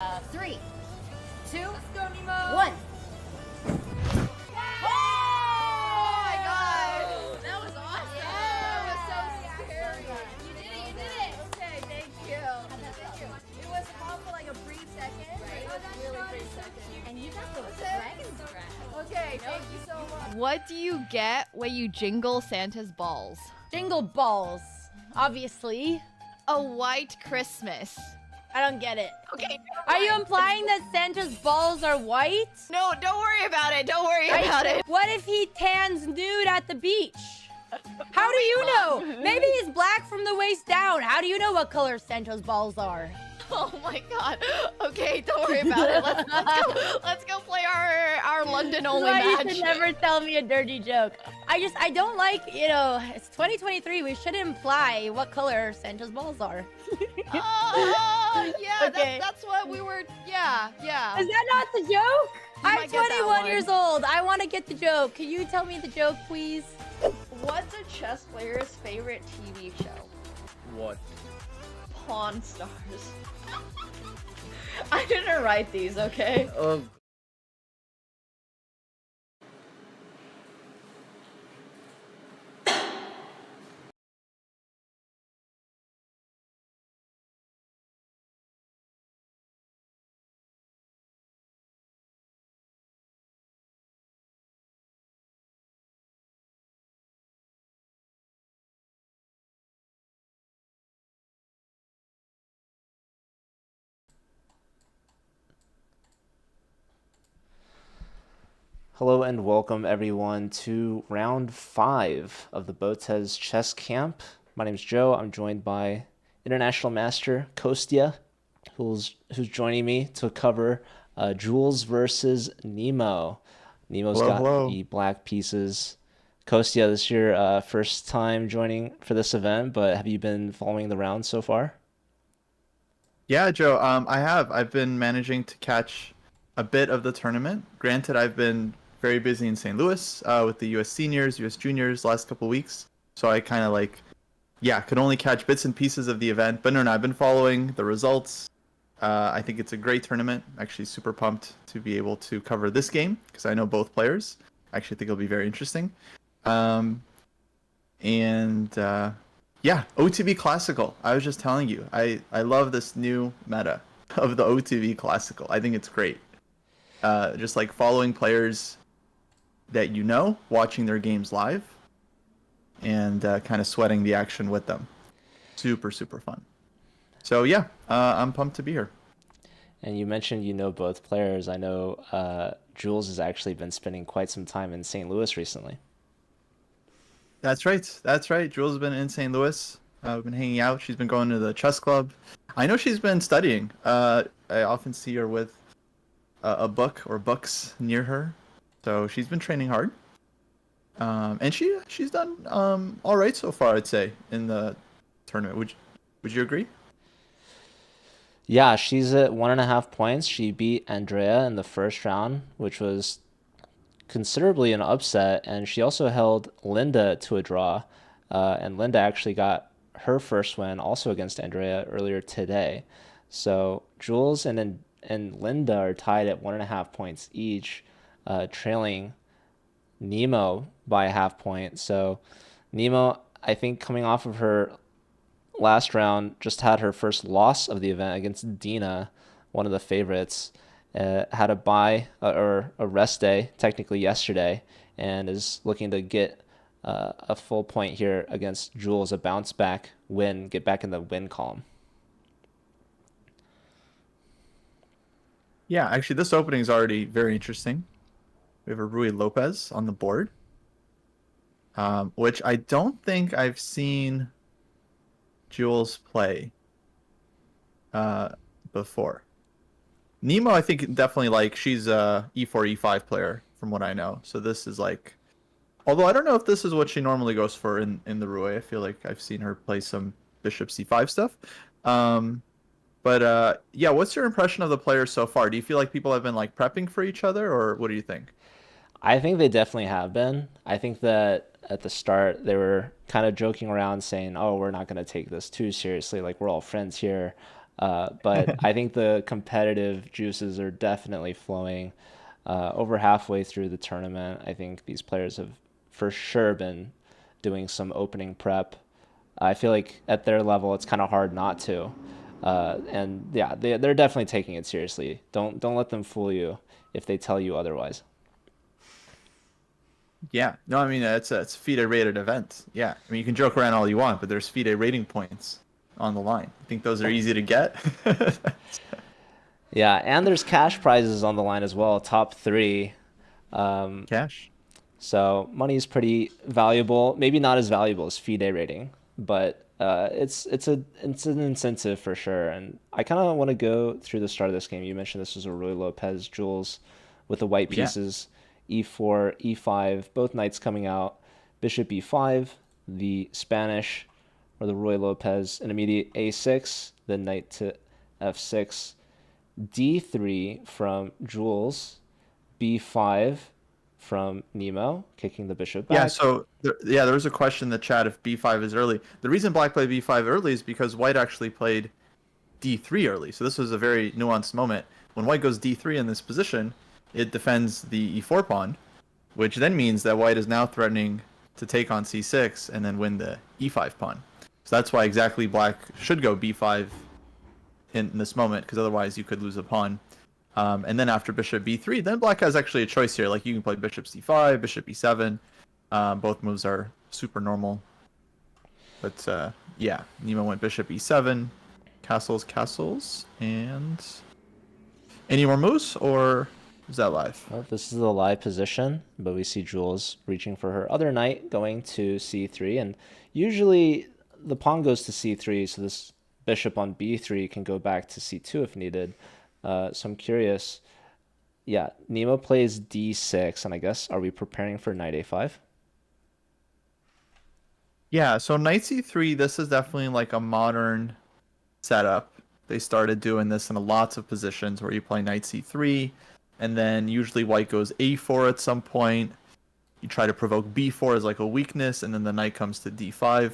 3, 2, Let's go, Nemo. 1. Oh my god! That was awesome. Yeah. That was so scary. You did it. Okay, thank you. It was hot for like a brief second. Right. It was really brief second. And you got the dragon's breath. Okay, thank you so much. What do you get when you jingle Santa's balls? Jingle balls, obviously. A white Christmas. I don't get it. Okay. Are you implying that Santa's balls are white? No, don't worry about it. Don't worry about it. What if he tans nude at the beach? How do you know? Maybe he's black from the waist down. How do you know what color Santa's balls are? Oh my god. Okay, don't worry about it. Let's go play our London only That's why match. you should never tell me a dirty joke. I don't like, it's 2023. We shouldn't imply what color Santa's balls are. Oh, yeah, Okay. that's what we were, yeah. Is that not the joke? I'm might get that 21 one. years old. I want to get the joke. Can you tell me the joke, please? What's a chess player's favorite TV show? What? Pawn Stars. I didn't write these, okay? Hello and welcome everyone to round 5 of the Botez Chess Camp. My name is Joe. I'm joined by International Master Kostya, who's joining me to cover Jules versus Nemo. Nemo's got the black pieces. Kostya, this is your first time joining for this event, but have you been following the round so far? Yeah, Joe, I have. I've been managing to catch a bit of the tournament. Granted, I've been very busy in St. Louis with the U.S. seniors, U.S. juniors last couple weeks. So I kind of could only catch bits and pieces of the event. But no, I've been following the results. I think it's a great tournament. Actually, super pumped to be able to cover this game because I know both players. I actually think it'll be very interesting. Yeah, OTB Classical. I was just telling you, I love this new meta of the OTB Classical. I think it's great. Just like following players that you know, watching their games live, and kind of sweating the action with them. Super, super fun. So yeah, I'm pumped to be here. And you mentioned you know both players. I know Jules has actually been spending quite some time in St. Louis recently. That's right. That's right. Jules has been in St. Louis. We've been hanging out. She's been going to the chess club. I know she's been studying. I often see her with a book or books near her. So she's been training hard. And she's done all right so far, I'd say, in the tournament. Would you agree? Yeah, she's at 1.5 points. She beat Andrea in the first round, which was considerably an upset, and she also held Linda to a draw. And Linda actually got her first win also against Andrea earlier today. So Jules and Linda are tied at 1.5 points each, trailing Nemo by a 0.5 point. So Nemo, I think coming off of her last round, just had her first loss of the event against Dina, one of the favorites. Had a bye or a rest day technically yesterday, and is looking to get a full point here against Jules, a bounce back win, get back in the win column. Yeah, actually, this opening is already very interesting. We have a Rui Lopez on the board, which I don't think I've seen Jules play before. Nemo, I think definitely she's a E4, E5 player from what I know. So this is although I don't know if this is what she normally goes for in the Rui. I feel like I've seen her play some Bishop C5 stuff. But yeah, what's your impression of the players so far? Do you feel like people have been prepping for each other, or what do you think? I think they definitely have been. I think that at the start they were kind of joking around saying, oh, we're not going to take this too seriously. We're all friends here. But I think the competitive juices are definitely flowing. Over halfway through the tournament, I think these players have for sure been doing some opening prep. I feel like at their level, it's kind of hard not to. And yeah, they're definitely taking it seriously. Don't let them fool you if they tell you otherwise. Yeah, no, I mean it's a FIDE rated event. Yeah, I mean you can joke around all you want, but there's FIDE rating points on the line. I think those are easy to get. Yeah, and there's cash prizes on the line as well, top three. Cash. So money is pretty valuable. Maybe not as valuable as FIDE rating, but it's an incentive for sure. And I kind of want to go through the start of this game. You mentioned this was a Ruy Lopez Jules with the white Yeah. pieces, e4, e5, both knights coming out, bishop e5, the Spanish or the Ruy Lopez, an immediate a6, then knight to f6, d3 from Jules, b5 from Nemo, kicking the bishop back. Yeah, so there was a question in the chat if b5 is early. The reason black played b5 early is because white actually played d3 early. So this was a very nuanced moment. When white goes d3 in this position, it defends the e4 pawn, which then means that white is now threatening to take on c6 and then win the e5 pawn. So that's why exactly black should go b5 in this moment, because otherwise you could lose a pawn. And then after bishop b3, then black has actually a choice here. Like you can play bishop c5, bishop e7. Both moves are super normal. But yeah, Nemo went bishop e7, castles, and any more moves, or is that live? Well, this is the live position, but we see Jules reaching for her other knight, going to c3, and usually the pawn goes to c3, so this bishop on b3 can go back to c2 if needed. So I'm curious. Yeah, Nemo plays d6, and I guess, are we preparing for knight a5? Yeah, so knight c3, this is definitely like a modern setup. They started doing this in lots of positions where you play knight c3, and then usually white goes a4 at some point. You try to provoke b4 as like a weakness, and then the knight comes to d5.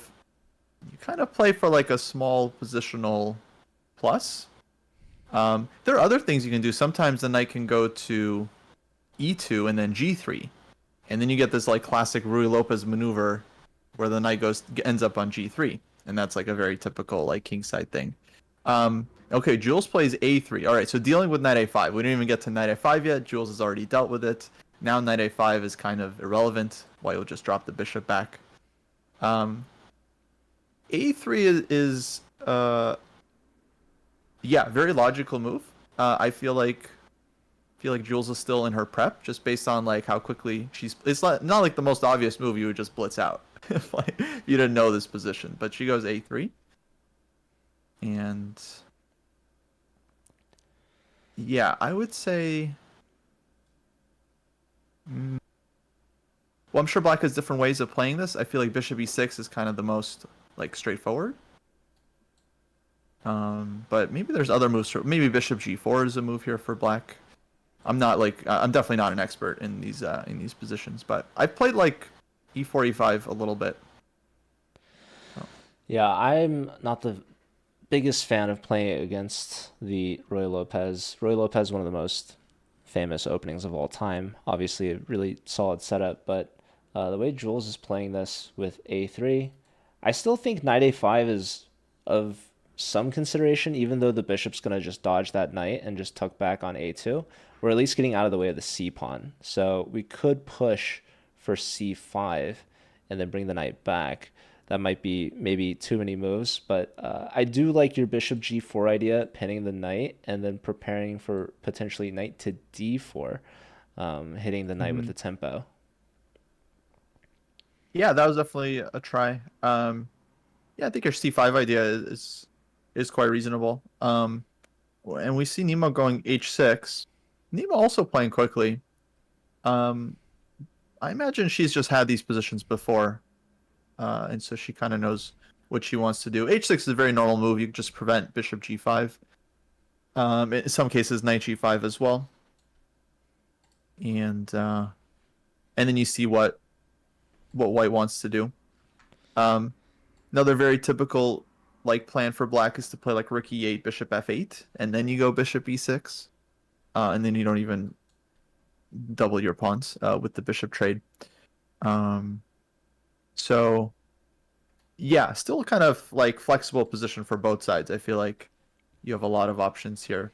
You kind of play for like a small positional plus. There are other things you can do. Sometimes the knight can go to e2 and then g3, and then you get this like classic Ruy Lopez maneuver where the knight ends up on g3, and that's like a very typical like kingside thing. Okay, Jules plays a3. All right, so dealing with knight a5. We didn't even get to knight a5 yet. Jules has already dealt with it. Now knight a5 is kind of irrelevant. White will just drop the bishop back. A3 is yeah, very logical move. I feel like Jules is still in her prep, just based on like how quickly she's. It's not like the most obvious move you would just blitz out if like you didn't know this position. But she goes a3, and yeah, I would say. Well, I'm sure black has different ways of playing this. I feel like bishop e6 is kind of the most like straightforward. But maybe there's other moves. Maybe bishop g4 is a move here for black. I'm definitely not an expert in these positions, but I've played like e4, e5 a little bit. So. Yeah, I'm not the biggest fan of playing against the Ruy Lopez. Ruy Lopez, one of the most famous openings of all time. Obviously, a really solid setup, but the way Jules is playing this with a3, I still think knight a5 is of some consideration, even though the bishop's going to just dodge that knight and just tuck back on a2. We're at least getting out of the way of the c pawn. So we could push for c5 and then bring the knight back. That might be maybe too many moves, but I do like your bishop g4 idea, pinning the knight and then preparing for potentially knight to d4, hitting the knight with the tempo. Yeah, that was definitely a try. Yeah, I think your c5 idea is quite reasonable. And we see Nemo going h6. Nemo also playing quickly. I imagine she's just had these positions before. And so she kind of knows what she wants to do. h6 is a very normal move. You can just prevent bishop g5. In some cases, knight g5 as well. And then you see what white wants to do. Another very typical like plan for black is to play like rook e8, bishop f8, and then you go bishop e6, and then you don't even double your pawns with the bishop trade. So yeah, still kind of like flexible position for both sides. I feel like you have a lot of options here.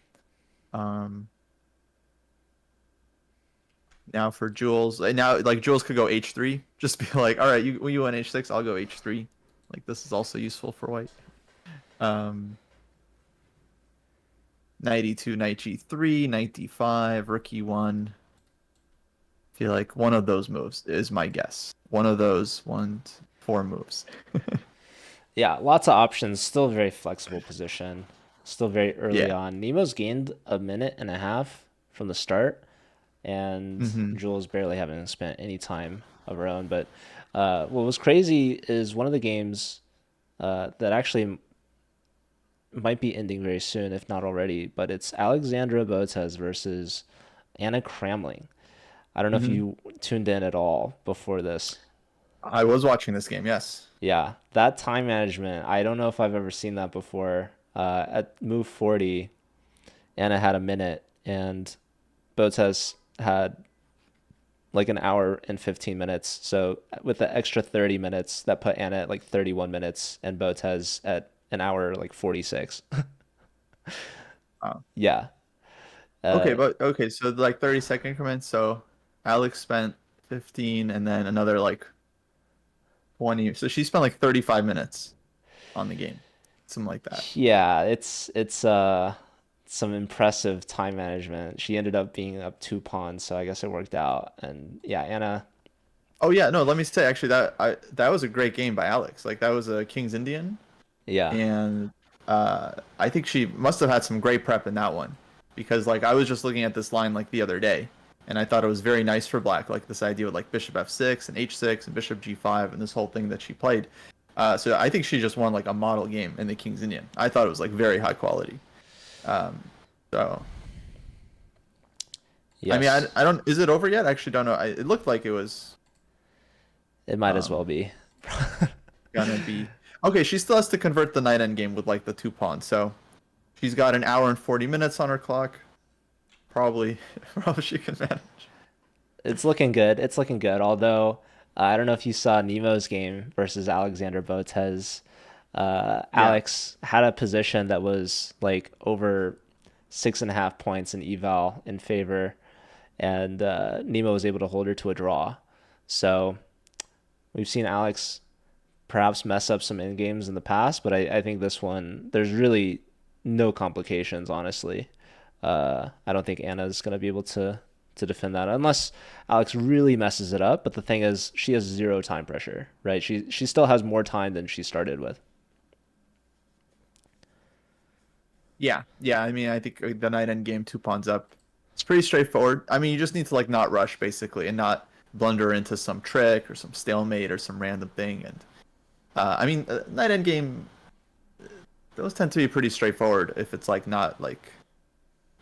Now for Jules, and now like Jules could go h3, just be like, all right, you went h6, I'll go h3. Like this is also useful for white. Knight e2, knight g3, knight d5, rook e1. I feel like one of those moves is my guess. One of those 4 moves. Yeah, lots of options. Still a very flexible position. Still very early Yeah. on. Nemo's gained a minute and a half from the start, and Jules barely having spent any time of her own. But what was crazy is one of the games that actually might be ending very soon, if not already, but it's Alexandra Botez versus Anna Kramling. I don't know if you tuned in at all before this. I was watching this game, yes. Yeah, that time management, I don't know if I've ever seen that before. At move 40, Anna had a minute, and Botez had like an hour and 15 minutes. So with the extra 30 minutes, that put Anna at like 31 minutes, and Botez at an hour like 46. Wow. Yeah. Okay, so like 30-second increments. So Alex spent 15, and then another like 20. So she spent like 35 minutes on the game, something like that. Yeah, it's some impressive time management. She ended up being up 2 pawns, so I guess it worked out. And yeah, Anna. Oh yeah, no, let me say actually that was a great game by Alex. Like that was a King's Indian, Yeah. and I think she must have had some great prep in that one, because like I was just looking at this line like the other day, and I thought it was very nice for black, like this idea with like bishop f6 and h6 and bishop g5 and this whole thing that she played. So I think she just won like a model game in the King's Indian. I thought it was like very high quality. So Yes. I mean, I don't. Is it over yet? I actually don't know. It looked like it was It might as well be. gonna be. Okay, she still has to convert the knight endgame with like the 2 pawns. So she's got an hour and 40 minutes on her clock. Probably she can manage. It's looking good. It's looking good. Although I don't know if you saw Nemo's game versus Alexander Botez. Alex had a position that was like over 6.5 points in eval in favor, and Nemo was able to hold her to a draw. So we've seen Alex perhaps mess up some end games in the past, but I think this one, there's really no complications, honestly. I don't think Anna's going to be able to defend that unless Alex really messes it up. But the thing is, she has 0 time pressure, right? She still has more time than she started with. Yeah. I mean, I think the knight endgame 2 pawns up. It's pretty straightforward. I mean, you just need to like not rush basically, and not blunder into some trick or some stalemate or some random thing. And I mean, knight endgame, those tend to be pretty straightforward if it's like not like,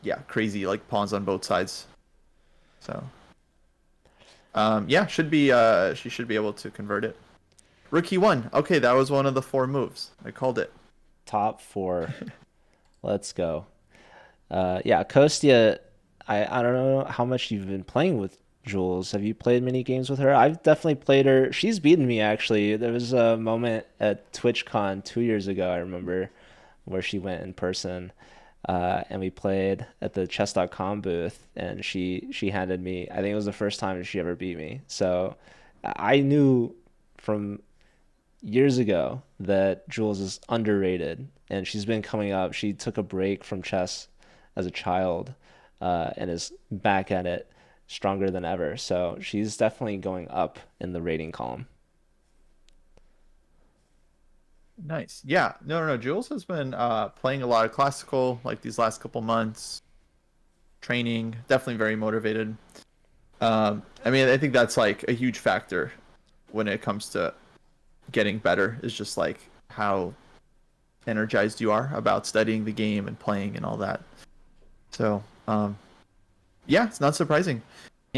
yeah, crazy like pawns on both sides. So yeah, should be she should be able to convert it. Rook e1. Okay, that was one of the 4 moves. I called it. Top 4. Let's go. Yeah, Kostya, I don't know how much you've been playing with Jules. Have you played many games with her? I've definitely played her. She's beaten me, actually. There was a moment at TwitchCon 2 years ago, I remember, where she went in person, and we played at the chess.com booth, and she handed me, I think it was the first time she ever beat me. So I knew from years ago that Jules is underrated, and she's been coming up. She took a break from chess as a child, and is back at it stronger than ever. So she's definitely going up in the rating column. Nice. Yeah. No. Jules has been playing a lot of classical like these last couple months. Training. Definitely very motivated. I mean, I think that's like a huge factor when it comes to getting better, is just like how energized you are about studying the game and playing and all that. So, yeah, it's not surprising.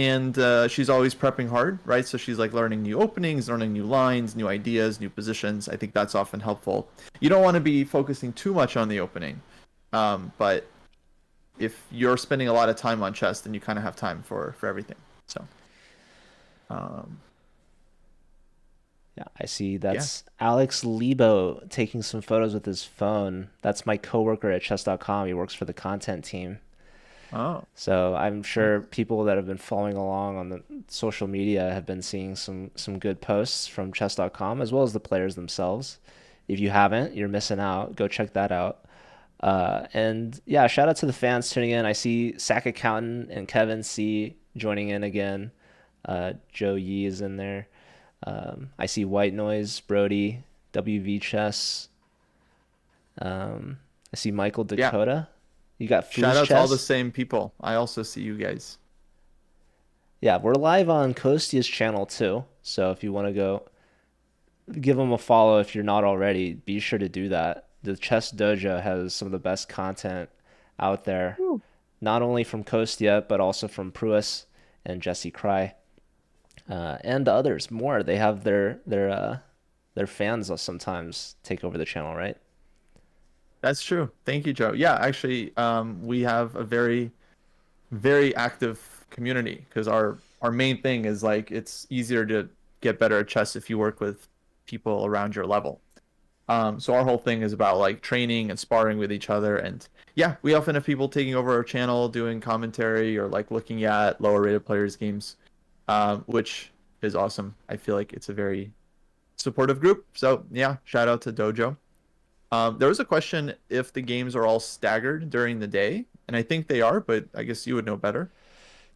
and she's always prepping hard, right? So she's like learning new openings, learning new lines, new ideas, new positions. I think that's often helpful. You don't want to be focusing too much on the opening, but if you're spending a lot of time on chess, then you kind of have time for everything. So, yeah, I see that's Alex Lebo taking some photos with his phone. That's my coworker at chess.com. He works for the content team. oh, So I'm sure people that have been following along on the social media have been seeing some good posts from chess.com as well as the players themselves. If you haven't, you're missing out. Go check that out. And yeah, shout out to the fans tuning in. I see Sack Accountant and Kevin C joining in again. Joe Yee is in there. I see White Noise, Brody, WV Chess. I see Michael Dakota. You got shout out Foos to all the Chess. same people. I also see you guys. Yeah, we're live on Kostia's channel too. So if you want to go give him a follow if you're not already, be sure to do that. The Chess Dojo has some of the best content out there, not only from Kostia, but also from Pruis and Jesse Cry, and others more. They have their fans sometimes take over the channel, right? That's true. Thank you, Joe. Yeah, actually, we have a very, very active community because our main thing is like it's easier to get better at chess if you work with people around your level. So our whole thing is about like training and sparring with each other, and yeah, we often have people taking over our channel, doing commentary or like looking at lower rated players' games, which is awesome. I feel like it's a very supportive group. So yeah, shout out to Dojo. There was a question if the games are all staggered during the day, and I think they are, but I guess you would know better.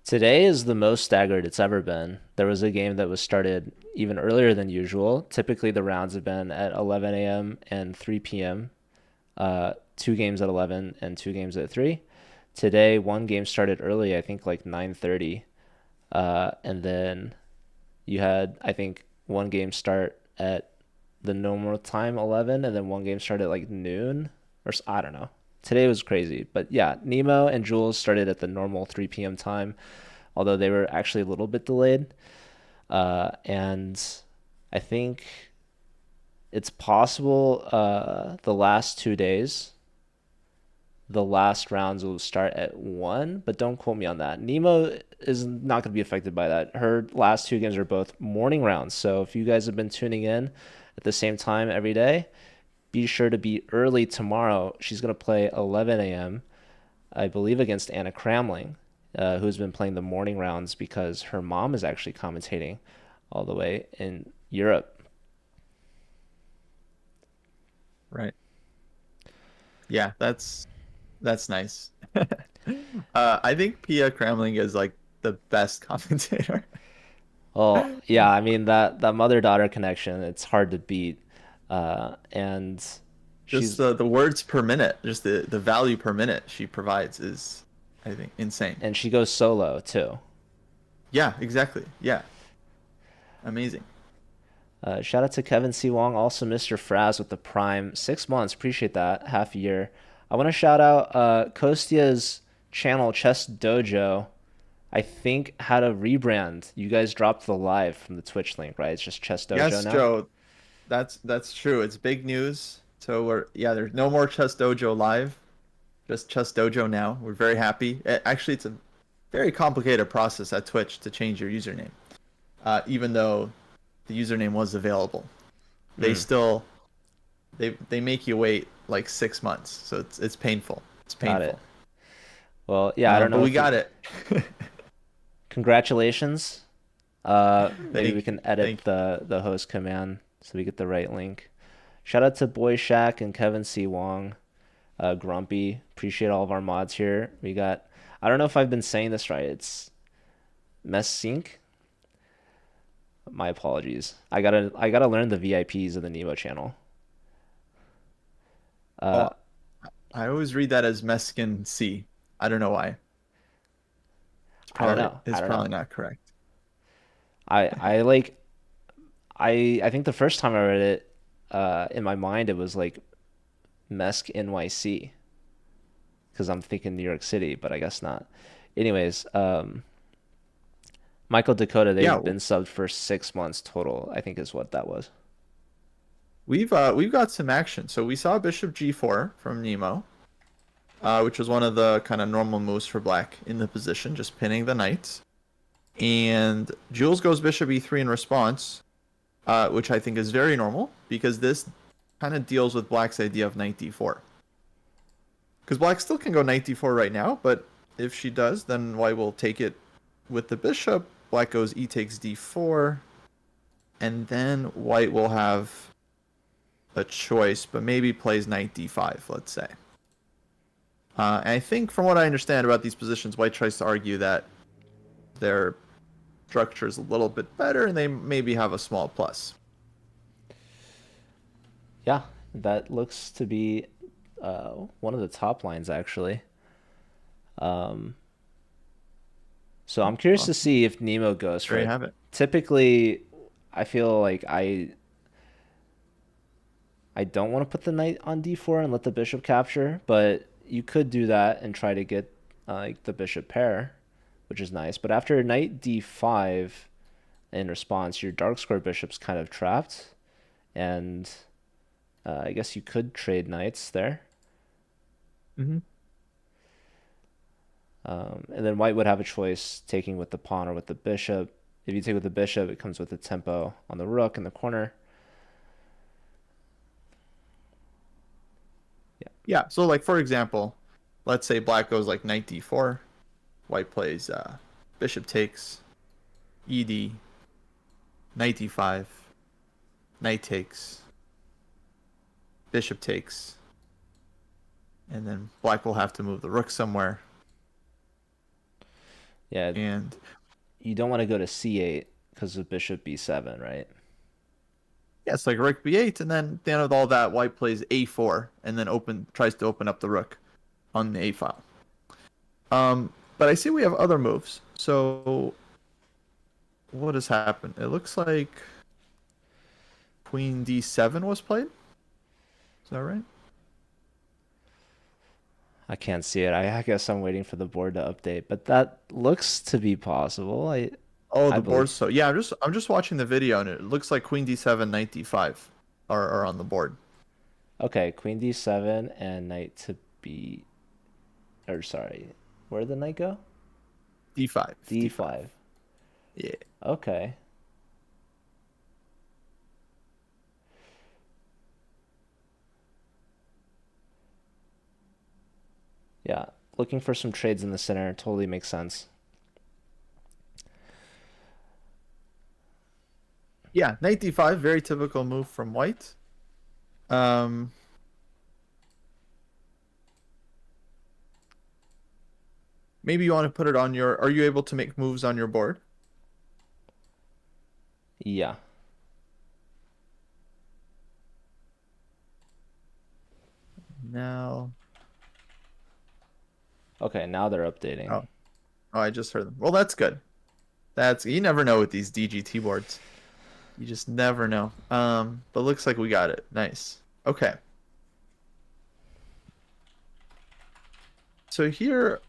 Today is the most staggered it's ever been. There was a game that was started even earlier than usual. Typically, the rounds have been at 11 a.m. and 3 p.m. 2 games at 11 and 2 games at 3. Today, one game started early, I think like 9:30. And then you had, I think, one game start at the normal time, 11, and then one game started at like noon, or I don't know. Today was crazy. But yeah, Nemo and Jules started at the normal 3 p.m. time, although they were actually a little bit delayed. And I think it's possible the last 2 days, the last rounds will start at 1, but don't quote me on that. Nemo is not going to be affected by that. Her last 2 games are both morning rounds. So if you guys have been tuning in at the same time every day, be sure to be early tomorrow. She's going to play 11 a.m., I believe, against Anna Kramling, who's been playing the morning rounds because her mom is actually commentating all the way in Europe. Right. Yeah, that's nice. I think Pia Kramling is like the best commentator. Well, yeah, I mean that mother-daughter connection, it's hard to beat. And she's Just the words per minute, just the value per minute she provides is, I think, insane. and she goes solo too. Yeah, exactly. Yeah. Amazing. Shout out to Kevin C. Wong, also Mr. Fraz with the Prime 6 months. Appreciate that. Half a year. I want to shout out Kostia's channel, Chess Dojo. I think had a rebrand. You guys dropped the live from the Twitch link, right? It's just Chess Dojo Yes, now. Joe. That's true. It's big news. So there's no more Chess Dojo live. Just Chess Dojo now. We're very happy. Actually, it's a very complicated process at Twitch to change your username. Even though the username was available. They still they make you wait like 6 months. So it's painful. It's painful. Got it. Well, yeah, I don't know. But we if got it. Congratulations. Maybe we can edit thank the host command so we get the right link. Shout out to Boy Shack and Kevin C. Wong, Grumpy. Appreciate all of our mods here. We got, I don't know if I've been saying this right. It's Messink. My apologies. I gotta learn the VIPs of the Nemo channel. I always read that as Meskin C. I don't know why. I don't know. It's I don't probably know. not correct. I think the first time I read it, in my mind it was like Mesk NYC, because I'm thinking New York City, but I guess not. Anyways, Michael Dakota, they've Yeah. been subbed for 6 months total, I think is what that was. We've got some action. So we saw Bishop G4 from Nemo, which was one of the kind of normal moves for black in the position, just pinning the knight. And Jules goes Bishop E3 in response, which I think is very normal because this kind of deals with black's idea of knight D4. Because black still can go knight D4 right now, but if she does, then white will take it with the bishop. Black goes E takes D4, and then white will have a choice, but maybe plays knight D5, let's say. And I think from what I understand about these positions, white tries to argue that their structure is a little bit better and they maybe have a small plus. Yeah, that looks to be one of the top lines, actually. So I'm curious to see if Nemo goes for There it. you have it. Typically, I feel like I don't want to put the knight on d4 and let the bishop capture, but you could do that and try to get like the bishop pair, which is nice. But after knight d5 in response, your dark square bishop's kind of trapped, and I guess you could trade knights there. Mm-hmm. And then white would have a choice taking with the pawn or with the bishop. If you take with the bishop, it comes with the tempo on the rook in the corner. Yeah, so like for example, let's say black goes like knight d4, white plays bishop takes, ed, knight d5, knight takes, bishop takes, and then black will have to move the rook somewhere. Yeah, And you don't want to go to c8 because of bishop b7, right? yeah, it's like rook b8, and then at the end of all that, white plays a4, and then tries to open up the rook on the a file. But I see we have other moves. So what has happened? It looks like queen d7 was played. Is that right? I can't see it. I guess I'm waiting for the board to update, but that looks to be possible. Oh, I the believe- board's so yeah. I'm just watching the video, and it looks like queen d7, knight d5 are on the board. Okay, queen d7 and knight to b, or sorry, where did the knight go? d5. d5. Yeah. Okay. Yeah, looking for some trades in the center totally makes sense. Yeah, knight d5, very typical move from white. Maybe you want to put it on your. Are you able to make moves on your board? Yeah. Now. Okay, now they're updating. Oh, I just heard them. Well, that's good. You never know with these DGT boards. You just never know. But looks like we got it. Nice. Okay. So here,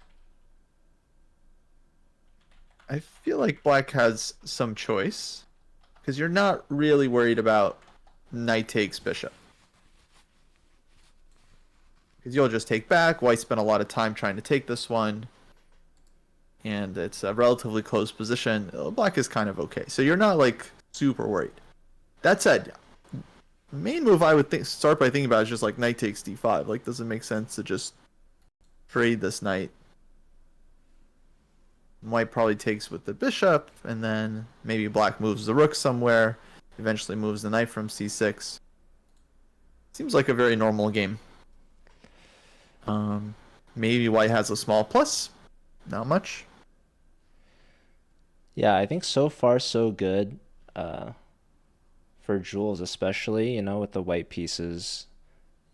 I feel like black has some choice because you're not really worried about knight takes bishop. Because you'll just take back. White spent a lot of time trying to take this one. And it's a relatively close position. Black is kind of okay. So you're not like super worried. That said, the main move I would start by thinking about is just like knight takes d5. Like, does it make sense to just trade this knight? White probably takes with the bishop, and then maybe black moves the rook somewhere. Eventually moves the knight from c6. Seems like a very normal game. Maybe white has a small plus. Not much. Yeah, I think so far so good. For Jules especially, with the white pieces,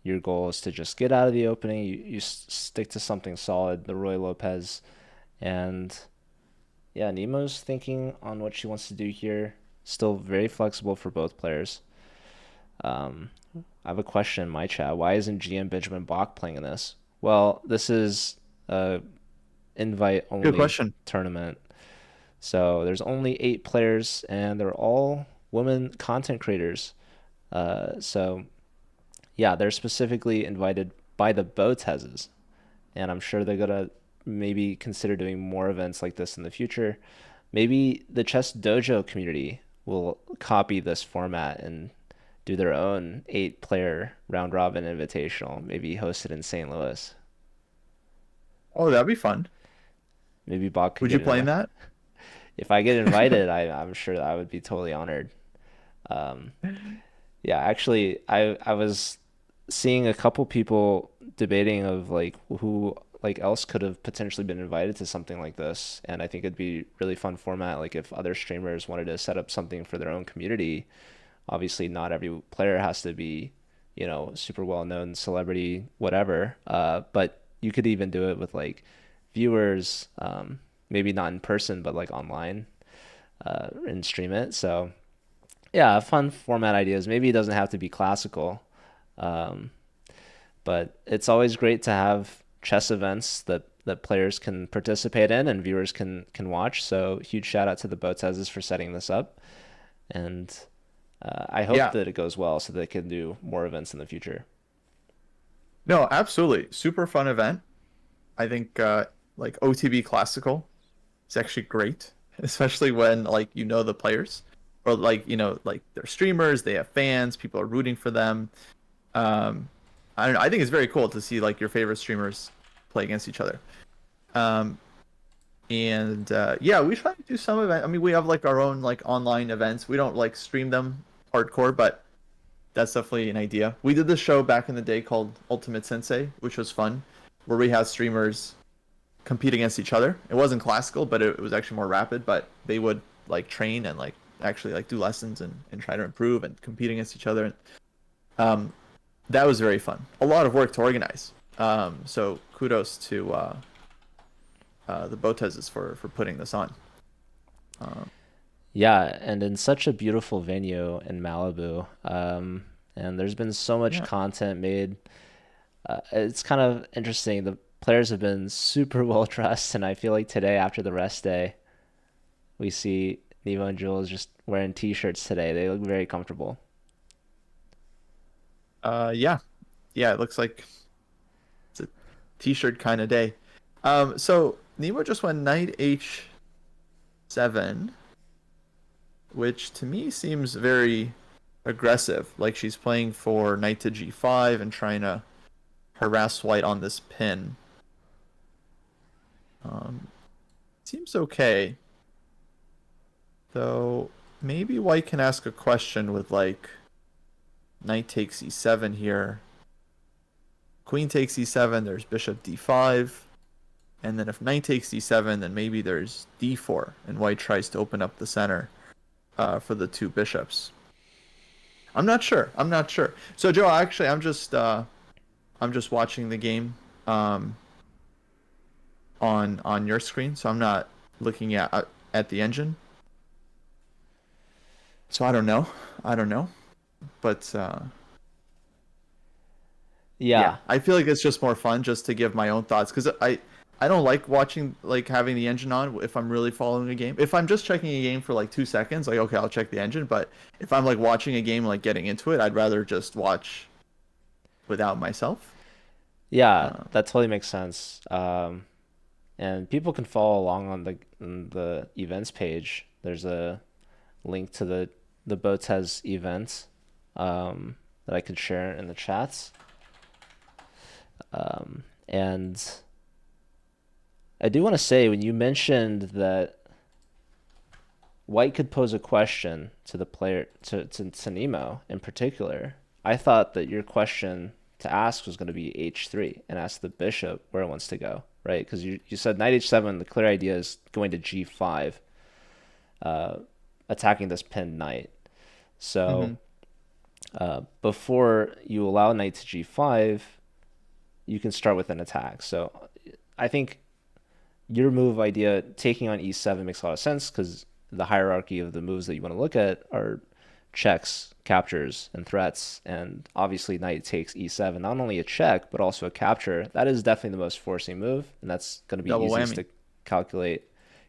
your goal is to just get out of the opening. You stick to something solid, the Roy Lopez. And yeah, Nemo's thinking on what she wants to do here. Still very flexible for both players. I have a question in my chat. Why isn't GM Benjamin Bach playing in this? Well, this is a invite-only Good question. tournament. So there's only 8 players, and they're all women content creators. So yeah, they're specifically invited by the Botezes, and I'm sure they're gonna maybe consider doing more events like this in the future. Maybe the Chess Dojo community will copy this format and do their own 8-player round robin invitational, maybe hosted in St. Louis. Oh, that'd be fun. Maybe Bach could Would you get play in that? If I get invited, I'm sure that I would be totally honored. Um, yeah, actually, I was seeing a couple people debating of like who like else could have potentially been invited to something like this, and I think it'd be really fun format. Like if other streamers wanted to set up something for their own community, obviously not every player has to be, super well known celebrity, whatever. But you could even do it with like viewers, maybe not in person, but like online, and stream it. So yeah, fun format ideas. Maybe it doesn't have to be classical, but it's always great to have chess events that players can participate in and viewers can watch. So huge shout out to the Botezes for setting this up, and I hope Yeah. that it goes well so they can do more events in the future. No, absolutely. Super fun event. I think like OTB Classical is actually great, especially when like the players or like like they're streamers, they have fans, people are rooting for them. I don't know. I think it's very cool to see like your favorite streamers play against each other. And yeah, we try to do some event. I mean, we have like our own like online events. We don't like stream them hardcore, but that's definitely an idea. We did this show back in the day called Ultimate Sensei, which was fun, where we had streamers compete against each other. It wasn't classical, but it was actually more rapid, but they would like train and like actually like do lessons and try to improve and compete against each other. That was very fun. A lot of work to organize. So kudos to the Botezes for putting this on. Yeah, and in such a beautiful venue in Malibu. And there's been so much content made. It's kind of interesting. The players have been super well dressed, and I feel like today, after the rest day, we see Nemo and Jules just wearing t-shirts today. They look very comfortable. Yeah, it looks like it's a t-shirt kind of day. So Nemo just went knight h7, which to me seems very aggressive. Like she's playing for knight to g5 and trying to harass white on this pin. Seems okay. Though maybe white can ask a question with like knight takes e7 here. Queen takes e7, there's bishop d5. And then if knight takes d7, then maybe there's d4, and white tries to open up the center for the two bishops. I'm not sure. So Joe, actually, I'm just watching the game on your screen, so I'm not looking at the engine. So I don't know, but yeah, I feel like it's just more fun just to give my own thoughts, because I don't like watching, like having the engine on if I'm really following a game. If I'm just checking a game for like 2 seconds, like, okay, I'll check the engine. But if I'm like watching a game, like getting into it, I'd rather just watch without myself. Yeah, that totally makes sense. And people can follow along on the events page. There's a link to the Botez event that I could share in the chats. And I do want to say, when you mentioned that white could pose a question to the player, to Nemo in particular, I thought that your question to ask was going to be h3 and ask the bishop where it wants to go, right? Because you said knight h7, the clear idea is going to g5, attacking this pinned knight. So before you allow knight to g5, you can start with an attack. So I think your move idea, taking on e7, makes a lot of sense, because the hierarchy of the moves that you want to look at are checks, captures, and threats. And obviously knight takes e7, not only a check, but also a capture. That is definitely the most forcing move, and that's going to be Double easiest whammy. to calculate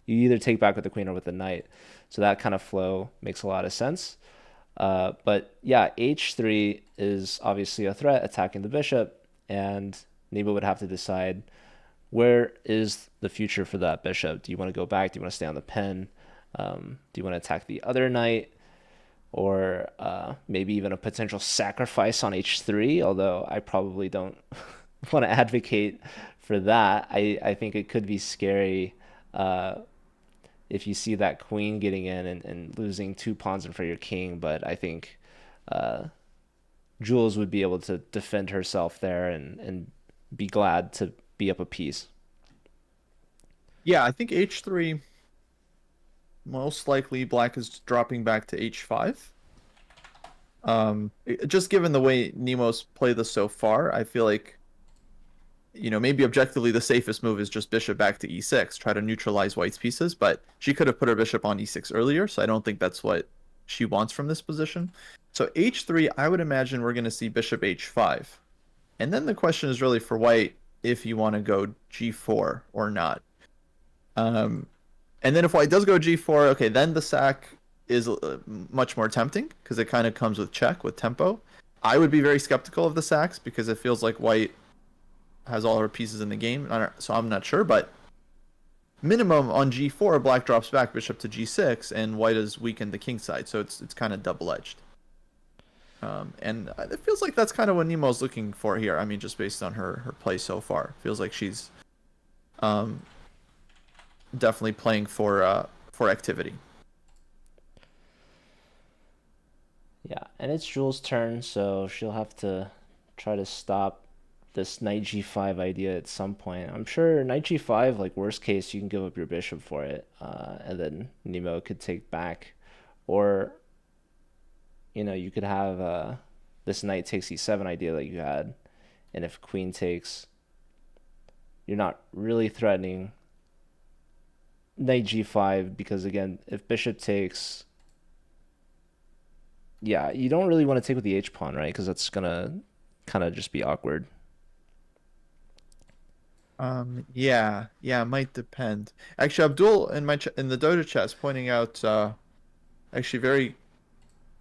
you either take back with the queen or with the knight. So that kind of flow makes a lot of sense. But yeah, h3 is obviously a threat attacking the bishop, and Nemo would have to decide where is the future for that bishop. Do you want to go back? Do you want to stay on the pen? Do you want to attack the other knight? Or maybe even a potential sacrifice on h3, although I probably don't want to advocate for that. I think it could be scary if you see that queen getting in and losing 2 pawns in front of your king, but I think Jules would be able to defend herself there and be glad to be up a piece. Yeah, I think h3, most likely black is dropping back to h5. Just given the way Nemo's played this so far, I feel like, maybe objectively the safest move is just bishop back to e6, try to neutralize white's pieces, but she could have put her bishop on e6 earlier, so I don't think that's what she wants from this position. So h3, I would imagine we're going to see bishop h5. And then the question is really for white if you want to go g4 or not. And then if white does go g4, okay, then the sack is much more tempting because it kind of comes with check, with tempo. I would be very skeptical of the sacks because it feels like white has all her pieces in the game, so I'm not sure, but minimum on g4, black drops back bishop to g6, and white has weakened the king side, so it's kind of double-edged. And it feels like that's kind of what Nemo's looking for here. I mean, just based on her play so far, feels like she's definitely playing for activity. Yeah, and it's Jules' turn, so she'll have to try to stop this knight g5 idea at some point. I'm sure knight g5, like worst case, you can give up your bishop for it, and then Nemo could take back, or you could have this knight takes e7 idea that you had, and if queen takes, you're not really threatening knight g5 because again, if bishop takes, yeah, you don't really want to take with the h pawn, right? Because that's gonna kind of just be awkward. Yeah, it might depend. Actually, Abdul in the Dota chat is pointing out actually very,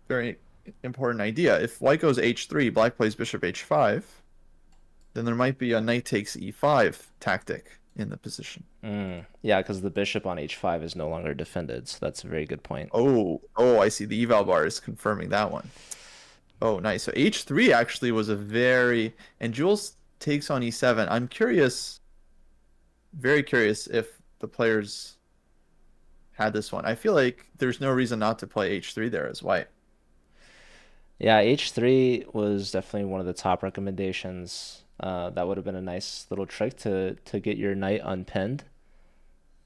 very important idea. If white goes h3, black plays bishop h5, then there might be a knight takes e5 tactic in the position. Yeah, because the bishop on h5 is no longer defended, so that's a very good point. Oh, I see. The eval bar is confirming that one. Oh, nice. So h3 actually was and Jules takes on e7. I'm curious, very curious if the players had this one. I feel like there's no reason not to play h3 there as white. Yeah, h3 was definitely one of the top recommendations. That would have been a nice little trick to get your knight unpinned.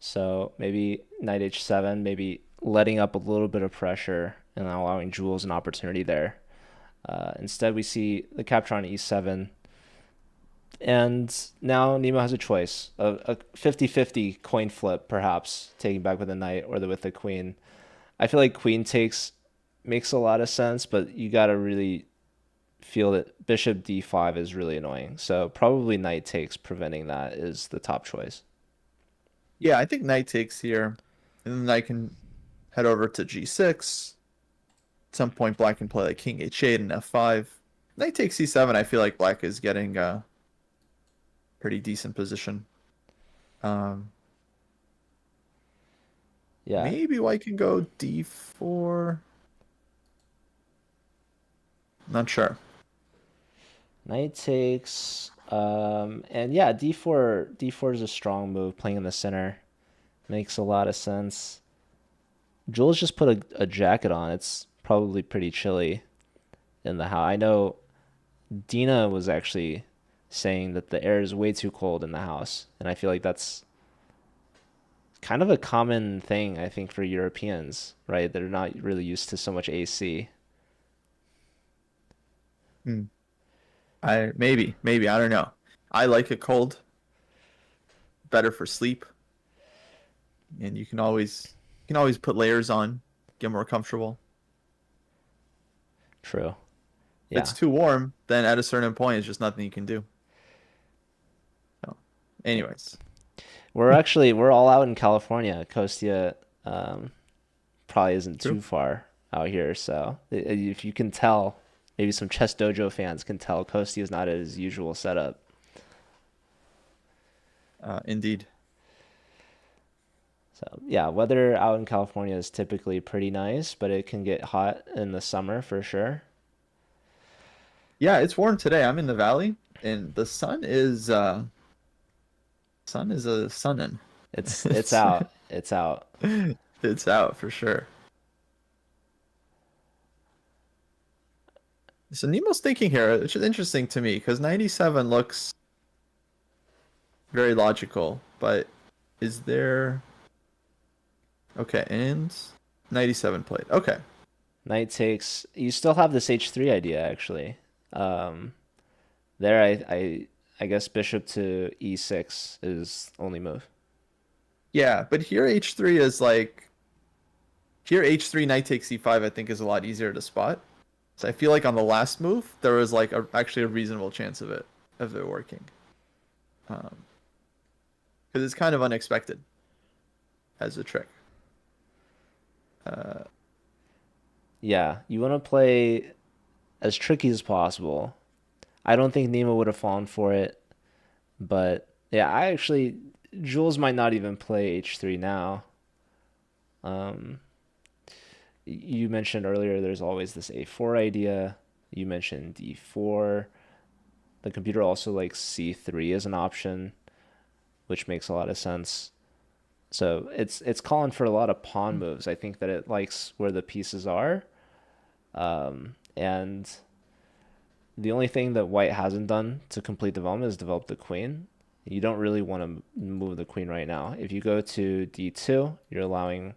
So maybe knight h7, maybe letting up a little bit of pressure and allowing Jules an opportunity there. Instead, we see the capture on e7. And now Nemo has a choice, a 50-50 coin flip, perhaps, taking back with the knight or with the queen. I feel like queen takes makes a lot of sense, but you got to really feel that bishop d5 is really annoying. So probably knight takes, preventing that is the top choice. Yeah, I think knight takes here, and then knight can head over to g6. At some point, black can play like king h8 and f5. Knight takes c7, I feel like black is getting a pretty decent position. Yeah. Maybe white can go d4. Not sure. Knight takes, and yeah, d4 is a strong move. Playing in the center makes a lot of sense. Jules just put a jacket on. It's probably pretty chilly in the house. I know Dina was actually saying that the air is way too cold in the house, and I feel like that's kind of a common thing, I think, for Europeans, right? They're not really used to so much AC. Maybe I don't know. I like it cold. Better for sleep. And you can always put layers on, get more comfortable. True. If it's too warm, then at a certain point, it's just nothing you can do. So, anyways. we're all out in California. Kostia probably isn't True. too far out here, so if you can tell, maybe some Chess Dojo fans can tell Kostia is not at his usual setup. Indeed. So yeah, weather out in California is typically pretty nice, but it can get hot in the summer for sure. Yeah, it's warm today. I'm in the valley, and the sun is a sunnin'. It's out. It's out. It's out for sure. So Nemo's thinking here, which is interesting to me, because 97 looks very logical, but is there... Okay, and 97 played. Okay. Knight takes. You still have this h3 idea actually. There, I guess bishop to e6 is only move. Yeah, but here h3 is like... Here h3, knight takes e5, I think is a lot easier to spot. So I feel like on the last move, there was like actually a reasonable chance of it working. Because it's kind of unexpected as a trick. Yeah, you want to play as tricky as possible. I don't think Nemo would have fallen for it, but yeah, Jules might not even play h3 now. You mentioned earlier there's always this a4 idea. You mentioned d4. The computer also likes c3 as an option, which makes a lot of sense. So it's calling for a lot of pawn moves. I think that it likes where the pieces are. And the only thing that white hasn't done to complete development is develop the queen. You don't really want to move the queen right now. If you go to d2, you're allowing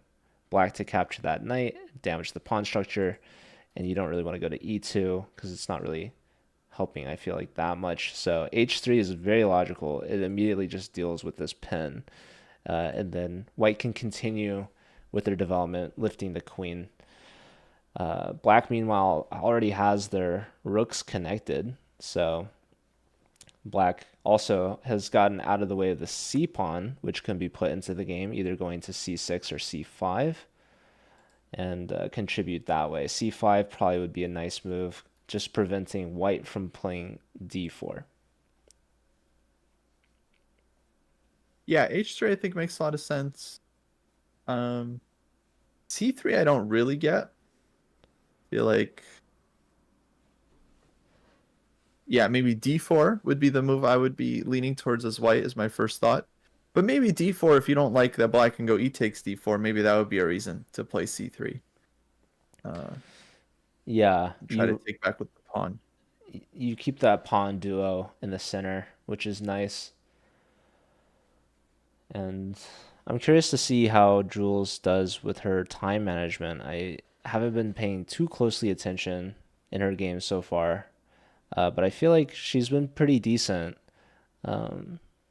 black to capture that knight, damage the pawn structure, and you don't really want to go to e2 because it's not really helping, I feel like, that much. So h3 is very logical. It immediately just deals with this pin. And then white can continue with their development, lifting the queen. Black, meanwhile, already has their rooks connected. So black also has gotten out of the way of the c pawn, which can be put into the game, either going to c6 or c5, and contribute that way. c5 probably would be a nice move, just preventing white from playing d4. Yeah, h3 I think makes a lot of sense. c3 I don't really get. Feel like, yeah, maybe d4 would be the move I would be leaning towards as white as my first thought. But maybe d4, if you don't like that black can go e takes d4, maybe that would be a reason to play c3. Yeah, Try to take back with the pawn. You keep that pawn duo in the center, which is nice. And I'm curious to see how Jules does with her time management. I haven't been paying too closely attention in her games so far, but I feel like she's been pretty decent,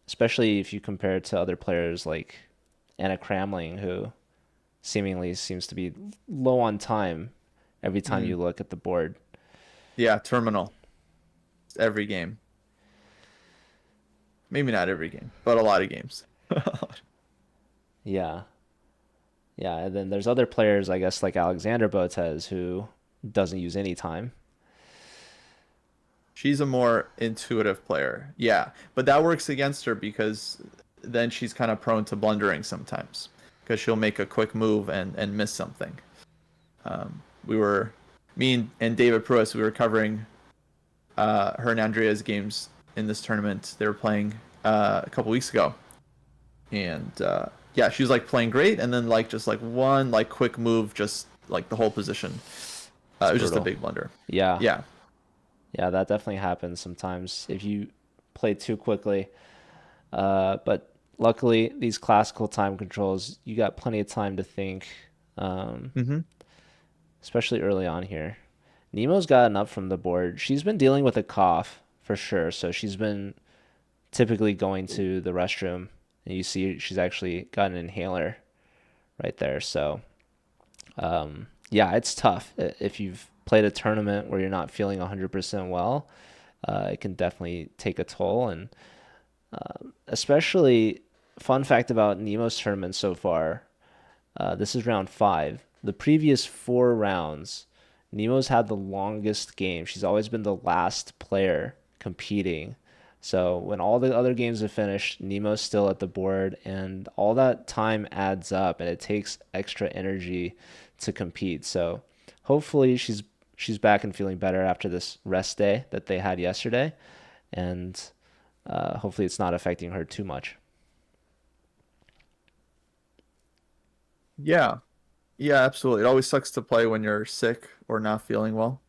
especially if you compare it to other players like Anna Kramling, who seemingly seems to be low on time every time you look at the board. Yeah, terminal. Every game. Maybe not every game, but a lot of games. Yeah. Yeah, and then there's other players, I guess, like Alexander Botez, who doesn't use any time. She's a more intuitive player. Yeah, but that works against her because then she's kind of prone to blundering sometimes because she'll make a quick move and miss something. Me and David Pruis, we were covering her and Andrea's games in this tournament. They were playing a couple weeks ago. And yeah, she was like playing great, and then like just like one like quick move, just like the whole position. It was just a big blunder. Yeah. Yeah. Yeah, that definitely happens sometimes if you play too quickly. But luckily, these classical time controls, you got plenty of time to think, especially early on here. Nemo's gotten up from the board. She's been dealing with a cough for sure, so she's been typically going to the restroom. And you see she's actually got an inhaler right there. So, yeah, it's tough. If you've played a tournament where you're not feeling 100% well, it can definitely take a toll. And especially fun fact about Nemo's tournament so far, this is round 5. The previous 4 rounds, Nemo's had the longest game. She's always been the last player competing. So when all the other games have finished, Nemo's still at the board, and all that time adds up, and it takes extra energy to compete. So hopefully she's back and feeling better after this rest day that they had yesterday, and hopefully it's not affecting her too much. Yeah. Yeah, absolutely. It always sucks to play when you're sick or not feeling well.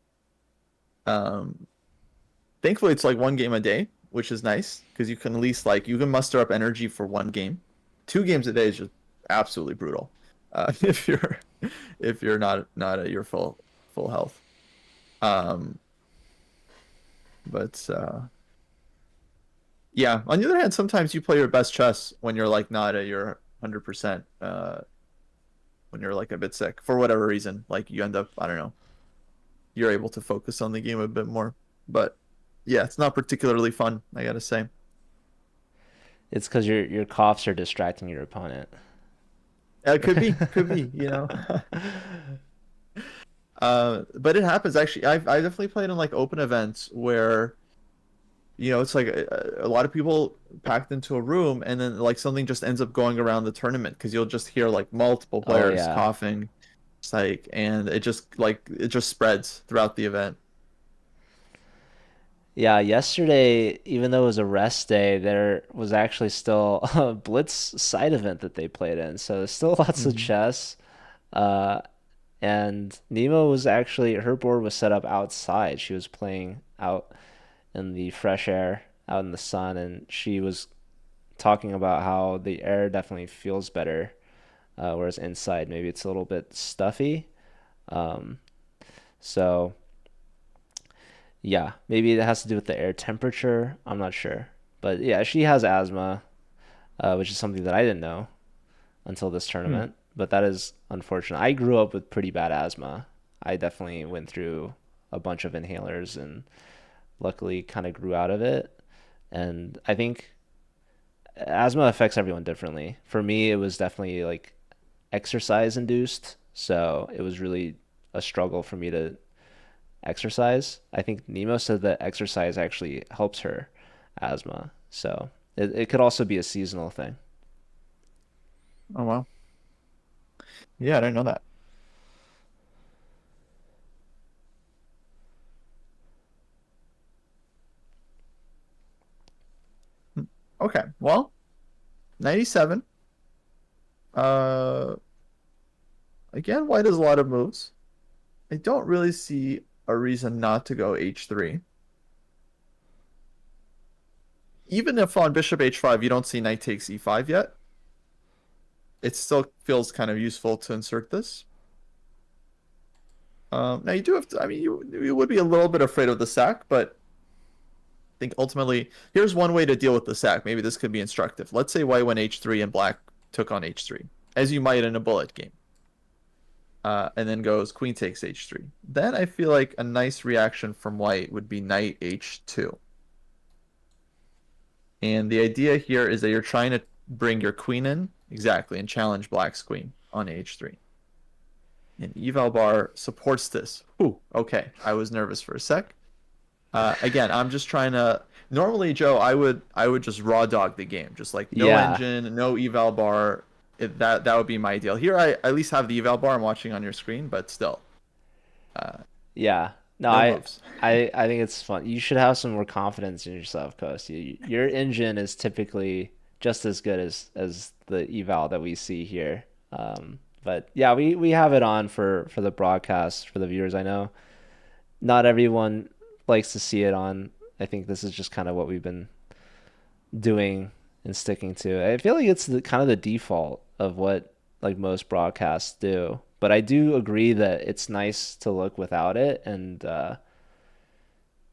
Thankfully, it's like 1 game a day, which is nice because you can at least you can muster up energy for 1 game. 2 games a day is just absolutely brutal if you're not at your full health. But yeah. On the other hand, sometimes you play your best chess when you're not at your 100%. When you're a bit sick for whatever reason, you end up, I don't know, you're able to focus on the game a bit more. But yeah, it's not particularly fun, I gotta say. It's because your coughs are distracting your opponent. It could be, but it happens actually. I definitely played in open events where it's a lot of people packed into a room, and then something just ends up going around the tournament because you'll just hear multiple players coughing, and it just spreads throughout the event. Yeah, yesterday, even though it was a rest day, there was actually still a Blitz side event that they played in. So there's still lots of chess. And Nemo was actually, her board was set up outside. She was playing out in the fresh air, out in the sun, and she was talking about how the air definitely feels better, whereas inside maybe it's a little bit stuffy. So yeah, maybe it has to do with the air temperature. I'm not sure. But yeah, she has asthma, which is something that I didn't know until this tournament. But that is unfortunate. I grew up with pretty bad asthma. I definitely went through a bunch of inhalers and luckily kind of grew out of it. And I think asthma affects everyone differently. For me, it was definitely exercise induced. So it was really a struggle for me to exercise. I think Nemo said that exercise actually helps her asthma. So it could also be a seasonal thing. Oh, wow. Yeah, I didn't know that. Okay, well, 97. Again, white has a lot of moves. I don't really see a reason not to go h3. Even if on bishop h5 you don't see knight takes e5 yet, it still feels kind of useful to insert this. Now you do have to, I mean, you would be a little bit afraid of the sack, but I think ultimately, here's one way to deal with the sack. Maybe this could be instructive. Let's say white went h3 and black took on h3, as you might in a bullet game. And then goes queen takes h3. Then I feel like a nice reaction from white would be knight h2. And the idea here is that you're trying to bring your queen in, exactly, and challenge black's queen on h3. And eval bar supports this. Ooh, okay. I was nervous for a sec. Again, I'm just trying to. Normally, Joe, I would just raw dog the game, just no engine, no eval bar. That would be my deal. Here, I at least have the eval bar I'm watching on your screen, but still. Yeah. No, I think it's fun. You should have some more confidence in yourself, Coast. Your engine is typically just as good as the eval that we see here. But yeah, we have it on for the broadcast for the viewers. I know not everyone likes to see it on. I think this is just kind of what we've been doing and sticking to. I feel like it's kind of the default of what most broadcasts do. But I do agree that it's nice to look without it and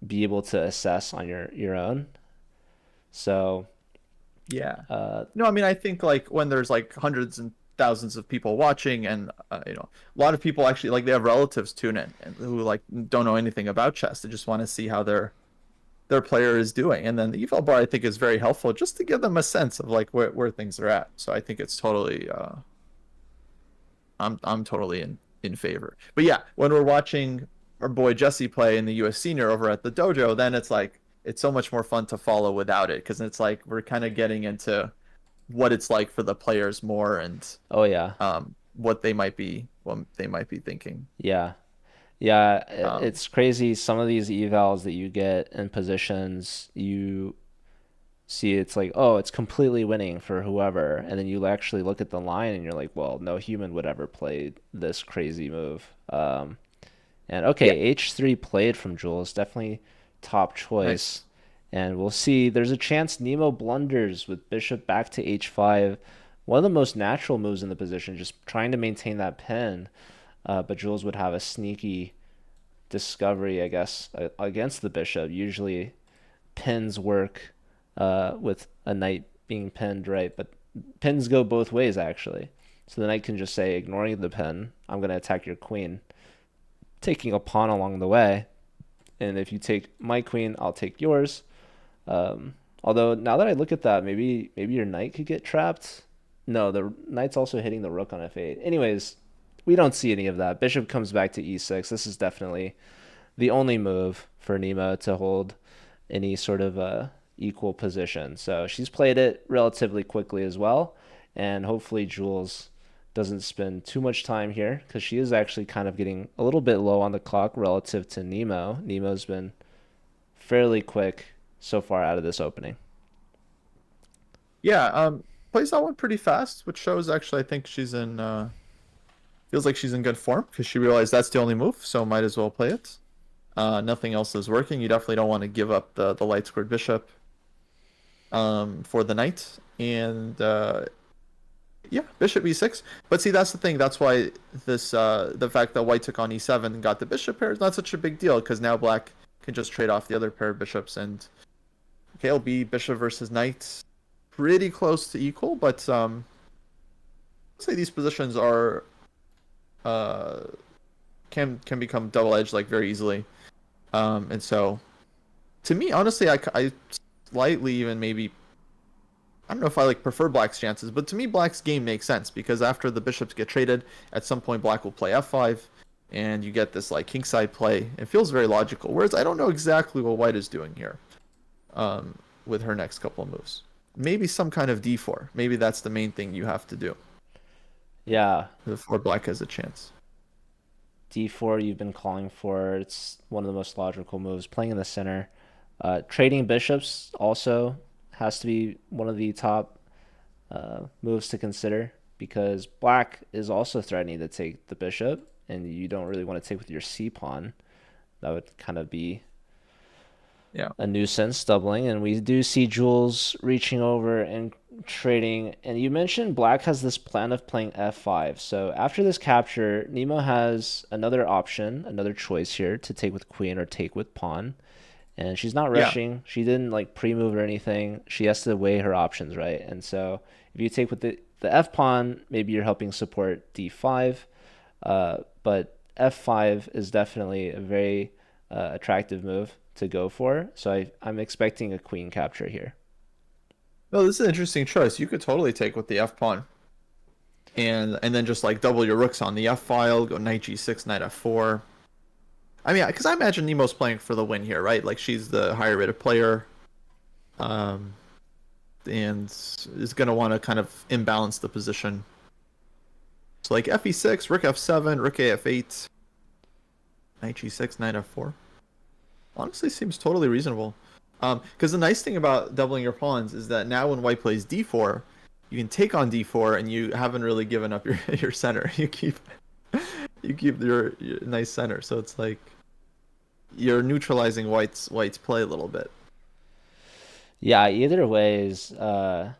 be able to assess on your own. So yeah. No, I mean, I think when there's hundreds and thousands of people watching, and a lot of people actually they have relatives tune in and who don't know anything about chess. They just want to see how their their player is doing. And then the eval bar, I think, is very helpful just to give them a sense of like where things are at. So I think it's totally I'm totally in favor. But yeah, when we're watching our boy Jesse play in the US senior over at the dojo, then it's like it's so much more fun to follow without it, because it's like we're kind of getting into what it's like for the players more, and Oh yeah. what they might be thinking. Yeah. Yeah, Um, it's crazy. Some of these evals that you get in positions, you see it's like, oh, it's completely winning for whoever. And then you actually look at the line and you're like, well, no human would ever play this crazy move. And okay, H3 played from Jules, definitely top choice. Nice. And we'll see. There's a chance Nemo blunders with bishop back to H5. One of the most natural moves in the position, just trying to maintain that pin. But Jules would have a sneaky discovery, I guess, against the bishop. Usually pins work with a knight being pinned, right? But pins go both ways, actually. So the knight can just say, ignoring the pin, I'm going to attack your queen, taking a pawn along the way. And if you take my queen, I'll take yours. Although now that I look at that, maybe your knight could get trapped. No, the knight's also hitting the rook on f8. Anyways, we don't see any of that. Bishop comes back to e6. This is definitely the only move for Nemo to hold any sort of equal position. So she's played it relatively quickly as well. And hopefully Jules doesn't spend too much time here, because she is actually kind of getting a little bit low on the clock relative to Nemo. Nemo's been fairly quick so far out of this opening. Yeah, plays that one pretty fast, which shows actually I think she's in feels like she's in good form, because she realized that's the only move, so might as well play it. Nothing else is working. You definitely don't want to give up the light squared bishop for the knight. And yeah, bishop e6. But see, that's the thing. That's why this the fact that white took on e7 and got the bishop pair is not such a big deal, because now black can just trade off the other pair of bishops. And okay, it'll be bishop versus knight, pretty close to equal. But I'd say these positions are can become double-edged like very easily. And so, to me, honestly, I slightly even maybe, I don't know if I like prefer black's chances, but to me, black's game makes sense, because after the bishops get traded, at some point black will play f5, and you get this like kingside play. It feels very logical. Whereas I don't know exactly what white is doing here with her next couple of moves. Maybe some kind of d4. Maybe that's the main thing you have to do Yeah, before black has a chance. d4 you've been calling for. It's one of the most logical moves. Playing in the center. Trading bishops also has to be one of the top moves to consider, because black is also threatening to take the bishop, and you don't really want to take with your c pawn. That would kind of be a nuisance, doubling. And we do see Jules reaching over and trading. And you mentioned black has this plan of playing f5. So after this capture, Nemo has another option, another choice here, to take with queen or take with pawn. And she's not rushing. She didn't like pre-move or anything. She has to weigh her options, right? And so if you take with the f pawn, maybe you're helping support d5. But f5 is definitely a very attractive move to go for. So I'm expecting a queen capture here. No, this is an interesting choice. You could totally take with the f pawn, and then just like double your rooks on the f file, go knight g6, knight f4. I mean, because I imagine Nemo's playing for the win here, right? Like, she's the higher rated player, and is gonna want to kind of imbalance the position. So like fe6, rook f7, rook a f8, knight g6, knight f4. Honestly, seems totally reasonable. Because the nice thing about doubling your pawns is that now when white plays d4, you can take on d4, and you haven't really given up your center. You keep your nice center. So it's like you're neutralizing white's play a little bit. Yeah, either way is a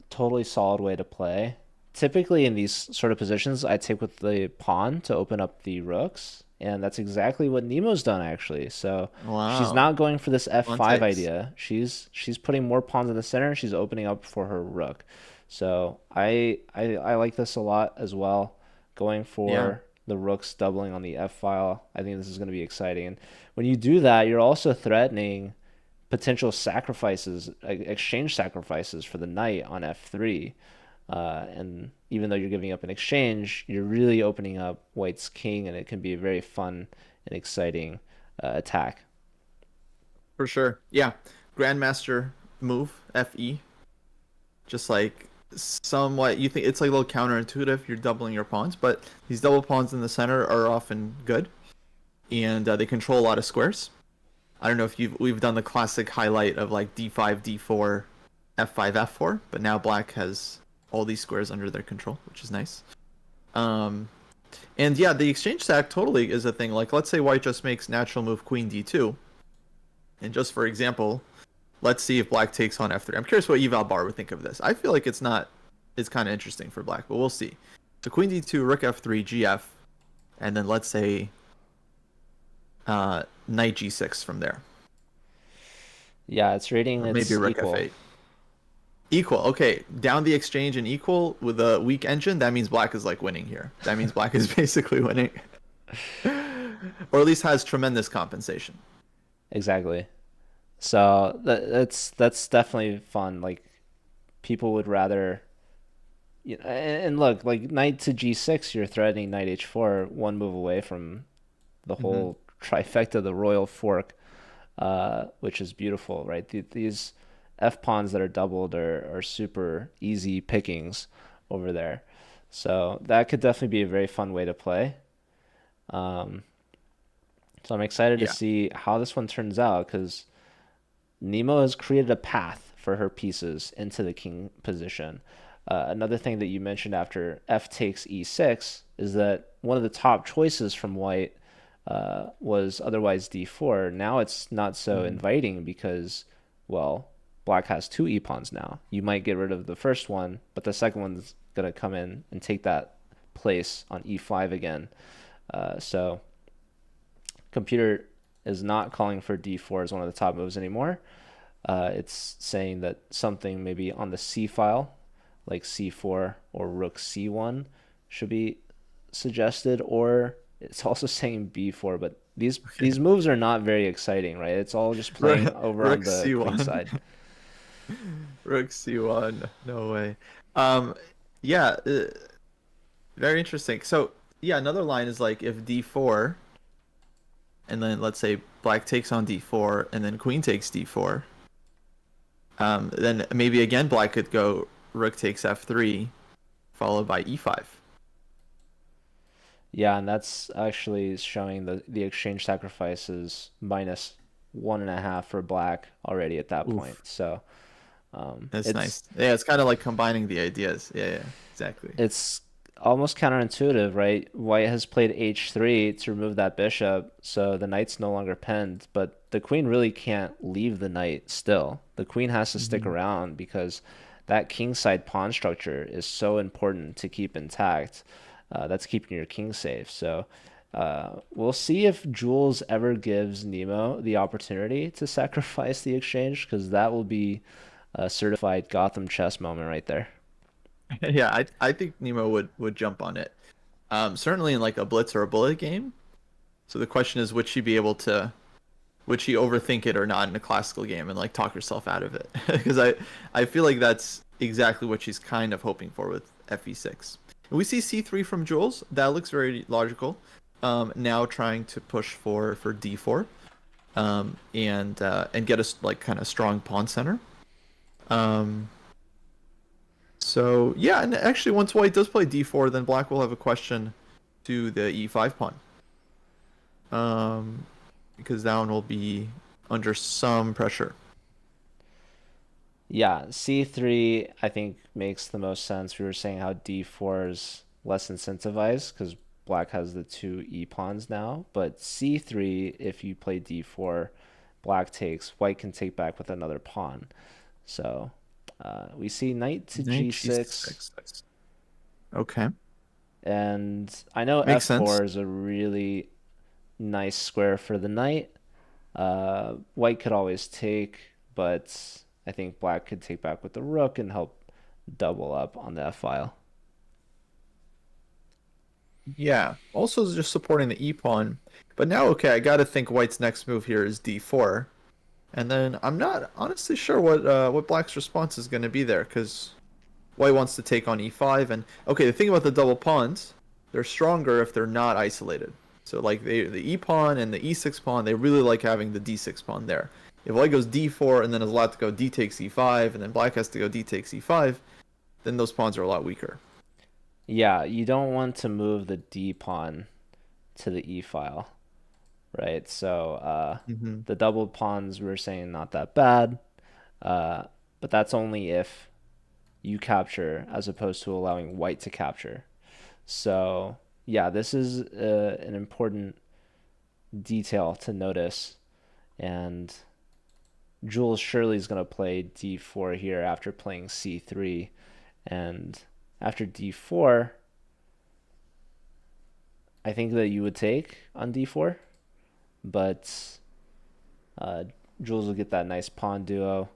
totally solid way to play. Typically in these sort of positions, I take with the pawn to open up the rooks, and that's exactly what Nemo's done actually. So she's not going for this f5 idea. She's putting more pawns in the center. She's opening up for her rook. So I like this a lot as well. Going for the rook's doubling on the f file. I think this is going to be exciting. And when you do that, you're also threatening potential sacrifices, exchange sacrifices for the knight on f3. And even though you're giving up an exchange, you're really opening up white's king, and it can be a very fun and exciting attack. For sure. Yeah. Grandmaster move, FE. Just like somewhat, you think it's like a little counterintuitive. You're doubling your pawns, but these double pawns in the center are often good, and they control a lot of squares. I don't know if we've done the classic highlight of like d5, d4, f5, f4, but now black has all these squares under their control, which is nice. And yeah, the exchange stack totally is a thing. Like, let's say white just makes natural move queen d2, and just for example, let's see if black takes on f3. I'm curious what Eval Bar would think of this. I feel like it's kind of interesting for black, but we'll see. So queen d2, rook f3, gf, and then let's say knight g6 from there. Yeah, it's rating it's maybe rook equal. f8. Equal. Okay, down the exchange and equal with a weak engine. That means black is like winning here. That means black is basically winning, or at least has tremendous compensation. Exactly. So that's definitely fun. Like, people would rather, and look, like knight to g6, you're threatening knight h4, one move away from the whole trifecta, the royal fork, which is beautiful, right? These f pawns that are doubled are super easy pickings over there. So that could definitely be a very fun way to play. So I'm excited to see how this one turns out, because Nemo has created a path for her pieces into the king position. Another thing that you mentioned after f takes e6 is that one of the top choices from white was otherwise d4. Now it's not so inviting because, well, black has two e-pawns now. You might get rid of the first one, but the second one's going to come in and take that place on e5 again. So computer is not calling for d4 as one of the top moves anymore. It's saying that something maybe on the c file, like c4 or rook c1, should be suggested, or it's also saying b4. But these moves are not very exciting, right? It's all just playing over on the queen side. Rook c1, no way. Yeah, very interesting. So yeah, another line is like if d4, and then let's say black takes on d4, and then queen takes d4. Then maybe again black could go rook takes f3, followed by e5. Yeah, and that's actually showing the exchange sacrifices -1.5 for black already at that point. So that's nice. Yeah, it's kind of like combining the ideas. Yeah, exactly. It's almost counterintuitive, right? White has played h3 to remove that bishop, so the knight's no longer pinned, but the queen really can't leave the knight still. The queen has to stick around because that kingside pawn structure is so important to keep intact. That's keeping your king safe. So we'll see if Jules ever gives Nemo the opportunity to sacrifice the exchange, because that will be a certified Gotham chess moment right there. Yeah, I think Nemo would jump on it. Certainly in like a blitz or a bullet game. So the question is, would she overthink it or not in a classical game and like talk herself out of it? Because I feel like that's exactly what she's kind of hoping for with fe6. We see c3 from Jules. That looks very logical. Now trying to push for d4, and get a like kind of strong pawn center. So yeah, and actually once white does play d4, then black will have a question to the e5 pawn. Because that one will be under some pressure. Yeah, c3 I think makes the most sense. We were saying how d4 is less incentivized because black has the two e-pawns now, but c3, if you play d4, black takes, white can take back with another pawn. So we see knight to g6. Okay. And I know Makes f4 sense. is a really nice square for the knight. White could always take, but I think black could take back with the rook and help double up on the f file. Yeah. Also just supporting the E pawn. But now, okay, I gotta think White's next move here is D4. And then I'm not honestly sure what Black's response is gonna be there, because White wants to take on E5, and okay, the thing about the double pawns, they're stronger if they're not isolated. So like the E pawn and the E6 pawn, they really like having the D6 pawn there. If White goes D4 and then is allowed to go D takes E5, and then Black has to go D takes E5, then those pawns are a lot weaker. Yeah, you don't want to move the D pawn to the E file, right? So Mm-hmm. the double pawns we were saying not that bad, but that's only if you capture as opposed to allowing White to capture. So yeah, this is an important detail to notice, and Jules surely is going to play d4 here after playing c3, and after d4, I think that you would take on d4, but Jules will get that nice pawn duo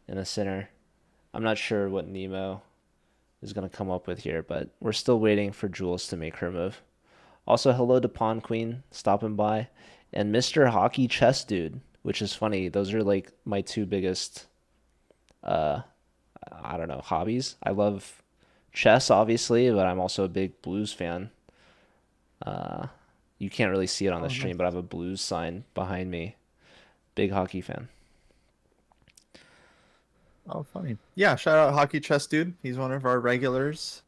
in the center. I'm not sure what Nemo is going to come up with here, but we're still waiting for Jules to make her move. Also, hello to Pawn Queen stopping by, and Mr. Hockey Chess Dude, which is funny. Those are like my two biggest, I don't know, hobbies. I love chess, obviously, but I'm also a big blues fan. You can't really see it on the Oh, stream, nice. but I have a blues sign behind me. Big hockey fan. Oh, funny. Yeah, shout out Hockey Chess Dude. He's one of our regulars.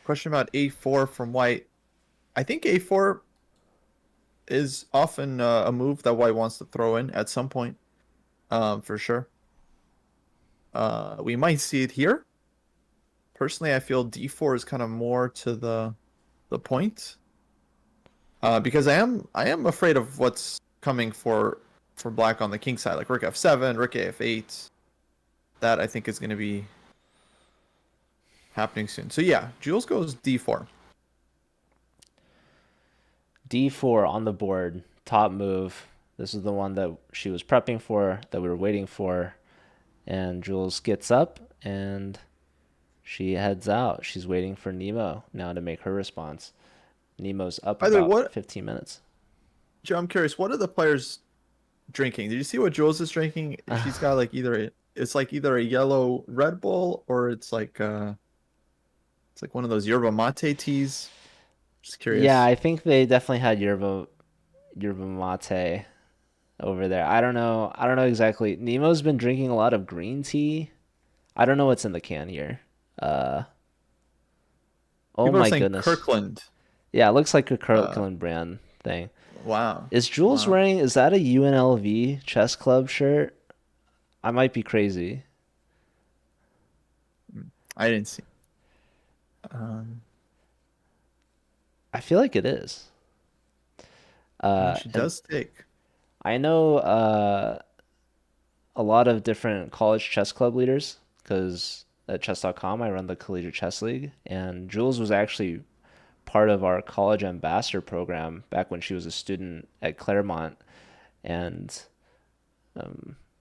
Question about A4 from White. I think A4 is often a move that White wants to throw in at some point, for sure. We might see it here. Personally, I feel D4 is kind of more to the point, because I am afraid of what's coming for Black on the king side, like Rook F7, Rook AF8. That I think is going to be happening soon. So yeah, Jules goes D4. D4 on the board, top move. This is the one that she was prepping for, that we were waiting for. And Jules gets up and she heads out. She's waiting for Nemo now to make her response. Nemo's up By the way, about 15 minutes. Joe, I'm curious, what are the players drinking? Did you see what Jules is drinking? She's got like it's like either a yellow Red Bull, or it's like one of those yerba mate teas. Just Yeah, curious. I think they definitely had yerba mate over there. I don't know exactly. Nemo's been drinking a lot of green tea. I don't know what's in the can here. Uh, oh People are my saying goodness. Kirkland. Yeah, it looks like a Uh, Kirkland brand thing. wow, Is Jules wow. wearing, is that a UNLV chess club shirt? I might be crazy. I didn't see. Um, I feel like it is. she And does take. I know a lot of different college chess club leaders because at chess.com I run the Collegiate Chess League, and Jules was actually part of our college ambassador program back when she was a student at Claremont, and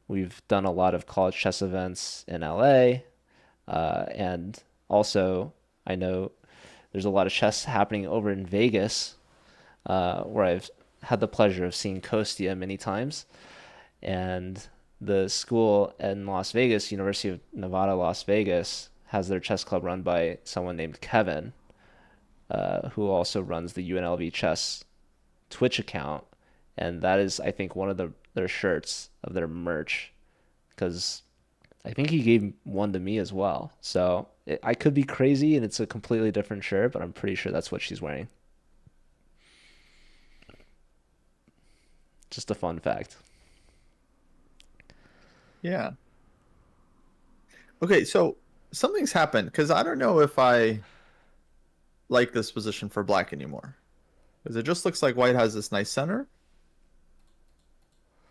we've done a lot of college chess events in LA, and also I know there's a lot of chess happening over in Vegas, where I've had the pleasure of seeing Kostia many times, and the school in Las Vegas, University of Nevada, Las Vegas, has their chess club run by someone named Kevin, who also runs the UNLV Chess Twitch account, and that is, I think, one of their shirts of their merch, because I think he gave one to me as well. So I could be crazy, and it's a completely different shirt, but I'm pretty sure that's what she's wearing. Just a fun fact. Yeah. Okay, so something's happened, because I don't know if I like this position for Black anymore. Because it just looks like White has this nice center.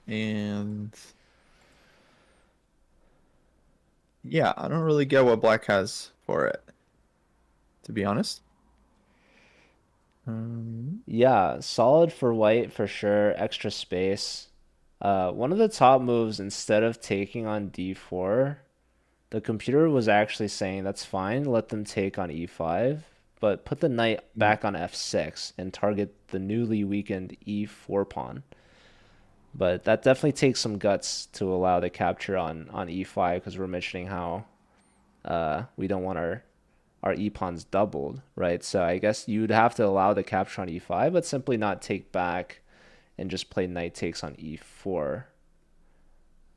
And yeah, I don't really get what Black has for it, to be honest. Yeah, solid for White for sure. Extra space. One of the top moves, instead of taking on d4, The computer was actually saying that's fine, let them take on e5, but put the knight back on f6 and target the newly weakened e4 pawn. But that definitely takes some guts to allow the capture on e5 because we're mentioning how we don't want our e-pawns doubled, right? So I guess you'd have to allow the capture on e5, but simply not take back and just play knight takes on e4.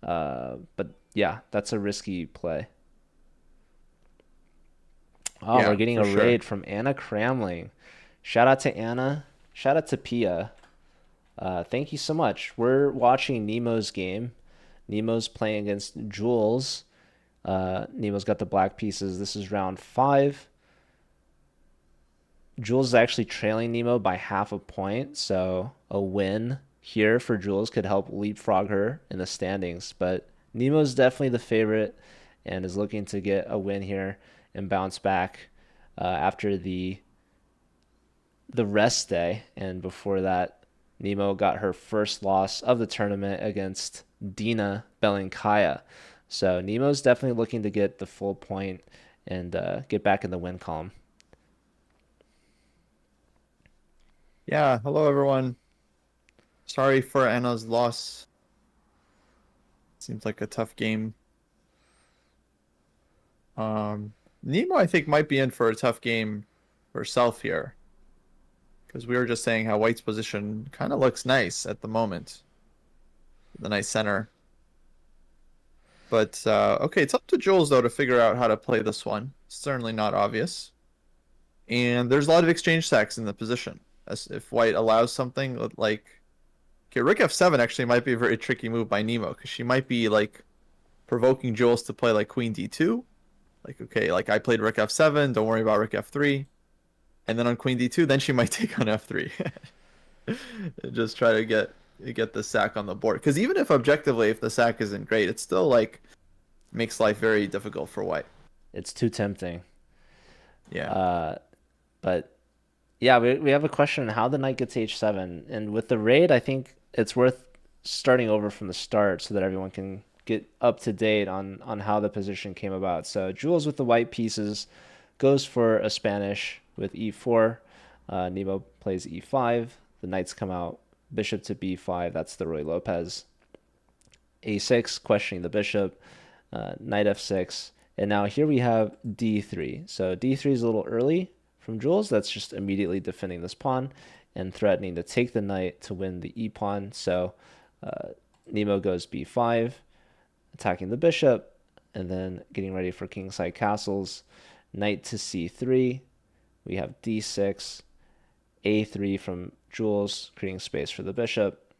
But yeah, that's a risky play. Oh, Yeah, we're getting for a sure. raid from Anna Cramling. Shout out to Anna. Shout out to Pia. Thank you so much. We're watching Nemo's game. Nemo's playing against Jules. Nemo's got the black pieces. This is round 5. Jules is actually trailing Nemo by half a point, so a win here for Jules could help leapfrog her in the standings. But Nemo's definitely the favorite and is looking to get a win here and bounce back after the rest day. And before that, Nemo got her first loss of the tournament against Dina Belinkaya. So Nemo's definitely looking to get the full point and get back in the win column. Yeah, hello everyone. Sorry for Anna's loss. Seems like a tough game. Nemo, I think, might be in for a tough game herself here. Because we were just saying how White's position kind of looks nice at the moment. The nice center. But, okay, it's up to Jules, though, to figure out how to play this one. Certainly not obvious. And there's a lot of exchange stacks in the position. As if White allows something like... Okay, Rook F7 actually might be a very tricky move by Nemo, because she might be, like, provoking Jules to play, like, Queen D2. Like, okay, like, I played Rook F7, don't worry about Rook F3. And then on Queen D2, then she might take on F3. Just try to get the sack on the board. Because even if objectively, if the sack isn't great, it still, like, makes life very difficult for White. It's too tempting. Yeah. But yeah, we have a question on how the knight gets h7. And with the raid, I think it's worth starting over from the start so that everyone can get up to date on how the position came about. So Jules with the white pieces goes for a Spanish with e4. Nemo plays e5. The knights come out. Bishop to b5. That's the Roy Lopez. a6, questioning the bishop. Knight f6. And now here we have d3. So d3 is a little early from Jules. That's just immediately defending this pawn and threatening to take the knight to win the e-pawn. So Nemo goes b5, attacking the bishop, and then getting ready for kingside castles. Knight to c3. We have d6, a3 from Jules, creating space for the bishop.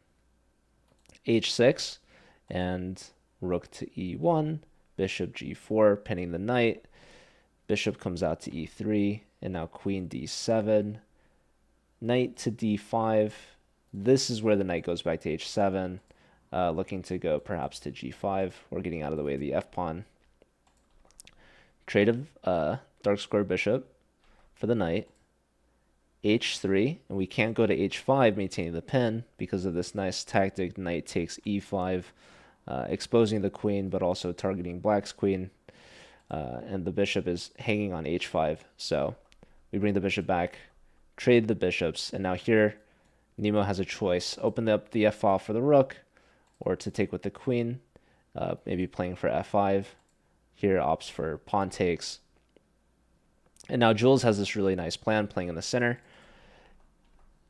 h6, and rook to e1, bishop g4, pinning the knight. Bishop comes out to e3, and now queen d7. Knight to d5. This is where the knight goes back to h7, looking to go perhaps to g5, or getting out of the way of the f-pawn. Trade of dark square bishop for the knight. h3, and we can't go to h5, maintaining the pin because of this nice tactic. Knight takes e5, exposing the queen, but also targeting black's queen. And the bishop is hanging on h5. So we bring the bishop back, trade the bishops, and now here Nemo has a choice. Open up the f-file for the rook, or to take with the queen, maybe playing for f5. Here opts for pawn takes. And now Jules has this really nice plan, playing in the center.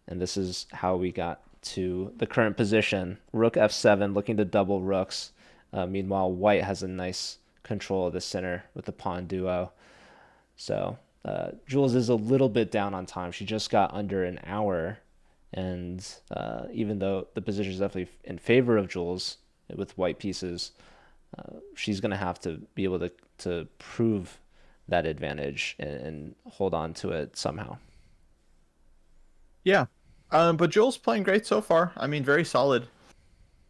And this is how we got to the current position. Rook f7, looking to double rooks. Meanwhile, White has a nice control of the center with the pawn duo. So Jules is a little bit down on time. She just got under an hour. And even though the position is definitely in favor of Jules with white pieces, she's going to have to be able to prove that advantage and hold on to it somehow. Yeah. But Jules playing great so far. I mean, very solid.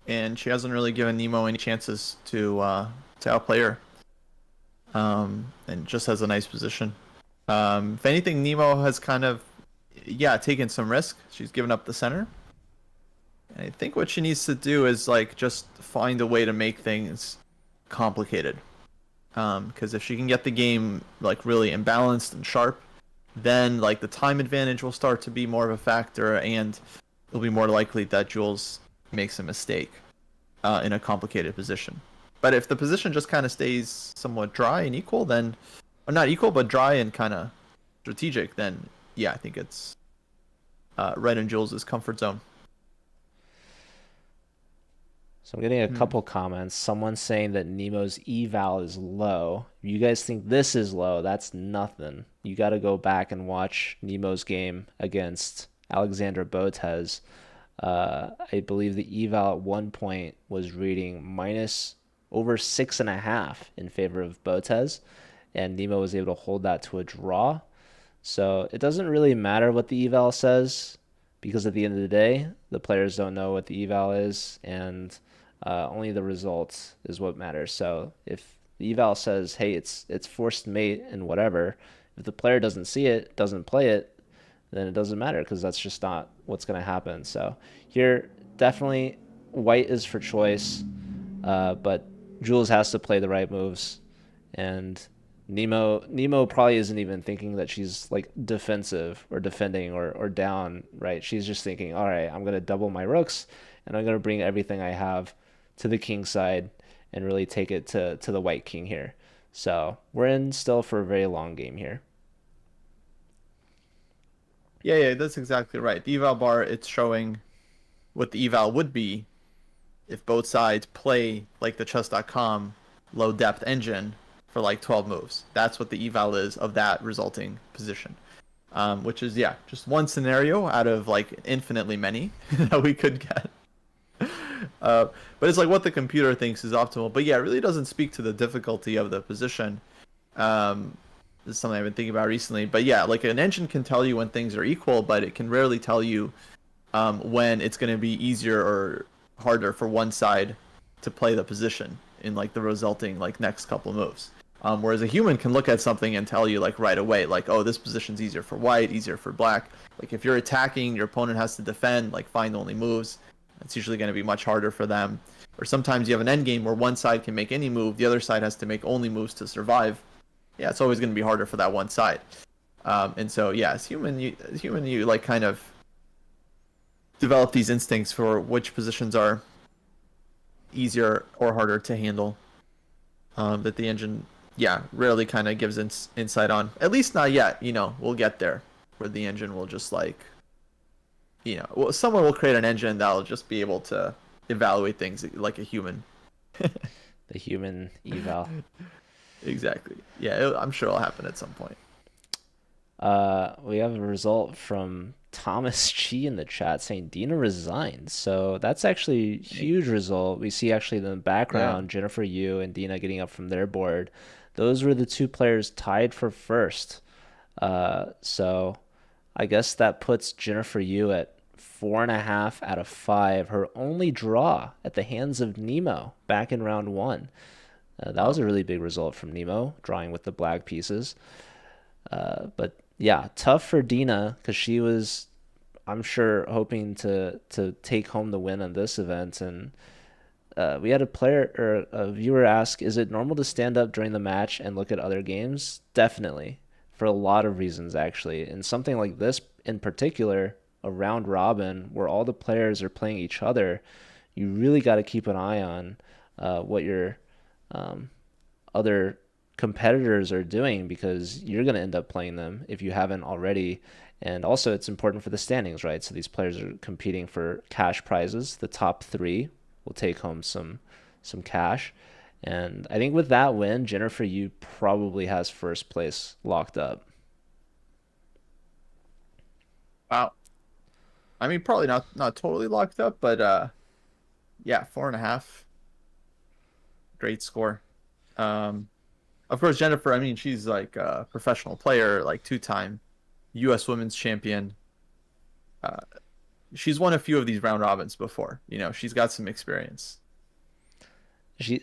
And she hasn't really given Nemo any chances to outplay her. And just has a nice position. If anything, Nemo has kind of, taken some risk. She's given up the center. And I think what she needs to do is, like, just find a way to make things complicated. Because if she can get the game like really imbalanced and sharp, then like the time advantage will start to be more of a factor, and it'll be more likely that Jules makes a mistake in a complicated position. But if the position just kind of stays somewhat dry and equal, then, or not equal, but dry and kind of strategic, then yeah, I think it's right in Jules' comfort zone. So I'm getting a couple comments. Someone saying that Nemo's eval is low. If you guys think this is low, that's nothing. You got to go back and watch Nemo's game against Alexandra Botez. I believe the eval at one point was reading minus over 6.5 in favor of Botez, and Nemo was able to hold that to a draw. So it doesn't really matter what the eval says, because at the end of the day, the players don't know what the eval is, and only the results is what matters. So if the eval says, hey, it's forced mate and whatever, if the player doesn't see it, doesn't play it, then it doesn't matter, because that's just not what's going to happen. So here, definitely white is for choice, but Jules has to play the right moves, and Nemo probably isn't even thinking that she's like defensive or defending or down, right? She's just thinking, all right, I'm going to double my rooks, and I'm going to bring everything I have to the king side and really take it to the white king here. So we're in still for a very long game here. Yeah, that's exactly right. The eval bar, it's showing what the eval would be if both sides play like the chess.com low depth engine for like 12 moves. That's what the eval is of that resulting position. Which is, yeah, just one scenario out of like infinitely many that we could get. But it's like what the computer thinks is optimal. But yeah, it really doesn't speak to the difficulty of the position. This is something I've been thinking about recently. But yeah, like an engine can tell you when things are equal, but it can rarely tell you when it's going to be easier or harder for one side to play the position in like the resulting like next couple moves. Whereas a human can look at something and tell you like right away, like, oh, this position's easier for white, easier for black. Like if you're attacking, your opponent has to defend, like find only moves. It's usually going to be much harder for them. Or sometimes you have an endgame where one side can make any move, the other side has to make only moves to survive. Yeah, it's always going to be harder for that one side. And so, yeah, as human, you like kind of develop these instincts for which positions are easier or harder to handle. That the engine, yeah, rarely kind of gives insight on. At least not yet. You know, we'll get there where the engine will just like, you know, well, someone will create an engine that'll just be able to evaluate things like a human. The human eval. Exactly. Yeah, I'm sure it'll happen at some point. We have a result from Thomas Chi in the chat saying Dina resigned. So that's actually a huge result. We see actually in the background, Jennifer Yu and Dina getting up from their board. Those were the two players tied for first. So I guess that puts Jennifer Yu at 4.5 out of 5. Her only draw at the hands of Nemo back in round 1. That was a really big result from Nemo, drawing with the black pieces. But yeah, tough for Dina, because she was, I'm sure, hoping to take home the win on this event. And we had a viewer ask, is it normal to stand up during the match and look at other games? Definitely, for a lot of reasons, actually. And something like this in particular, a round robin where all the players are playing each other, you really got to keep an eye on what your other competitors are doing, because you're going to end up playing them if you haven't already. And also it's important for the standings, right? So these players are competing for cash prizes. The top 3 will take home some cash. And I think with that win, Jennifer Yu probably has first place locked up. Wow. I mean, probably not totally locked up, but yeah, 4.5. Great score. Of course, Jennifer, I mean, she's like a professional player, like 2-time U.S. women's champion. She's won a few of these round robins before. You know, she's got some experience.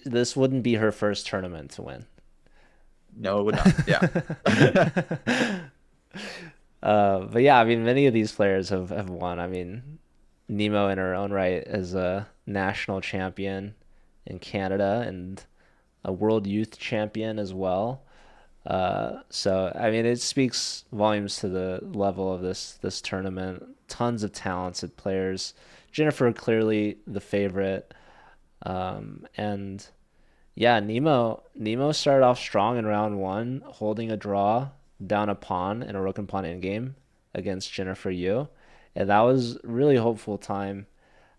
This wouldn't be her first tournament to win. No, it would not. Yeah. But yeah, I mean, many of these players have won. I mean, Nemo in her own right is a national champion in Canada, and a world youth champion as well. So I mean, it speaks volumes to the level of this tournament. Tons of talented players. Jennifer clearly the favorite, and yeah, Nemo started off strong in round one, holding a draw down a pawn in a rook and pawn endgame against Jennifer Yu, and that was really hopeful time.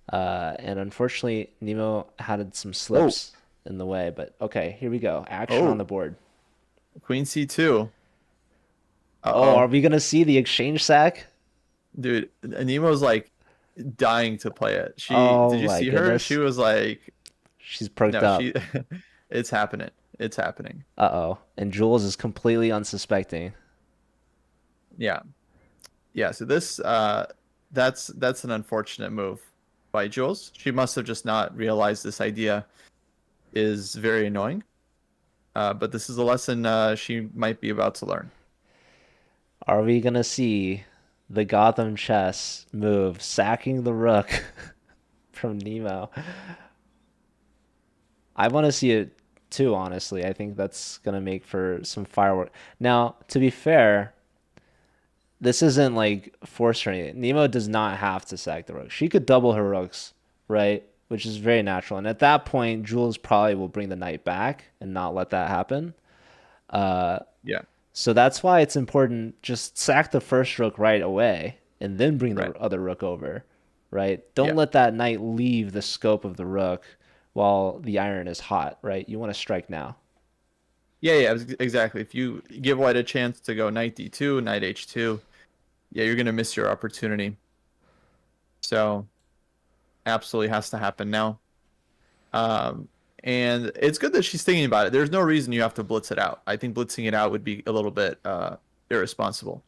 And unfortunately, Nemo had some slips in the way. But okay, here we go. Action on the board. Queen C2. Oh, are we gonna see the exchange sack? Dude, Nemo's like dying to play it. Did you my see her? goodness. She was like, She's perked up. It's happening. It's happening. Uh-oh. And Jules is completely unsuspecting. Yeah. Yeah, so this that's an unfortunate move by Jules. She must have just not realized this idea is very annoying. But this is a lesson she might be about to learn. Are we gonna see the Gotham chess move, sacking the rook from Nemo? I want to see it too, honestly. I think that's gonna make for some firework. Now, to be fair, this isn't like forced or anything. Nemo does not have to sack the rook. She could double her rooks, right? Which is very natural. And at that point, Jules probably will bring the knight back and not let that happen. Yeah. So that's why it's important, just sack the first rook right away and then bring the other rook over, right? Don't let that knight leave the scope of the rook while the iron is hot, right? You want to strike now. Yeah, exactly. If you give white a chance to go knight d2, knight h2, yeah, you're going to miss your opportunity. So, absolutely has to happen now. And it's good that she's thinking about it. There's no reason you have to blitz it out. I think blitzing it out would be a little bit irresponsible.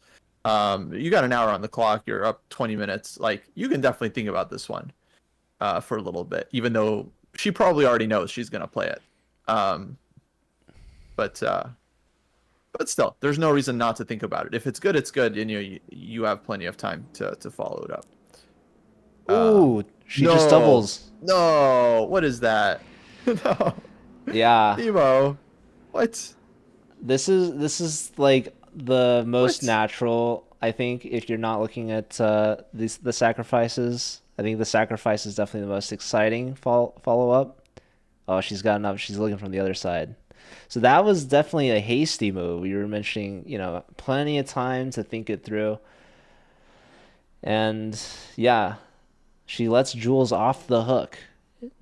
You got an hour on the clock. You're up 20 minutes. Like, you can definitely think about this one for a little bit, even though she probably already knows she's going to play it. But still, there's no reason not to think about it. If it's good, it's good, and you have plenty of time to follow it up. Ooh, she just doubles. No, what is that? No. Yeah. Nemo, what? This is like the most natural, I think, if you're not looking at the sacrifices. I think the sacrifice is definitely the most exciting follow up. Oh, she's gotten up. She's looking from the other side. So that was definitely a hasty move. You were mentioning, plenty of time to think it through. And yeah, she lets Jules off the hook.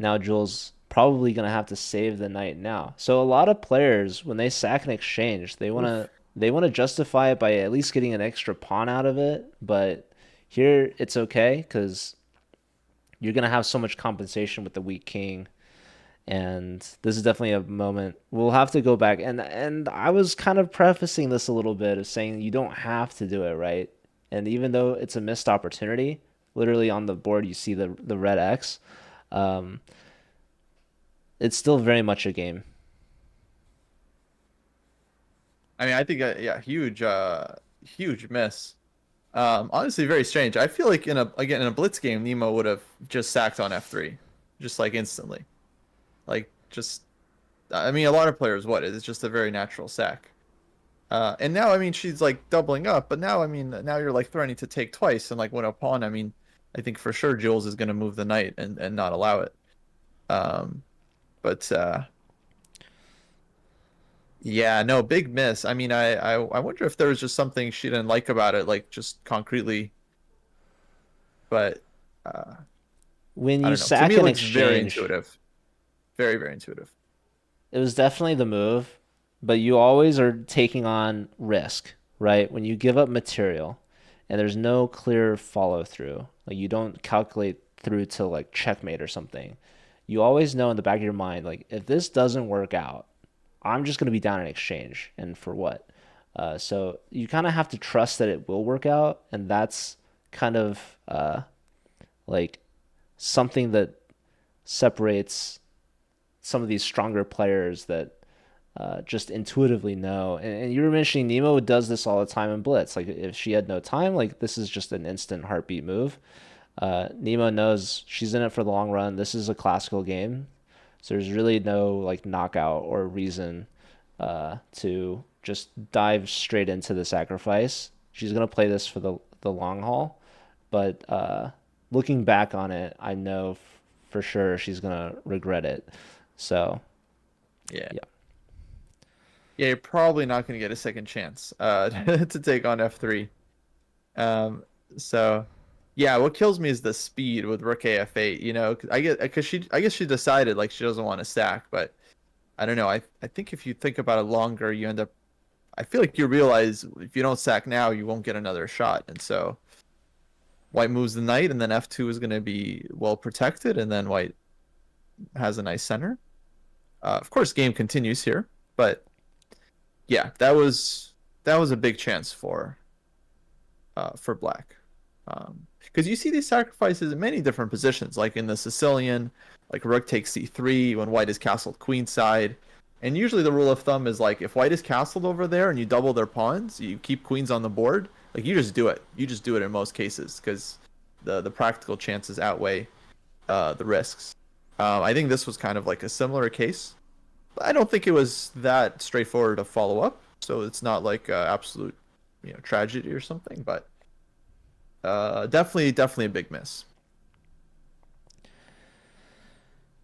Now Jules probably going to have to save the knight now. So a lot of players, when they sack an exchange, they want to justify it by at least getting an extra pawn out of it. But here it's okay because you're going to have so much compensation with the weak king. And this is definitely a moment we'll have to go back. And I was kind of prefacing this a little bit of saying you don't have to do it, right? And even though it's a missed opportunity, literally on the board you see the red X, it's still very much a game. I mean, I think huge miss. Honestly, very strange. I feel like in a blitz game, Nemo would have just sacked on f3, just like instantly. Like, I mean, a lot of players would. It's just a very natural sack. And now, I mean, she's like doubling up, but now, I mean, now you're like threatening to take twice and like win a pawn. I mean, I think for sure Jules is going to move the knight and not allow it. But yeah, no, big miss. I mean, I wonder if there was just something she didn't like about it, like just concretely. But when I you don't know. sack To me, it an looks very exchange, intuitive. Very, very intuitive. it was definitely the move, but you always are taking on risk, right? When you give up material and there's no clear follow through, like you don't calculate through to like checkmate or something. You always know in the back of your mind, like if this doesn't work out, I'm just going to be down in exchange, and for what? So you kind of have to trust that it will work out, and that's kind of like something that separates some of these stronger players that just intuitively know. And you were mentioning Nemo does this all the time in Blitz. Like if she had no time, like this is just an instant heartbeat move. Nemo knows she's in it for the long run. This is a classical game. So there's really no like knockout or reason to just dive straight into the sacrifice. She's gonna play this for the long haul, but looking back on it, I know for sure she's gonna regret it. So Yeah. yeah. Yeah, you're probably not going to get a second chance to take on f3. So yeah, what kills me is the speed with rook af8. You know, I guess she decided like she doesn't want to stack, but I don't know. I think if you think about it longer, you end up. I feel like you realize if you don't sack now, you won't get another shot, and so white moves the knight, and then f2 is going to be well protected, and then white has a nice center. Of course, game continues here, but yeah, that was a big chance for black, because you see these sacrifices in many different positions, like in the Sicilian, like rook takes c3 when white is castled queenside, and usually the rule of thumb is like if white is castled over there and you double their pawns, you keep queens on the board, like you just do it. You just do it in most cases because the practical chances outweigh the risks. I think this was kind of like a similar case. I don't think it was that straightforward to follow up, so it's not like absolute, tragedy or something. But definitely a big miss.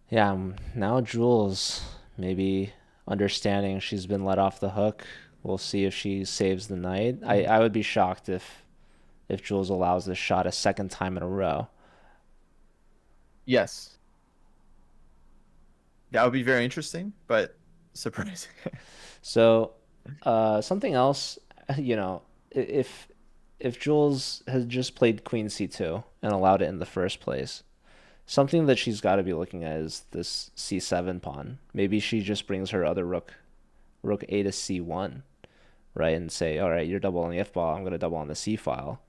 Yeah, now Jules maybe understanding she's been let off the hook. We'll see if she saves the knight. I would be shocked if Jules allows this shot a second time in a row. Yes. That would be very interesting, but surprising. So, something else, if Jules had just played Queen C2 and allowed it in the first place, something that she's got to be looking at is this C7 pawn. Maybe she just brings her other rook A to C1, right, and say, all right, you're double on the F file, I'm going to double on the C file.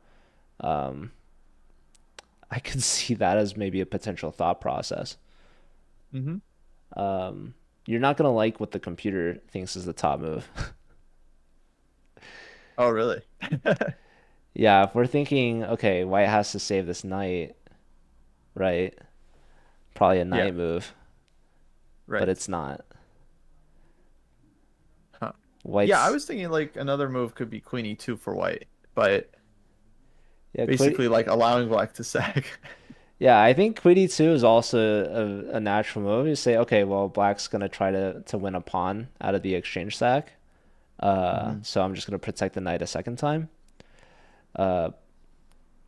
I could see that as maybe a potential thought process. Mm-hmm. You're not going to like what the computer thinks is the top move. Oh, really? Yeah, if we're thinking, okay, white has to save this knight, right? Probably a knight move. Right. But it's not. Huh. White's... Yeah, I was thinking like another move could be Queen E2 for white, but yeah, basically like allowing black to sack. Yeah, I think Queen E2 is also a natural move. You say, okay, well, black's going to try to win a pawn out of the exchange sack. So I'm just going to protect the knight a second time. But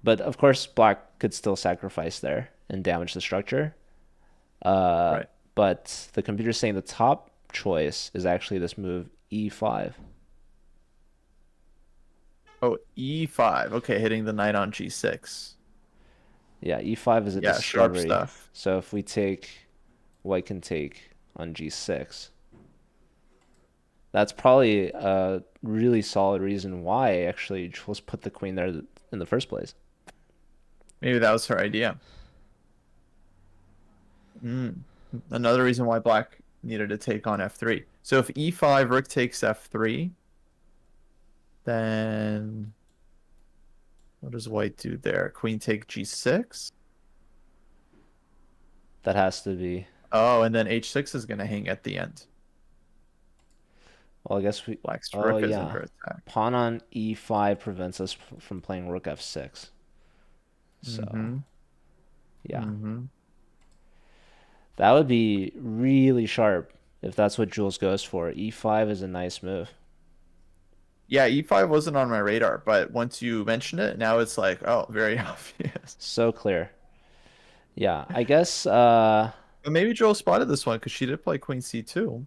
of course, black could still sacrifice there and damage the structure. Right. But the computer's saying the top choice is actually this move E5. Oh, E5. Okay, hitting the knight on G6. Yeah, E5 is a sharp discovery. stuff. So if we take, white can take on G6. That's probably a really solid reason why actually Jules put the queen there in the first place. Maybe that was her idea. Another reason why black needed to take on F3. So if E5, rook takes F3, then what does white do there? Queen take G6? That has to be. Oh, and then H6 is going to hang at the end. Well, I guess we... Black's rook is yeah. under attack. Pawn on E5 prevents us from playing rook F6. So, yeah. That would be really sharp if that's what Jules goes for. E5 is a nice move. Yeah, E5 wasn't on my radar, but once you mention it, now it's like, oh, very obvious. So clear. Yeah, I guess... But maybe Joel spotted this one because she did play Queen C2.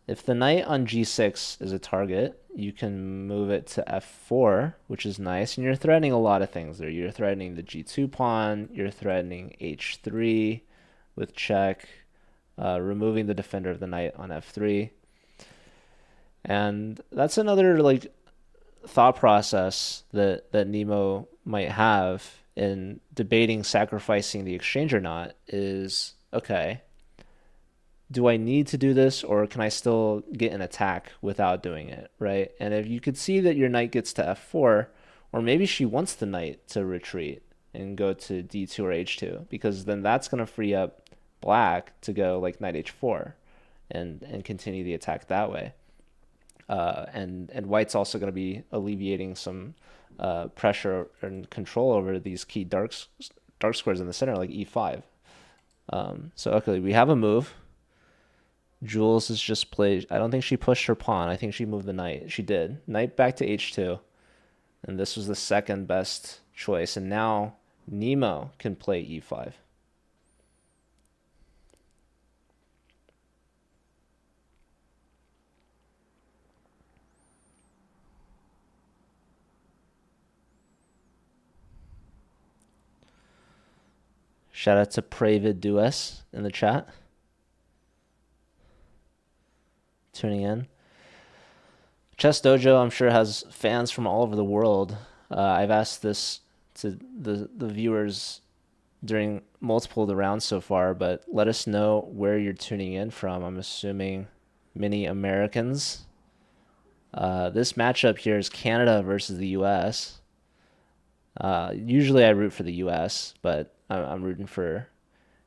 If the knight on G6 is a target, you can move it to F4, which is nice. And you're threatening a lot of things there. You're threatening the G2 pawn. You're threatening H3 with check. Removing the defender of the knight on F3. And that's another like thought process that Nemo might have in debating sacrificing the exchange or not is, okay, do I need to do this or can I still get an attack without doing it, right? And if you could see that your knight gets to F4, or maybe she wants the knight to retreat, and go to d2 or h2, because then that's going to free up black to go like knight h4 and continue the attack that way. And white's also going to be alleviating some pressure and control over these key dark squares in the center, like e5. So okay, we have a move. Jules has just played. I don't think she pushed her pawn. I think she moved the knight. She did. Knight back to h2. And this was the second best choice. And now Nemo can play e5. Shout out to Pravid Dues in the chat. Tuning in. Chess Dojo, I'm sure, has fans from all over the world. I've asked this to the viewers during multiple of the rounds so far, but let us know where you're tuning in from. I'm assuming many Americans. This matchup here is Canada versus the US. Usually I root for the US, but I'm rooting for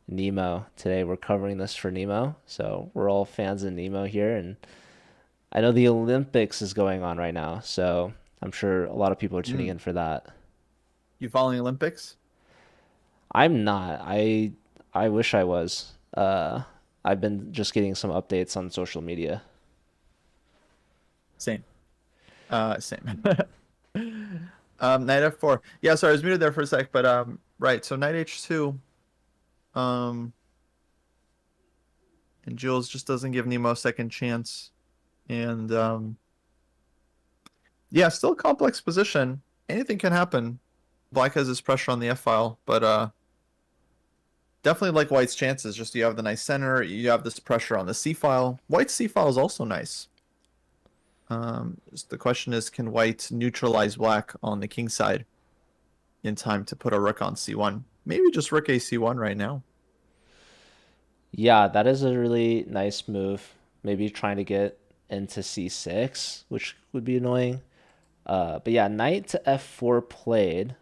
Nemo. Today we're covering this for Nemo, so we're all fans of Nemo here, and I know the Olympics is going on right now, so I'm sure a lot of people are tuning in for that. You following Olympics? I'm not. I wish I was. I've been just getting some updates on social media. Same. Same. Knight f4. Yeah, sorry, I was muted there for a sec, but right. So knight h2. And Jules just doesn't give Nemo a second chance. And yeah, still a complex position. Anything can happen. Black has his pressure on the f-file, but definitely like White's chances. Just you have the nice center, you have this pressure on the c-file. White's c-file is also nice. The question is, can White neutralize Black on the king side in time to put a rook on c1? Maybe just rook a c1 right now. Yeah, that is a really nice move. Maybe trying to get into c6, which would be annoying. But yeah, knight to f4 played,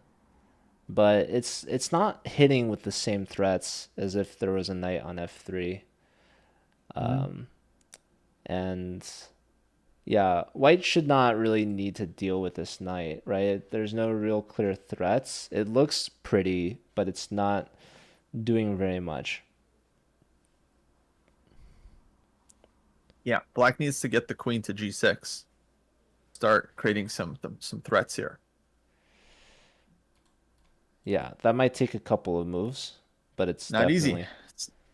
but it's not hitting with the same threats as if there was a knight on f3. And yeah, White should not really need to deal with this knight, right? There's no real clear threats. It looks pretty, but it's not doing very much. Yeah, Black needs to get the queen to g6. Start creating some threats here. Yeah, that might take a couple of moves, but it's not definitely... easy.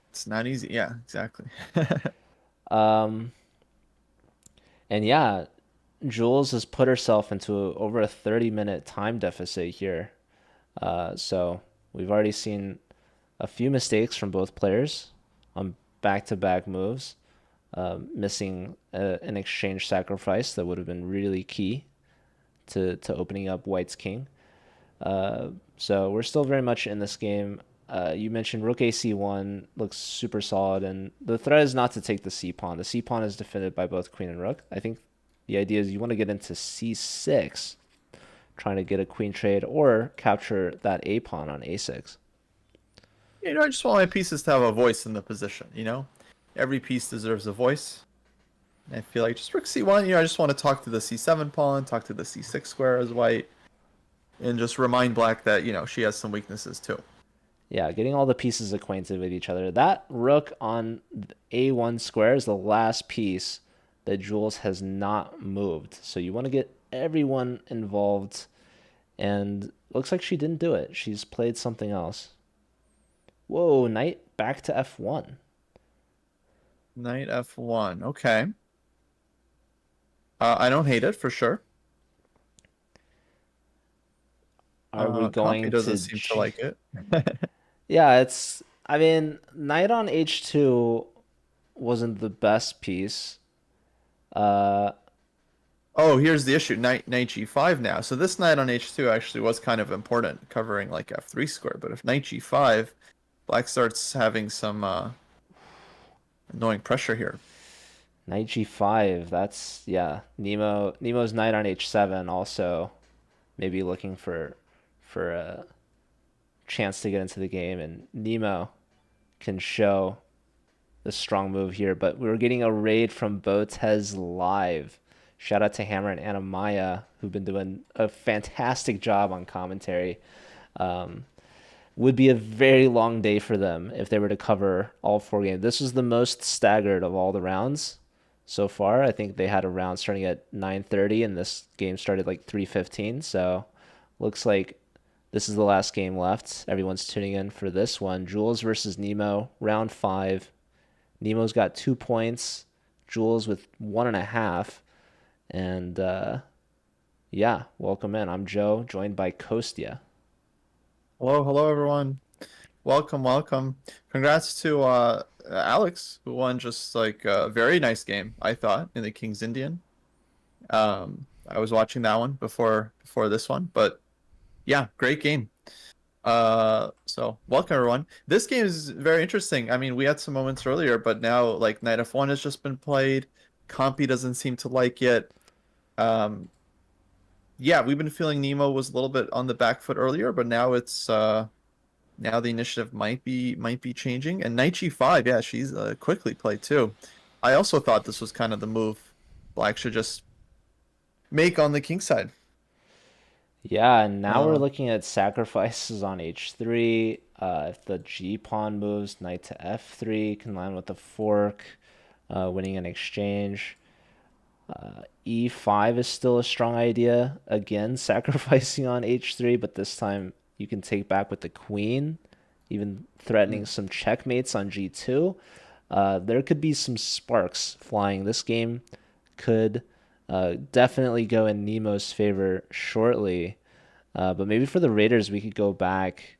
It's not easy. Yeah, exactly. And yeah, Jules has put herself into over a 30-minute time deficit here. So we've already seen a few mistakes from both players on back-to-back moves, missing an exchange sacrifice that would have been really key to opening up White's king. So we're still very much in this game. You mentioned rook a c1 looks super solid, and the threat is not to take the c-pawn. The c-pawn is defended by both queen and rook. I think the idea is you want to get into c6, trying to get a queen trade or capture that a-pawn on a6. You know, I just want my pieces to have a voice in the position, you know? Every piece deserves a voice. I feel like just rook c1, you know, I just want to talk to the c7 pawn, talk to the c6 square as White, and just remind Black that, you know, she has some weaknesses too. Yeah, getting all the pieces acquainted with each other. That rook on a1 square is the last piece that Jules has not moved. So you want to get everyone involved, and looks like she didn't do it. She's played something else. Whoa, knight back to f1. Knight f1, okay. I don't hate it, for sure. Are we going Compy doesn't seem to like it. Yeah, it's... I mean, knight on h2 wasn't the best piece. Oh, here's the issue. Knight g5 now. So this knight on h2 actually was kind of important, covering like f3 square. But if knight g5, Black starts having some annoying pressure here. Knight g5, that's... Yeah, Nemo's knight on h7 also maybe looking for chance to get into the game, and Nemo can show the strong move here. But we're getting a raid from Botez live. Shout out to Hammer and Anna Maya, who've been doing a fantastic job on commentary. Would be a very long day for them if they were to cover all 4 games. This was the most staggered of all the rounds so far. I think they had a round starting at 9:30, and this game started like 3:15. So looks like this is the last game left. Everyone's tuning in for this one. Jules versus Nemo, round 5. Nemo's got 2 points. Jules with 1.5. And yeah, welcome in. I'm Joe, joined by Kostya. Hello, everyone. Welcome. Congrats to Alex, who won just like a very nice game, I thought, in the King's Indian. I was watching that one before this one, but yeah, great game. So welcome, everyone. This game is very interesting. I mean, we had some moments earlier, but now like Knight F1 has just been played. Compy doesn't seem to like it. Yeah, we've been feeling Nemo was a little bit on the back foot earlier, but now it's now the initiative might be changing. And Knight G5, yeah, she's quickly played too. I also thought this was kind of the move Black should just make on the king side. Yeah, and now we're looking at sacrifices on h3. If the g pawn moves, knight to f3 can land with the fork, winning an exchange. E5 is still a strong idea. Again, sacrificing on h3, but this time you can take back with the queen, even threatening some checkmates on g2. There could be some sparks flying. This game could definitely go in Nemo's favor shortly. But maybe for the Raiders, we could go back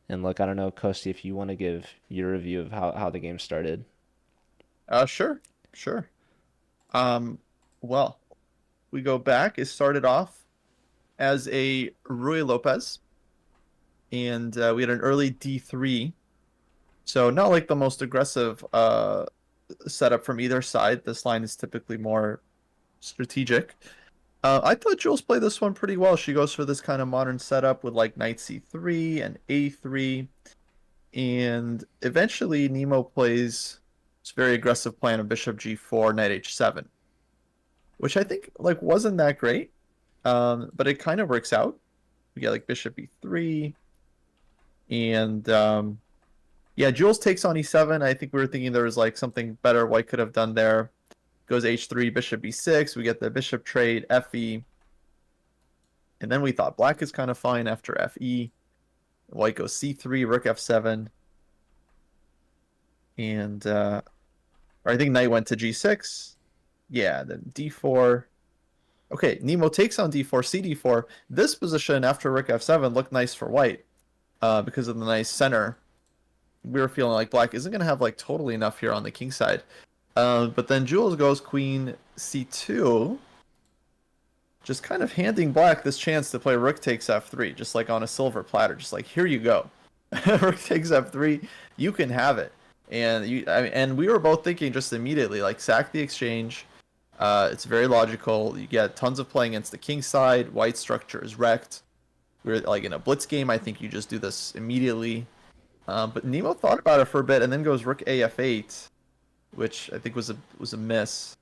and look. I don't know, Kosti, if you want to give your review of how the game started. Sure. Well, we go back. It started off as a Rui Lopez, and we had an early d3. So not like the most aggressive setup from either side. This line is typically more strategic. I thought Jules played this one pretty well. She goes for this kind of modern setup with like knight c3 and a3. And eventually Nemo plays this very aggressive plan of bishop g4, knight h7. Which I think like wasn't that great. But it kind of works out. We get like bishop e3. And yeah, Jules takes on e7. I think we were thinking there was like something better White could have done there. Goes h3, bishop e6. We get the bishop trade, fe. And then we thought Black is kind of fine after fe. White goes c3, rook f7. And or I think Knight went to g6. Yeah, then d4. Okay, Nemo takes on d4, cd4. This position after rook f7 looked nice for White because of the nice center. We were feeling like Black isn't going to have like totally enough here on the king side. But then Jules goes queen c2, just kind of handing Black this chance to play rook takes f3, just like on a silver platter, just like, here you go. Rook takes f3, you can have it. And we were both thinking just immediately, like, sack the exchange. It's very logical. You get tons of play against the king side. White structure is wrecked. We're like in a blitz game. I think you just do this immediately. But Nemo thought about it for a bit and then goes rook a f8, which I think was a miss.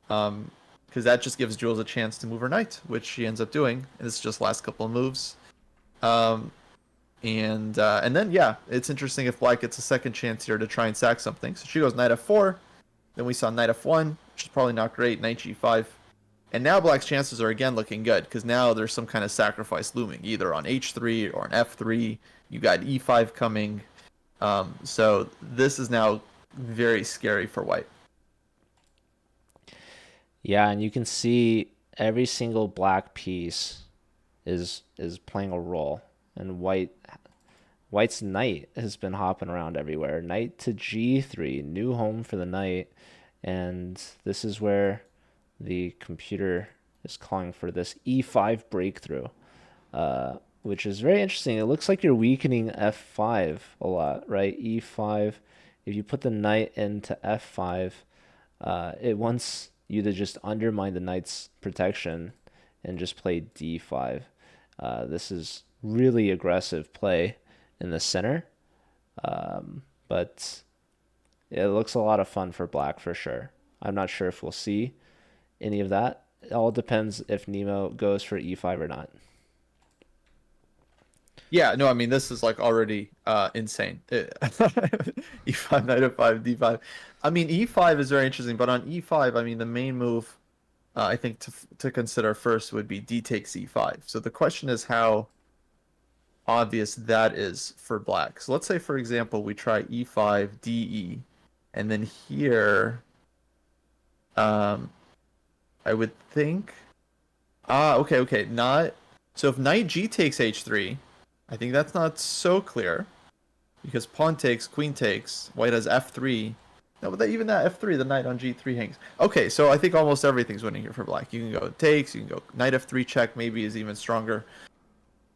Because that just gives Jules a chance to move her knight, which she ends up doing. And this is just last couple of moves. And then, yeah, it's interesting if Black gets a second chance here to try and sack something. So she goes knight f4. Then we saw knight f1, which is probably not great. Knight g5. And now Black's chances are again looking good, because now there's some kind of sacrifice looming, either on h3 or on f3. You got e5 coming. So this is now very scary for White. Yeah, and you can see every single Black piece is playing a role. And White's knight has been hopping around everywhere. Knight to g3, new home for the knight. And this is where the computer is calling for this e5 breakthrough, which is very interesting. It looks like you're weakening f5 a lot, right? e5. If you put the knight into f5, it wants you to just undermine the knight's protection and just play d5. This is really aggressive play, in the center. But it looks a lot of fun for black for sure. I'm not sure if we'll see any of that. It all depends if Nemo goes for e5 or not. Yeah, no, I mean this is like already insane. E5, knight f5, d5. I mean e5 is very interesting, but on e5, I mean the main move I think to consider first would be d takes e5. So the question is how obvious that is for black. So let's say for example we try e5, de, and then here I would think okay, not so if knight g takes h3, I think that's not so clear because pawn takes, queen takes, white has f3. No, but even that f3, the knight on g3 hangs. Okay, so I think almost everything's winning here for black. You can go takes, you can go knight f3 check, maybe is even stronger.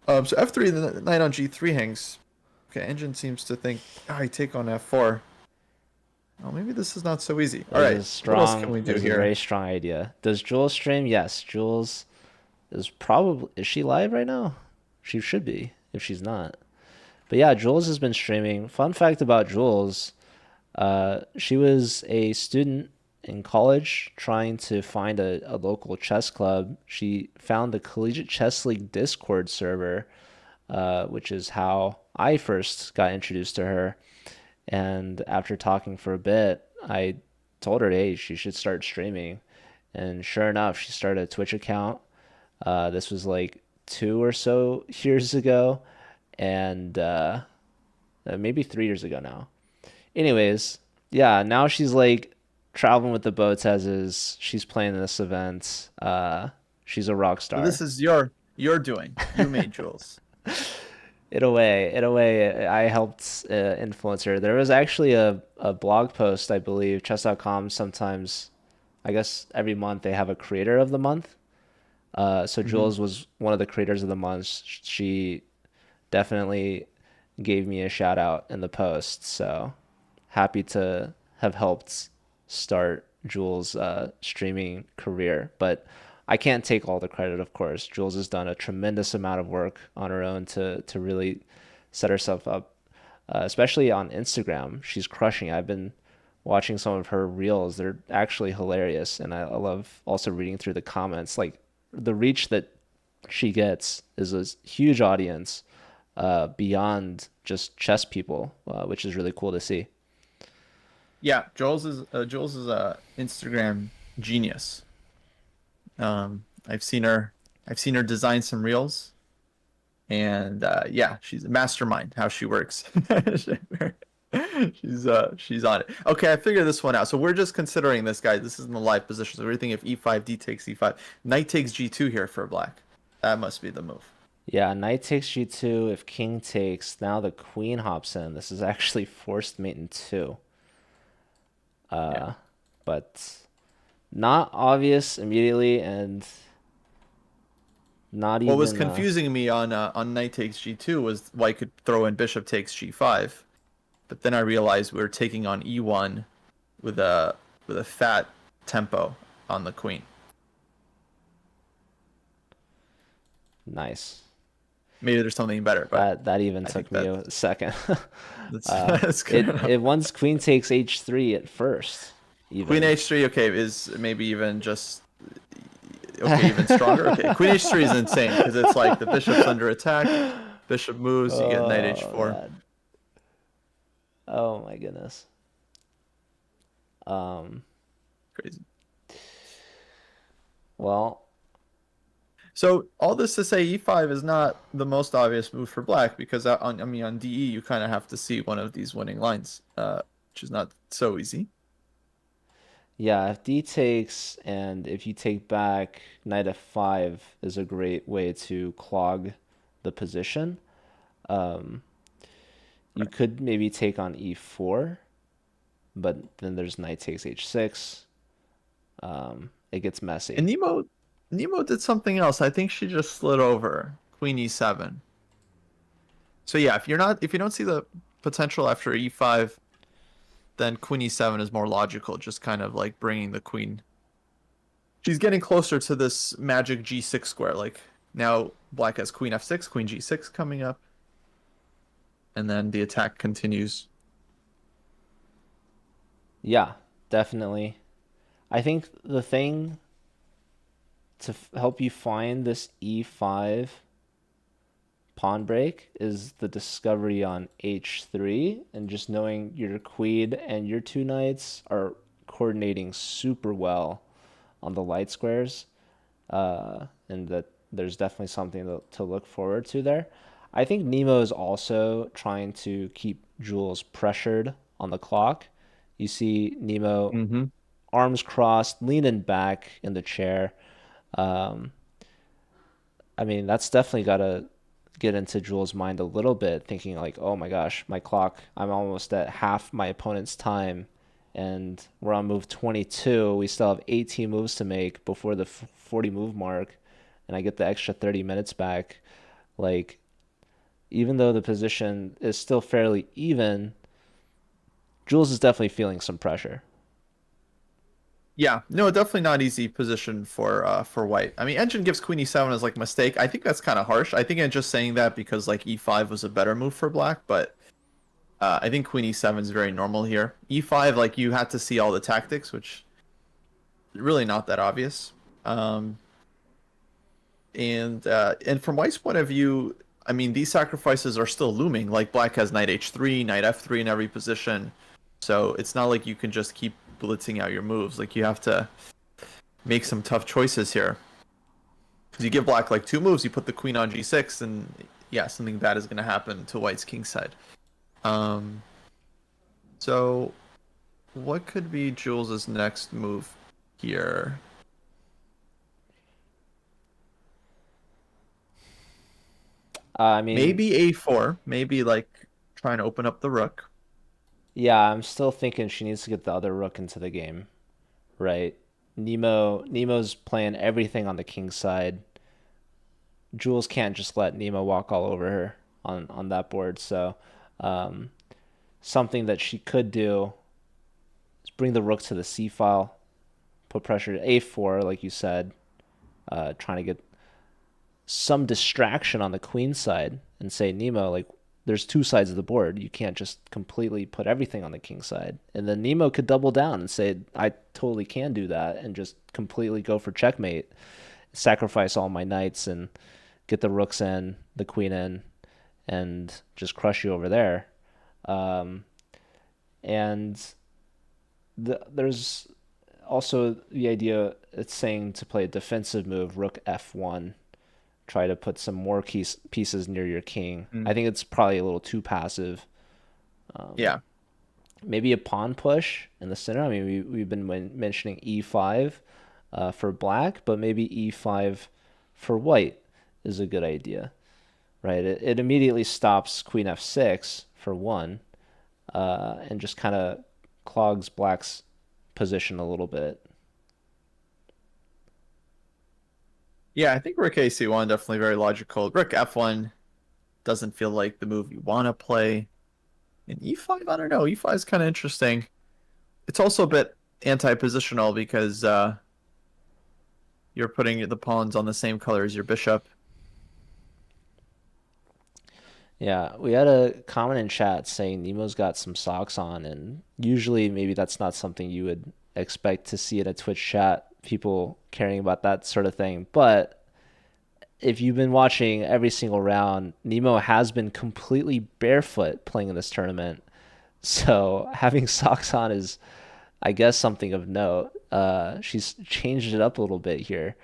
So f3, the knight on g3 hangs. Okay, engine seems to think, I take on f4. Oh, maybe this is not so easy. All right, what else can we do here? A very strong idea. Does Jules stream? Yes, Jules is probably... Is she live right now? She should be, if she's not. But yeah, Jules has been streaming. Fun fact about Jules, she was a student in college trying to find a local chess club. She found the Collegiate Chess League Discord server, which is how I first got introduced to her. And after talking for a bit, I told her, hey, she should start streaming. And sure enough, she started a Twitch account. This was like 2 or so years ago, and maybe 3 years ago now. Anyways, yeah, now she's like traveling with the boats as is. She's playing this event. She's a rock star. So this is your doing. You made Jules. In a way, I helped influence her. There was actually a blog post, I believe, chess.com sometimes, I guess every month they have a creator of the month. So Jules was one of the creators of the month. She definitely gave me a shout out in the post. So happy to have helped start Jules' streaming career. But I can't take all the credit, of course. Jules has done a tremendous amount of work on her own to really set herself up, especially on Instagram. She's crushing. I've been watching some of her reels. They're actually hilarious. And I love also reading through the comments. Like, the reach that she gets is a huge audience beyond just chess people, which is really cool to see. Yeah, Jules is a Instagram genius. I've seen her design some reels, and yeah, she's a mastermind how she works. She's on it. Okay, I figured this one out. So we're just considering this, guy. This isn't the live position. So we're thinking if e5, d takes e5, knight takes g2 here for black. That must be the move. Yeah, knight takes g2. If king takes, now the queen hops in. This is actually forced mate in 2. But not obvious immediately, and not even. What was confusing me on knight takes g2 was white could throw in bishop takes g5, but then I realized we were taking on e1 with a fat tempo on the queen. Nice. Maybe there's something better, but that even took me a second. That's good. It once queen takes h3 at first. Even. Queen h3, okay, is maybe even just even stronger. Okay, queen h3 is insane because it's like the bishop's under attack, bishop moves, you get knight h4. Man. Oh my goodness. Crazy. Well. So all this to say, e5 is not the most obvious move for black because on de you kind of have to see one of these winning lines, which is not so easy. Yeah, if d takes and if you take back, knight f5 is a great way to clog the position. You could maybe take on e4, but then there's knight takes h6. It gets messy. And Nemo did something else. I think she just slid over queen e7. So yeah, if you don't see the potential after e5, then queen e7 is more logical, just kind of like bringing the queen. She's getting closer to this magic g6 square. Like now black has queen f6, queen g6 coming up. and then the attack continues. Yeah, definitely. I think the thing to help you find this e5 pawn break is the discovery on h3, and just knowing your queen and your two knights are coordinating super well on the light squares, and that there's definitely something to look forward to there. I think Nemo is also trying to keep Jules pressured on the clock. You see Nemo Mm-hmm. arms crossed, leaning back in the chair. Um, I mean, that's definitely got to get into Jules' mind a little bit, thinking like, oh my gosh, my clock, I'm almost at half my opponent's time, and we're on move 22. We still have 18 moves to make before the 40 move mark, and I get the extra 30 minutes back. Like, even though the position is still fairly even, Jules is definitely feeling some pressure. Yeah, no, definitely not easy position for white. I mean, Engine gives Queen E7 as like mistake. I think that's kind of harsh. I think I'm just saying that because like E5 was a better move for black, but I think Queen E7 is very normal here. E5, like you had to see all the tactics, which really not that obvious. And from white's point of view, I mean, these sacrifices are still looming. Like black has knight H3, knight F3 in every position, so it's not like you can just keep blitzing out your moves. Like you have to make some tough choices here. Because you give black like two moves, you put the queen on G6, and yeah, something bad is going to happen to white's kingside. So what could be Jules's next move here? I mean, Maybe A4, maybe like trying to open up the rook. yeah, I'm still thinking she needs to get the other rook into the game, right? Nemo's playing everything on the king side. Jules can't just let Nemo walk all over her on that board. So something that she could do is bring the rook to the c file, put pressure to a4, like you said, trying to get some distraction on the queen side, and say, Nemo, like, there's two sides of the board. You can't just completely put everything on the king side. And then Nemo could double down and say, I totally can do that, and just completely go for checkmate, sacrifice all my knights and get the rooks in, the queen in, and just crush you over there. And there's also the idea, it's saying to play a defensive move, rook f1, try to put some more pieces near your king. I think it's probably a little too passive. Yeah. Maybe a pawn push in the center. I mean, we've been mentioning e5 for black, but maybe e5 for white is a good idea, right? It immediately stops queen f6 for one, and just kind of clogs black's position a little bit. Yeah, I think rook AC1 definitely very logical. Rook F1 doesn't feel like the move you want to play. And E5, I don't know. E5 is kind of interesting. It's also a bit anti-positional because you're putting the pawns on the same color as your bishop. Yeah, we had a comment in chat saying Nemo's got some socks on, and usually maybe that's not something you would expect to see in a Twitch chat, people caring about that sort of thing. But if you've been watching every single round, Nemo has been completely barefoot playing in this tournament. So having socks on is, I guess, something of note. She's changed it up a little bit here.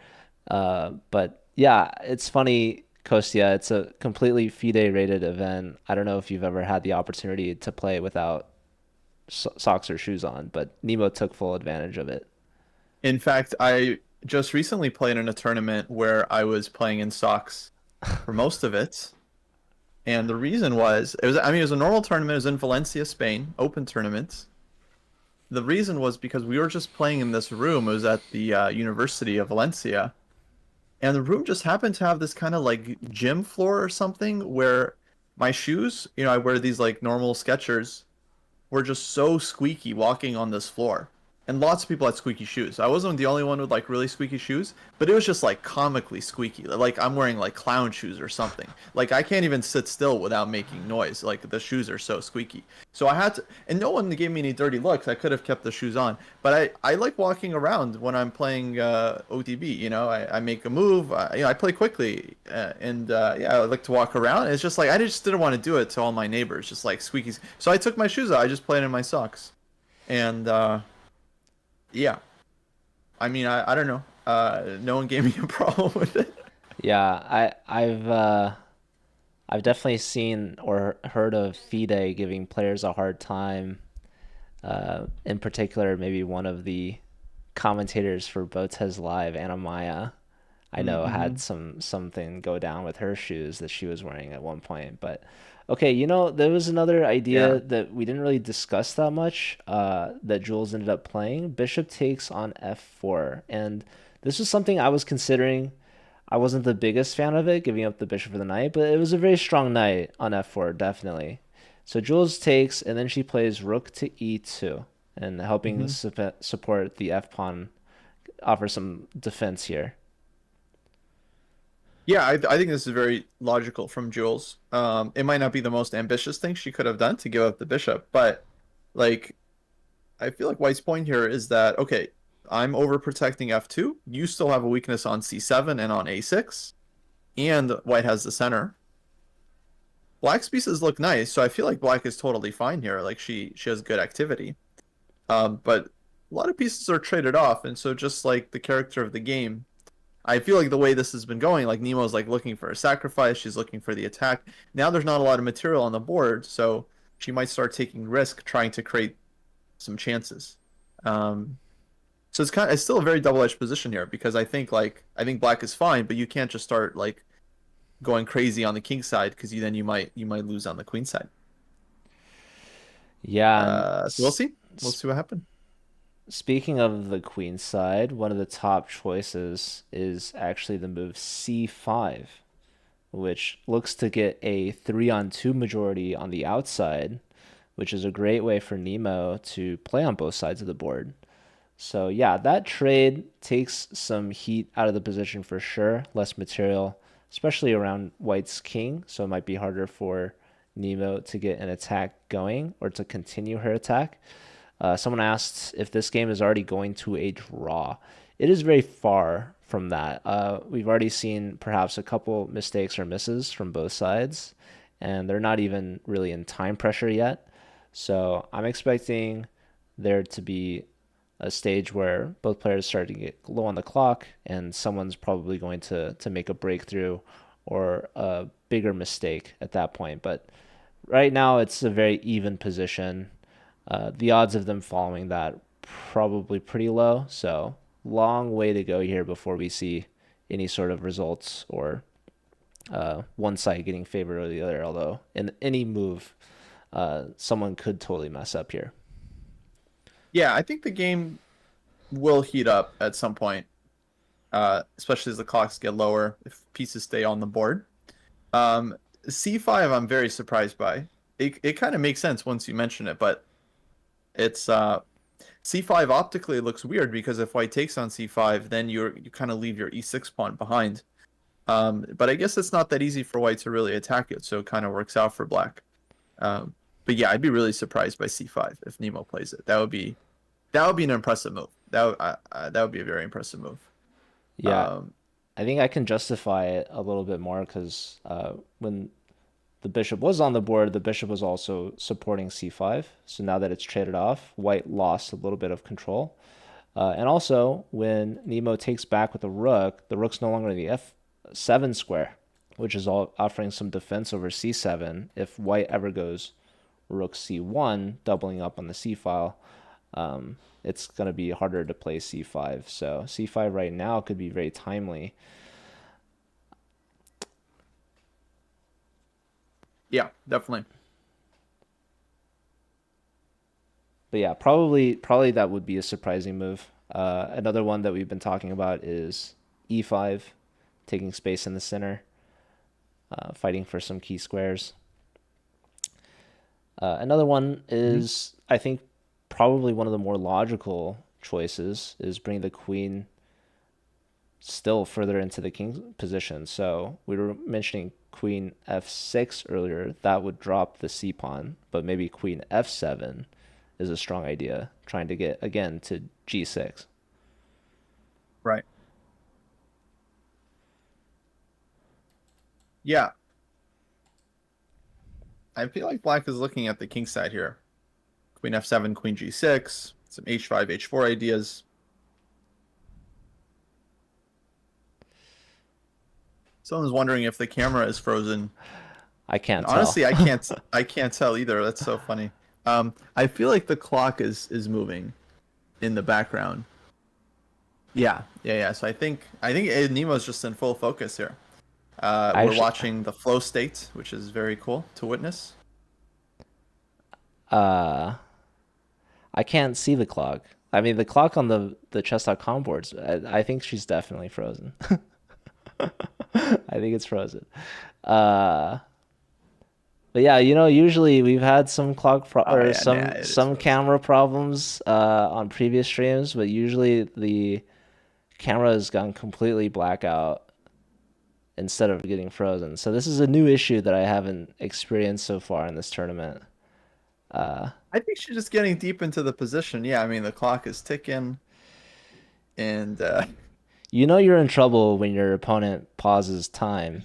But yeah, it's funny, Kostya. It's a completely FIDE rated event. I don't know if you've ever had the opportunity to play without socks or shoes on, but Nemo took full advantage of it. In fact, I just recently played in a tournament where I was playing in socks for most of it. And the reason was, it was a normal tournament. It was in Valencia, Spain, open tournament. The reason was because we were just playing in this room. It was at the University of Valencia. And the room just happened to have this kind of like gym floor or something where my shoes, I wear these like normal Skechers, were just so squeaky walking on this floor. and lots of people had squeaky shoes. I wasn't the only one with like really squeaky shoes, but it was just like comically squeaky. Like I'm wearing like clown shoes or something. Like I can't even sit still without making noise. Like the shoes are so squeaky. So I had to, and no one gave me any dirty looks. I could have kept the shoes on, but I like walking around when I'm playing OTB. You know, I make a move. I play quickly, yeah, I like to walk around. It's just like I just didn't want to do it to all my neighbors, just like squeakies. So I took my shoes out. I just played in my socks, and yeah. I mean, I don't know. No one gave me a problem with it. Yeah, I've definitely seen or heard of FIDE giving players a hard time. In particular, maybe one of the commentators for Botez Live, Anna Maya, I know had something go down with her shoes that she was wearing at one point. But okay, you know, there was another idea that we didn't really discuss that much, that Jules ended up playing. Bishop takes on f4, and this was something I was considering. I wasn't the biggest fan of it, giving up the bishop for the knight, but it was a very strong knight on f4, definitely. So Jules takes, and then she plays rook to e2, and helping support the f-pawn, offer some defense here. Yeah, I think this is very logical from Jules. It might not be the most ambitious thing she could have done to give up the bishop, but like, I feel like White's point here is that, okay, I'm overprotecting f2. You still have a weakness on c7 and on a6, and White has the center. Black's pieces look nice, so I feel like Black is totally fine here. Like she has good activity, but a lot of pieces are traded off, and so just like the character of the game, I feel like the way this has been going, like Nemo's like looking for a sacrifice, she's looking for the attack. Now there's not a lot of material on the board, so she might start taking risk, trying to create some chances. So it's still a very double-edged position here, because I think Black is fine, but you can't just start like going crazy on the king side, because you might lose on the queen side. Yeah, So we'll see. We'll see what happens. Speaking of the queen side, one of the top choices is actually the move c5, which looks to get a 3-on-2 majority on the outside, which is a great way for Nemo to play on both sides of the board. So yeah, that trade takes some heat out of the position for sure, less material, especially around White's king, so it might be harder for Nemo to get an attack going or to continue her attack. Someone asked if this game is already going to a draw. It is very far from that. We've already seen perhaps a couple mistakes or misses from both sides, and they're not even really in time pressure yet. So I'm expecting there to be a stage where both players start to get low on the clock, and someone's probably going to make a breakthrough or a bigger mistake at that point. But right now it's a very even position. The odds of them following that probably pretty low, so long way to go here before we see any sort of results or one side getting favored or the other, although in any move someone could totally mess up here. Yeah, I think the game will heat up at some point, especially as the clocks get lower, if pieces stay on the board. c5 I'm very surprised by. It kind of makes sense once you mention it, but it's c5 optically looks weird, because if White takes on c5, then you kind of leave your e6 pawn behind. But I guess it's not that easy for White to really attack it, so it kind of works out for Black. But yeah, I'd be really surprised by c5 if Nemo plays it. That would be an impressive move. That would be a very impressive move. Yeah, I think I can justify it a little bit more, because when the bishop was on the board, the bishop was also supporting c5. So now that it's traded off, White lost a little bit of control. And also, when Nemo takes back with the rook's no longer in the f7 square, which is all offering some defense over c7. If White ever goes rook c1, doubling up on the c file, it's going to be harder to play c5. So c5 right now could be very timely. Yeah, definitely. But yeah, probably that would be a surprising move. Another one that we've been talking about is e5, taking space in the center, fighting for some key squares. Another one is, I think, probably one of the more logical choices is bring the queen still further into the king position. So we were mentioning queen f6 earlier. That would drop the c pawn, but maybe queen f7 is a strong idea, trying to get again to g6. Right. Yeah. I feel like black is looking at the king side here. Queen f7, queen g6, some h5, h4 ideas. Someone's wondering if the camera is frozen. I can't tell. Honestly, I can't tell either. That's so funny. I feel like the clock is moving in the background. Yeah. So I think Nemo's just in full focus here. We're watching the flow state, which is very cool to witness. I can't see the clock. I mean, the clock on the chess.com boards, I think she's definitely frozen. I think it's frozen. But yeah, usually we've had some some camera problems on previous streams, but usually the camera has gone completely blackout instead of getting frozen. So this is a new issue that I haven't experienced so far in this tournament. I think she's just getting deep into the position. Yeah, I mean, the clock is ticking. And you're in trouble when your opponent pauses time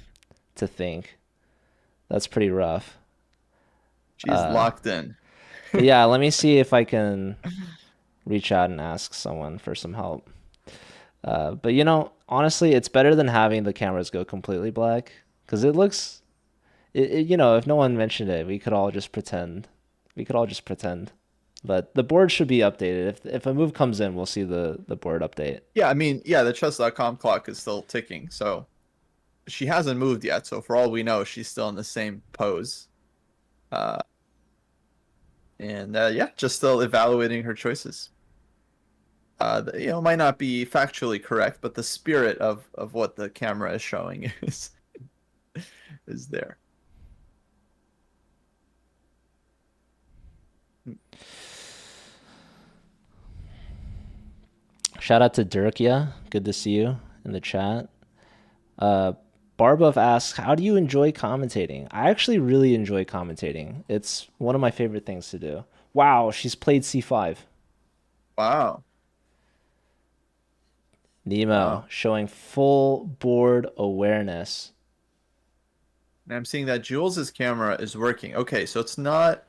to think. That's pretty rough. She's locked in. But yeah, let me see if I can reach out and ask someone for some help. But honestly, it's better than having the cameras go completely black, because it looks, if no one mentioned it, we could all just pretend. But the board should be updated. If a move comes in, we'll see the board update. Yeah, I mean, the chess.com clock is still ticking, so she hasn't moved yet. So for all we know, she's still in the same pose. Just still evaluating her choices. Might not be factually correct, but the spirit of what the camera is showing is there. Shout out to Dirkia. Good to see you in the chat. Barbuff asks, how do you enjoy commentating? I actually really enjoy commentating. It's one of my favorite things to do. Wow, she's played c5. Wow. Nemo showing full board awareness. And I'm seeing that Jules' camera is working. Okay, so it's not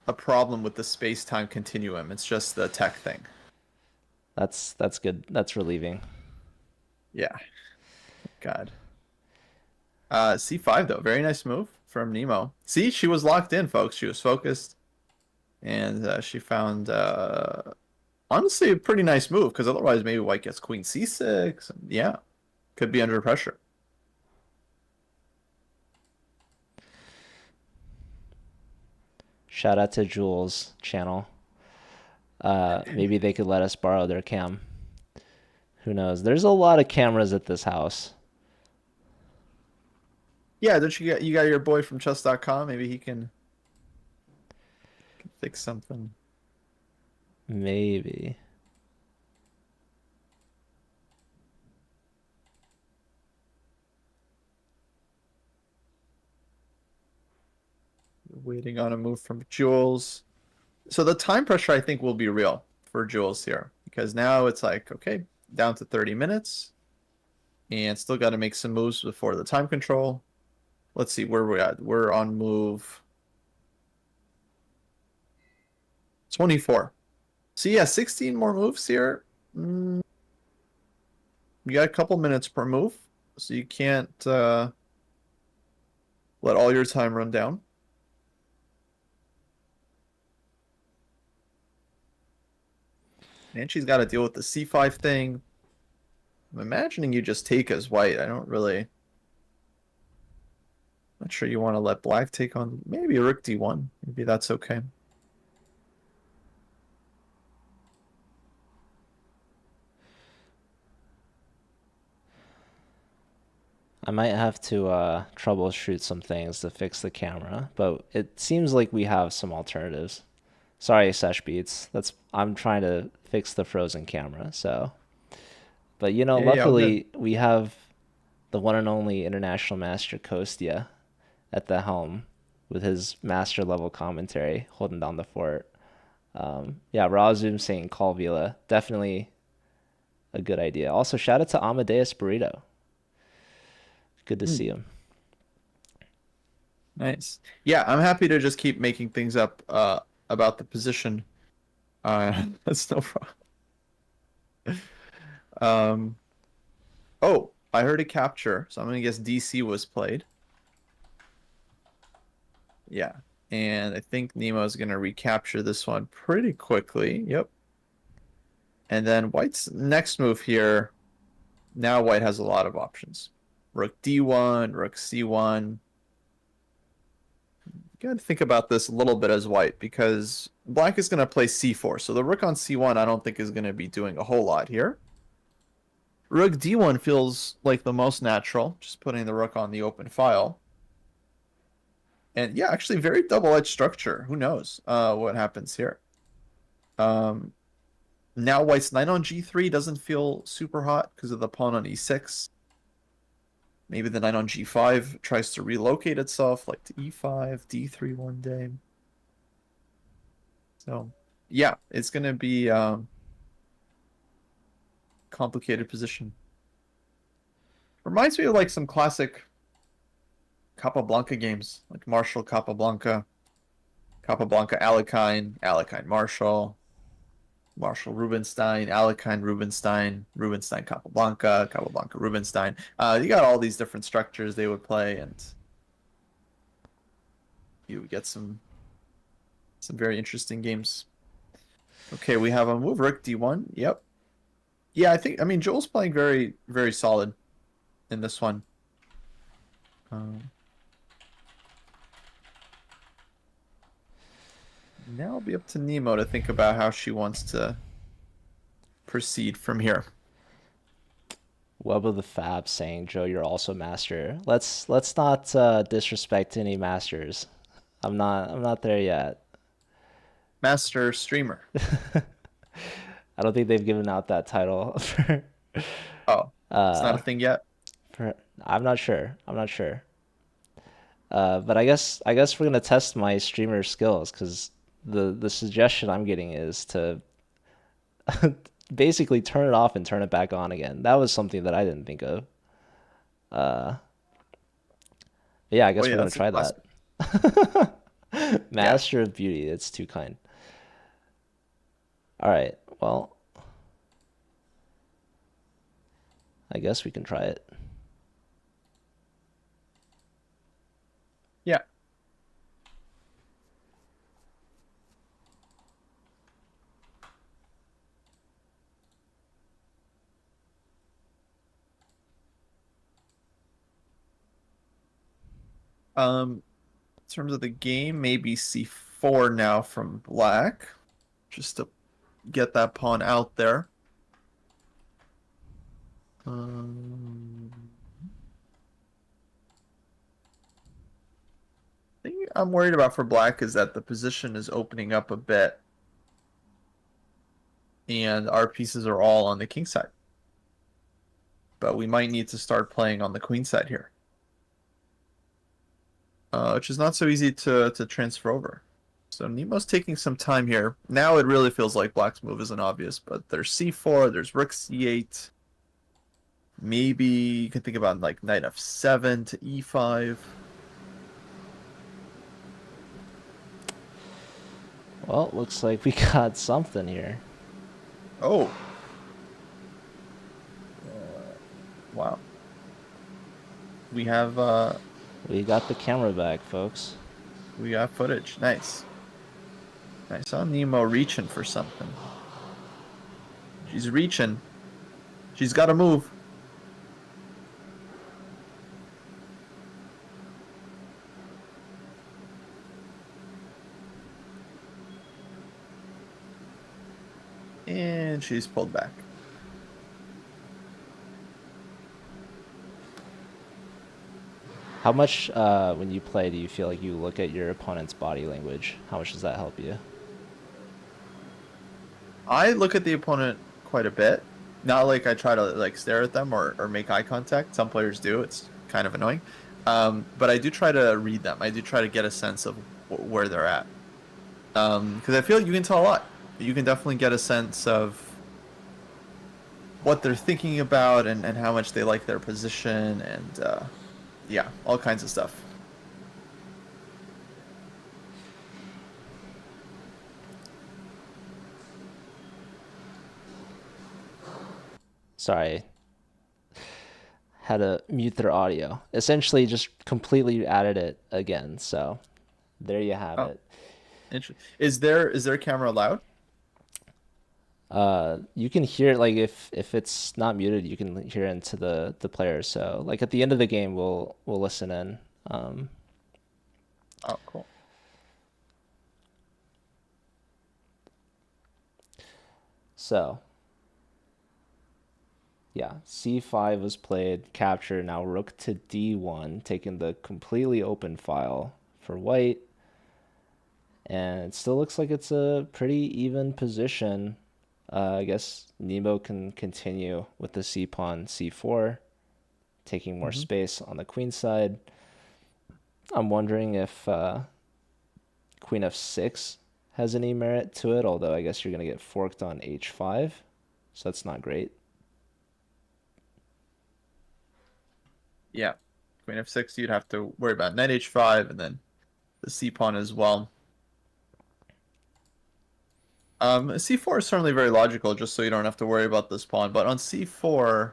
a problem with the space-time continuum. It's just the tech thing. That's good. That's relieving. Yeah. God. C5 though, very nice move from Nemo. See, she was locked in, folks. She was focused, and she found honestly a pretty nice move, because otherwise maybe white gets queen c6. And yeah, could be under pressure. Shout out to Jules' channel. Maybe they could let us borrow their cam. Who knows? There's a lot of cameras at this house. Yeah, don't you got your boy from chess.com? Maybe he can fix something. Maybe. Waiting on a move from Jules. So the time pressure, I think, will be real for Jules here, because now it's like, okay, down to 30 minutes, and still got to make some moves before the time control. Let's see where we're at. We're on move 24. So yeah, 16 more moves here. You got a couple minutes per move, so you can't let all your time run down. And she's got to deal with the c5 thing. I'm imagining you just take as white. Not sure you want to let black take on maybe rook d1. Maybe that's okay. I might have to troubleshoot some things to fix the camera, but it seems like we have some alternatives. Sorry, Sesh Beats. I'm trying to fix the frozen camera. So, but Yeah, all good. luckily we have the one and only international master Kostya at the helm with his master level commentary holding down the fort. Yeah, Razum saying call Vila. Definitely a good idea. Also, shout out to Amadeus Burrito. Good to see him. Nice. Yeah, I'm happy to just keep making things up about the position. That's no problem. Oh, I heard a capture, so I'm gonna guess DC was played. Yeah, and I think Nemo is gonna recapture this one pretty quickly. Yep. And then White's next move here. Now White has a lot of options. Rook D1, Rook C1. You gotta think about this a little bit as White because Black is gonna play C4, so the Rook on C1 I don't think is gonna be doing a whole lot here. Rook D1 feels like the most natural, just putting the Rook on the open file. And yeah, actually very double-edged structure. Who knows what happens here. Now White's knight on G3 doesn't feel super hot because of the pawn on E6. Maybe the knight on G5 tries to relocate itself like to E5, D3 one day. So yeah, it's going to be complicated position. Reminds me of like some classic Capablanca games, like Marshall Capablanca, Capablanca Alekhine, Alekhine Marshall, Marshall Rubinstein, Alekhine Rubinstein, Rubinstein Capablanca, Capablanca Rubinstein. You got all these different structures they would play, and you would get some very interesting games. Okay, we have a move Rook D1. Yep. Yeah, I mean Joel's playing very, very solid in this one. Now it'll be up to Nemo to think about how she wants to proceed from here. Web of the Fab saying, Joe, you're also master. Let's not disrespect any masters. I'm not there yet. Master streamer. I don't think they've given out that title. Oh, it's not a thing yet. I'm not sure. But I guess we're gonna test my streamer skills because the suggestion I'm getting is to basically turn it off and turn it back on again. That was something that I didn't think of. Yeah, I guess we're gonna try that. Master of Beauty. It's too kind. All right. Well, I guess we can try it. Yeah. In terms of the game, maybe C4 now from Black, just to get that pawn out there. Thing I'm worried about for Black is that the position is opening up a bit, and our pieces are all on the king side. But we might need to start playing on the queen side here. Which is not so easy to transfer over. So Nemo's taking some time here. Now it really feels like Black's move isn't obvious, but there's C4, there's Rook C8. Maybe you can think about like Knight F7 to E5. Well, looks like we got something here. Oh. Wow. We have We got the camera back, folks. we got footage. Nice. I saw Nemo reaching for something. She's reaching. She's got to move. And she's pulled back. How much, when you play, do you feel like you look at your opponent's body language? How much does that help you? I look at the opponent quite a bit. Not like I try to like stare at them or make eye contact. Some players do. It's kind of annoying. But I do try to read them. I do try to get a sense of where they're at. Because I feel you can tell a lot. You can definitely get a sense of what they're thinking about and how much they like their position and yeah, all kinds of stuff. Sorry. Had to mute their audio. Essentially just completely added it again. So there you have it. Interesting. Is there camera loud? You can hear, like, if it's not muted, you can hear into the players. So like at the end of the game, we'll listen in. Oh, cool. So yeah, c5 was played, capture. Now rook to d1, taking the completely open file for white. And it still looks like it's a pretty even position. I guess Nemo can continue with the c pawn c4, taking more space on the queen side. I'm wondering if queen f6 has any merit to it, although I guess you're going to get forked on h5, so that's not great. Yeah, queen f6, you'd have to worry about knight h5 and then the c pawn as well. C4 is certainly very logical, just so you don't have to worry about this pawn. But on c4,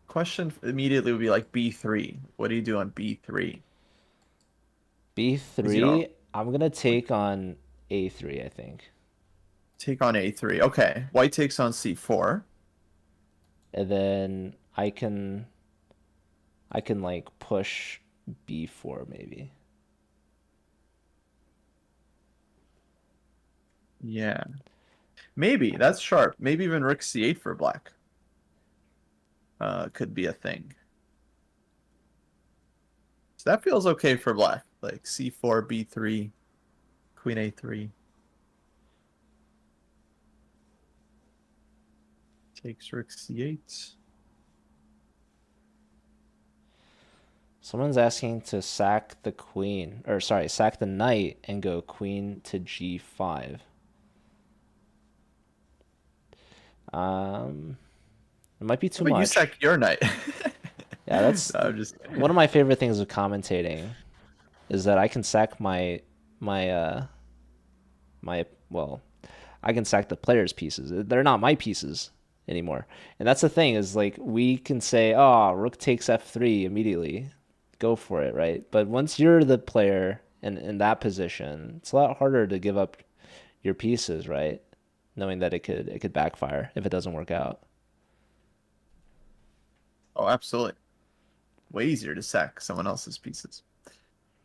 question immediately would be like b3. What do you do on b3? b3, I'm going to take on a3, I think. Take on a3. Okay. White takes on c4. And then I can like push b4 maybe. Yeah. Maybe. That's sharp. Maybe even rook c8 for black. Could be a thing. So that feels okay for black. Like c4, b3, queen a3. Takes rook c8. Someone's asking to sack the queen, or sorry, sack the knight and go queen to g5. It might be too much. You sack your knight. Yeah, that's No, I'm just kidding. one of my favorite things of commentating is that I can sack my well, I can sack the players' pieces. They're not my pieces anymore. And that's the thing, is like we can say, "Oh, rook takes f3 immediately." Go for it, right? But once you're the player in that position, it's a lot harder to give up your pieces, right? Knowing that it could backfire if it doesn't work out. Oh, absolutely. Way easier to sack someone else's pieces.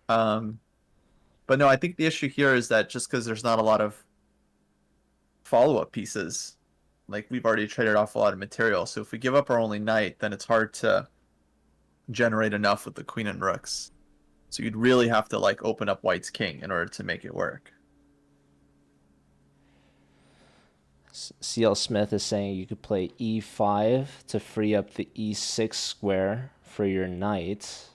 But no, I think the issue here is that just because there's not a lot of follow-up pieces, like we've already traded off a lot of material. So if we give up our only knight, then it's hard to generate enough with the queen and rooks. So you'd really have to like open up white's king in order to make it work. CL Smith is saying you could play e5 to free up the e6 square for your knight.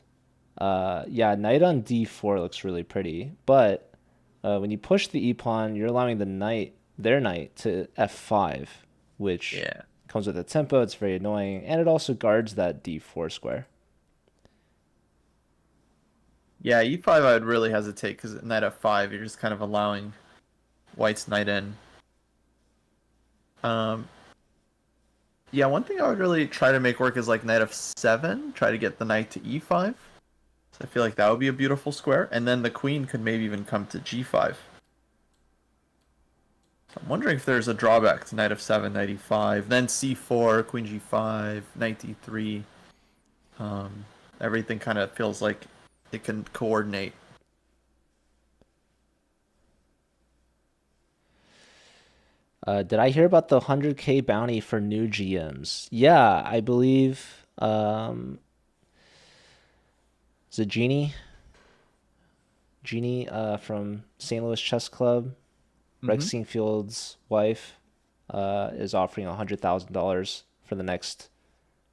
Yeah, knight on d4 looks really pretty, but when you push the e-pawn, you're allowing their knight to f5, which comes with a tempo. It's very annoying, and it also guards that d4 square. Yeah, e5 I would really hesitate because knight f5, you're just kind of allowing white's knight in. Yeah, one thing I would really try to make work is like knight f7, try to get the knight to e5. So I feel like that would be a beautiful square, and then the queen could maybe even come to g5. So I'm wondering if there's a drawback to knight f7, knight e5, then c4, queen g5, knight d3. Everything kind of feels like it can coordinate. Did I hear about the 100K bounty for new GMs? Yeah, I believe is it Jeannie from St. Louis Chess Club Rex Field's wife is offering $100,000 for the next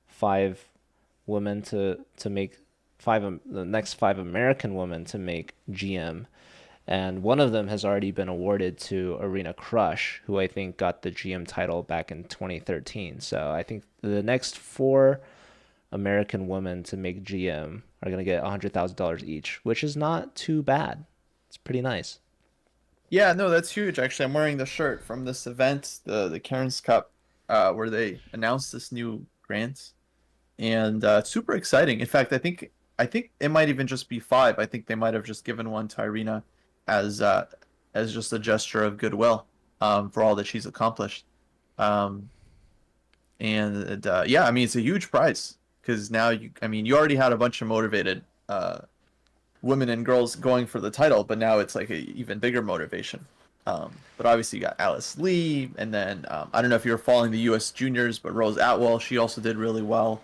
5 women to make the next 5 American women to make GM. And one of them has already been awarded to Arena Crush, who I think got the GM title back in 2013. So I think the next 4 American women to make GM are going to get $100,000 each, which is not too bad. It's pretty nice. Yeah, no, that's huge. Actually, I'm wearing the shirt from this event, the Karen's Cup, where they announced this new grant, and it's super exciting. In fact, I think it might even just be 5. I think they might have just given one to Irina as just a gesture of goodwill for all that she's accomplished. Yeah, I mean, it's a huge prize because now you already had a bunch of motivated women and girls going for the title, but now it's like a even bigger motivation. But obviously you got Alice Lee, and then I don't know if you were following the U.S. juniors, but Rose Atwell, she also did really well.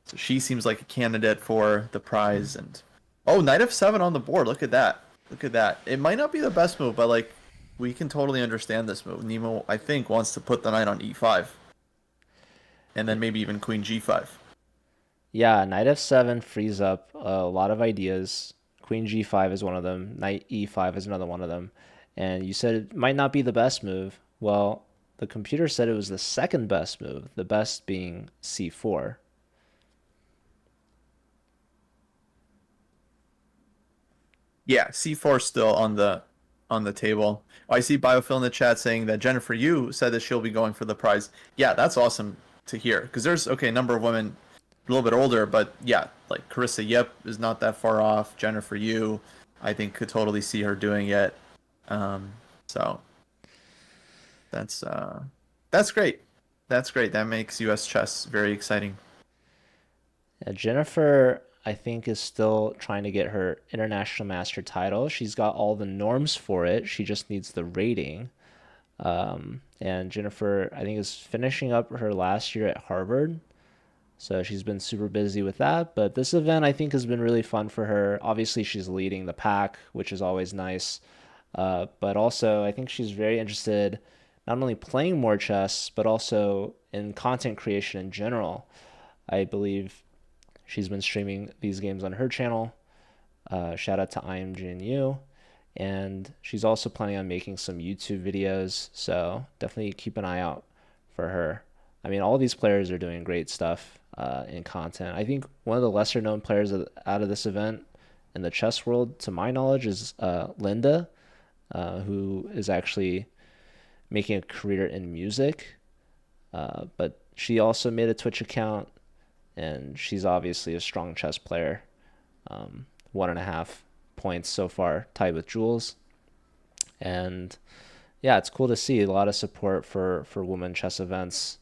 So she seems like a candidate for the prize. And oh, Knight of 7 on the board. Look at that. Look at that. It might not be the best move, but like we can totally understand this move. Nemo, I think, wants to put the knight on e5, and then maybe even queen g5. Yeah, Knight f7 frees up a lot of ideas. Queen g5 is one of them. Knight e5 is another one of them. And you said it might not be the best move. Well, the computer said it was the second best move, the best being c4. Yeah, c4 still on the table. I see Biophil in the chat saying that Jennifer Yu said that she'll be going for the prize. Yeah, that's awesome to hear, because there's a number of women a little bit older, but yeah, like Carissa Yip is not that far off. Jennifer Yu, I think, could totally see her doing it. So that's great. That's great. That makes US chess very exciting. Yeah, Jennifer, I think, is still trying to get her international master title. She's got all the norms for it. She just needs the rating. And Jennifer, I think, is finishing up her last year at Harvard. So she's been super busy with that. But this event, I think, has been really fun for her. Obviously, she's leading the pack, which is always nice. But also, I think she's very interested not only playing more chess, but also in content creation in general. I believe she's been streaming these games on her channel. Shout out to IMGNU. And she's also planning on making some YouTube videos. So definitely keep an eye out for her. I mean, all these players are doing great stuff in content. I think one of the lesser known players out of this event in the chess world, to my knowledge, is Linda, who is actually making a career in music. But she also made a Twitch account, and she's obviously a strong chess player. 1.5 points so far, tied with Jules. And yeah, it's cool to see a lot of support for women chess events.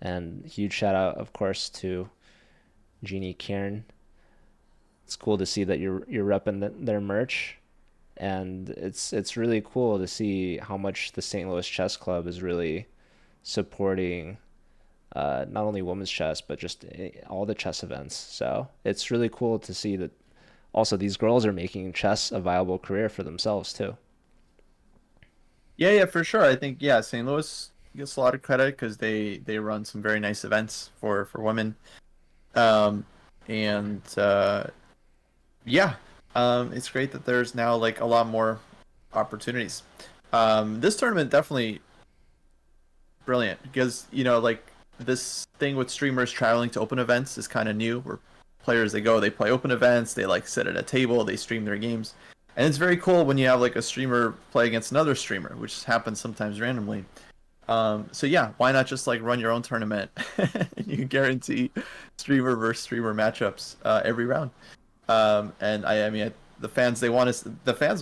And huge shout out, of course, to Jeannie Kieran. It's cool to see that you're repping their merch. And it's really cool to see how much the St. Louis Chess Club is really supporting not only women's chess, but just all the chess events. So it's really cool to see that also these girls are making chess a viable career for themselves too. Yeah, for sure. I think, yeah, St. Louis gets a lot of credit because they run some very nice events for women. It's great that there's now like a lot more opportunities. This tournament definitely brilliant because, like this thing with streamers traveling to open events is kind of new, where players, they play open events, they like sit at a table, they stream their games. And it's very cool when you have like a streamer play against another streamer, which happens sometimes randomly. So yeah, why not just like run your own tournament and you guarantee streamer versus streamer matchups every round. And the fans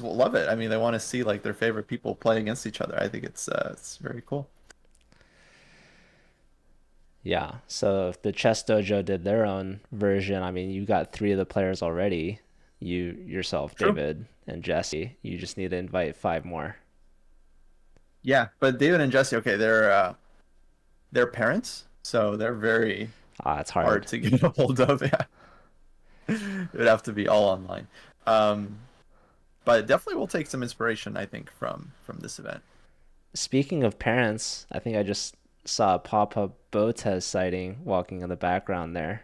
will love it. I mean, they want to see like their favorite people play against each other. I think it's very cool. Yeah, so if the Chess Dojo did their own version, I mean, you got 3 of the players already. You yourself, True. David, and Jesse. You just need to invite 5 more. Yeah, but David and Jesse, okay, they're parents, so they're very it's hard to get a hold of. Yeah, it would have to be all online. But definitely we'll take some inspiration, I think, from this event. Speaking of parents, I think I just saw a pop-up Botez sighting walking in the background there.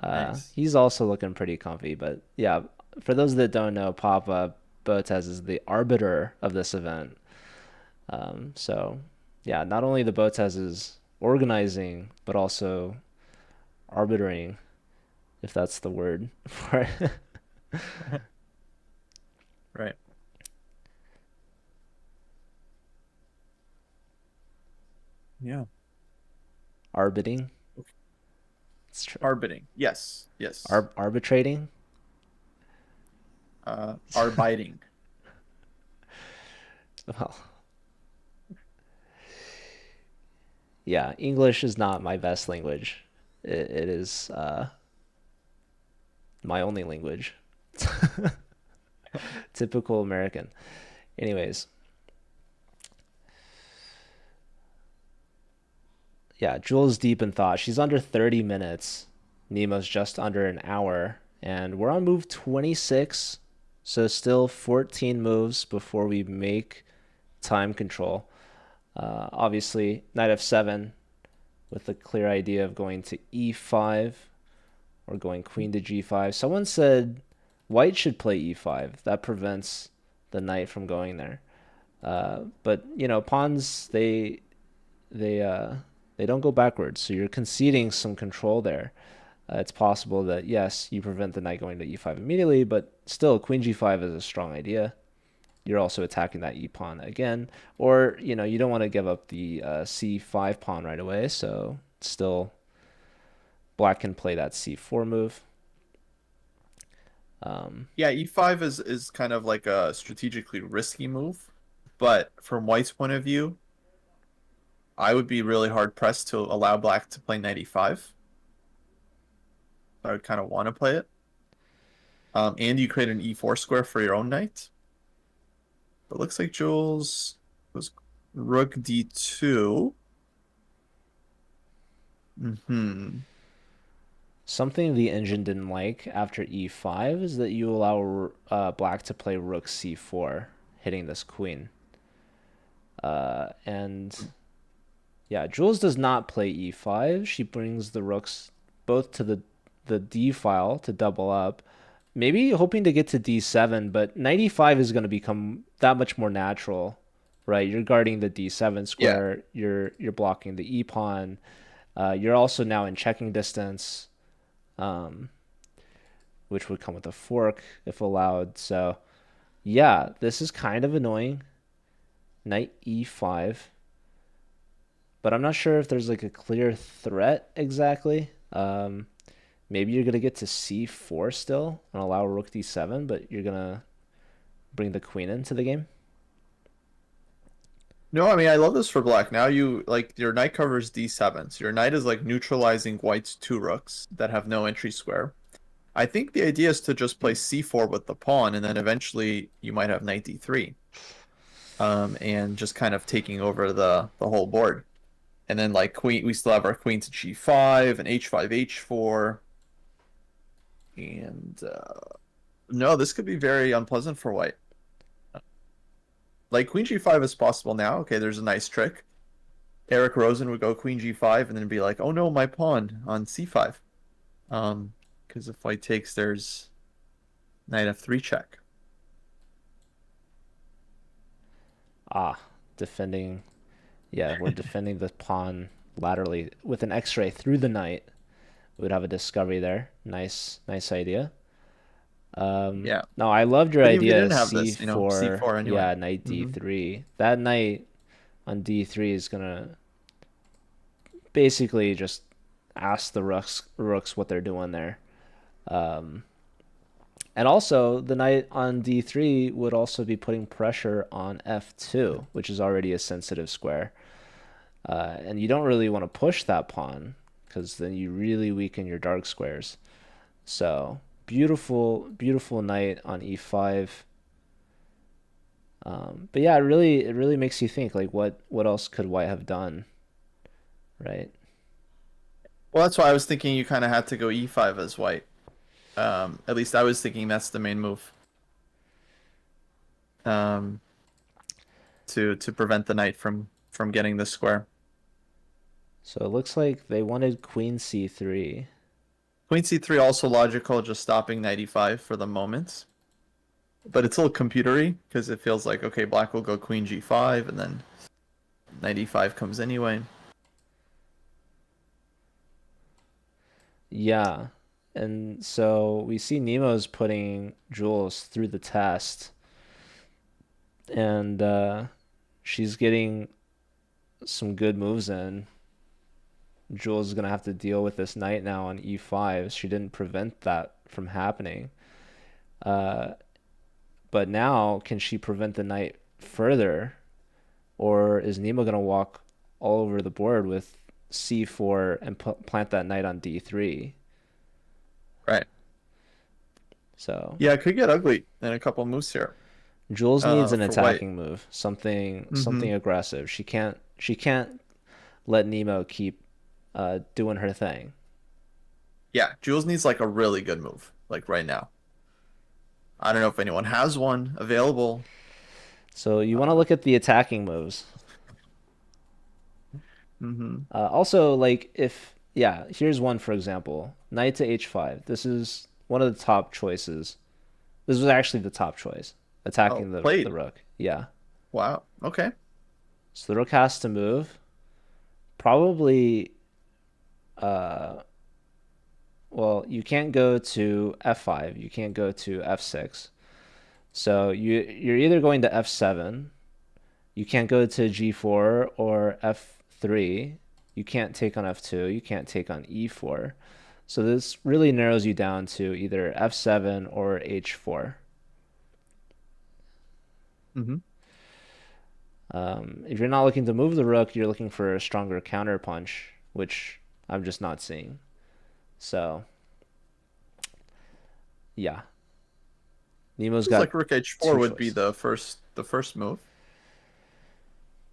Nice. He's also looking pretty comfy, but yeah, for those that don't know, Papa Botez is the arbiter of this event. So yeah, not only the Botez is organizing, but also arbitering, if that's the word for it. Right. Yeah. Arbiting. It's true. Arbiting. Yes. Yes. Arbitrating. Arbiting. Well, yeah, English is not my best language. It is my only language. Typical American. Anyways, yeah, Jules deep in thought. She's under 30 minutes. Nemo's just under an hour. And we're on move 26. So still 14 moves before we make time control. Obviously, knight f7 with the clear idea of going to e5 or going queen to g5. Someone said white should play e5. That prevents the knight from going there. But, you know, pawns, they don't go backwards, so you're conceding some control there. It's possible that, yes, you prevent the knight going to e5 immediately, but still, queen g5 is a strong idea. You're also attacking that e pawn again, or, you know, you don't want to give up the c5 pawn right away, so still black can play that c4 move. Yeah, e5 is kind of like a strategically risky move, but from white's point of view, I would be really hard pressed to allow black to play knight e5. I would kind of want to play it. And you create an e4 square for your own knight. It looks like Jules was rook d2. Something the engine didn't like after e5 is that you allow black to play rook c4, hitting this queen. And yeah, Jules does not play e5. She brings the rooks both to the d file to double up, maybe hoping to get to d7, but knight e5 is going to become that much more natural, right? You're guarding the d7 square. Yeah. You're blocking the e pawn. You're also now in checking distance, which would come with a fork if allowed. So yeah, this is kind of annoying. Knight e5. But I'm not sure if there's like a clear threat exactly. Maybe you're going to get to c4 still and allow rook d7, but you're going to bring the queen into the game. No, I mean, I love this for black. Now you, like, your knight covers d7. So your knight is, like, neutralizing white's two rooks that have no entry square. I think the idea is to just play c4 with the pawn, and then eventually you might have knight d3. And just kind of taking over the whole board. And then, like, queen, we still have our queen to g5 and h5, h4. And, no, this could be very unpleasant for white. Like, queen g5 is possible now. Okay, there's a nice trick. Eric Rosen would go queen g5 and then be like, oh no, my pawn on c5. Because if white takes, there's knight f3 check. Defending. Yeah, we're defending the pawn laterally with an x-ray through the knight. We would have a discovery there. Nice idea. Yeah. No, I loved your But idea. You didn't have C4, this, you know, c4 anyway. Yeah, knight d3. That knight on d3 is gonna basically just ask the rooks what they're doing there. And also, the knight on d3 would also be putting pressure on f2, which is already a sensitive square. And you don't really want to push that pawn, because then you really weaken your dark squares. So, beautiful knight on e5. But yeah, it really makes you think, like, what else could white have done, right? Well, that's why I was thinking you kind of had to go e5 as white. At least I was thinking that's the main move. To to prevent the knight from getting this square. So it looks like they wanted queen c3. Queen c3 also logical, just stopping knight e5 for the moment. But it's a little computery because it feels like, okay, black will go queen g5 and then knight e5 comes anyway. Yeah. And so we see Nemo's putting Jules through the test. And she's getting some good moves in. Jules is going to have to deal with this knight now on e5. She didn't prevent that from happening. But now, can she prevent the knight further? Or is Nemo going to walk all over the board with c4 and plant that knight on d3? Right. So yeah, it could get ugly in a couple moves here. Jules needs an for attacking move, something aggressive. She can't let Nemo keep doing her thing. Yeah, Jules needs like a really good move, like right now. I don't know if anyone has one available. So you want to look at the attacking moves. Also, like here's one for example. Knight to h5. This is one of the top choices. This was actually the top choice. Attacking the rook. Yeah. Wow. Okay. So the rook has to move. Probably well, you can't go to f5. You can't go to f6. So you're either going to f7. You can't go to g4 or f3. You can't take on f2. You can't take on e4. So this really narrows you down to either f7 or h4. If you're not looking to move the rook, you're looking for a stronger counter punch, which I'm just not seeing. So, yeah. Nemo's got like rook h4 would be the first move.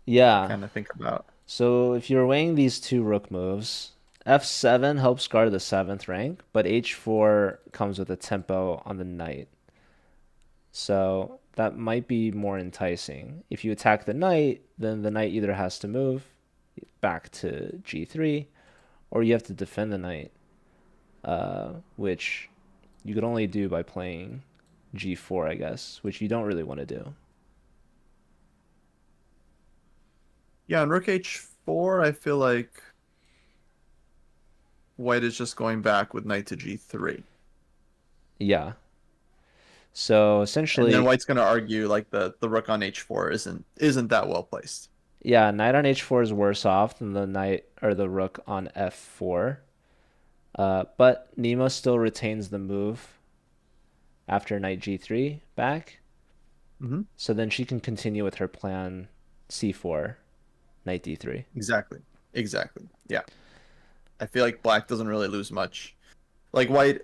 Yeah. Kind of think about. So if you're weighing these two rook moves, f7 helps guard the 7th rank, but h4 comes with a tempo on the knight. So that might be more enticing. If you attack the knight, then the knight either has to move back to g3, or you have to defend the knight, which you could only do by playing g4, I guess, which you don't really want to do. Yeah, on rook h4, I feel like white is just going back with knight to g3. Yeah. So essentially, and then white's going to argue like the rook on h4 isn't that well placed. Yeah, knight on h4 is worse off than the knight or the rook on f4. But Nemo still retains the move after knight g3 back. So then she can continue with her plan c4, knight d3. Exactly. Yeah. I feel like black doesn't really lose much. Like white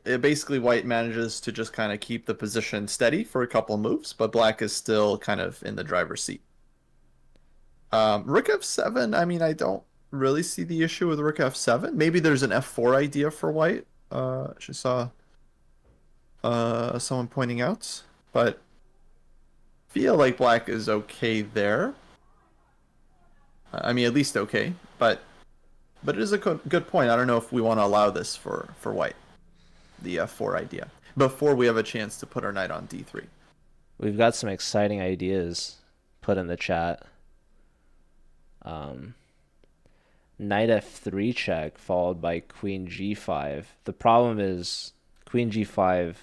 manages to just kind of keep the position steady for a couple moves, but black is still kind of in the driver's seat. Rook f7, I mean, I don't really see the issue with rook f7. Maybe there's an f4 idea for white. I just saw someone pointing out, but feel like black is okay there. I mean, at least okay, but it is a good point. I don't know if we want to allow this for white, the f4 idea, before we have a chance to put our knight on d3. We've got some exciting ideas put in the chat. Knight f3 check followed by queen g5. The problem is queen g5,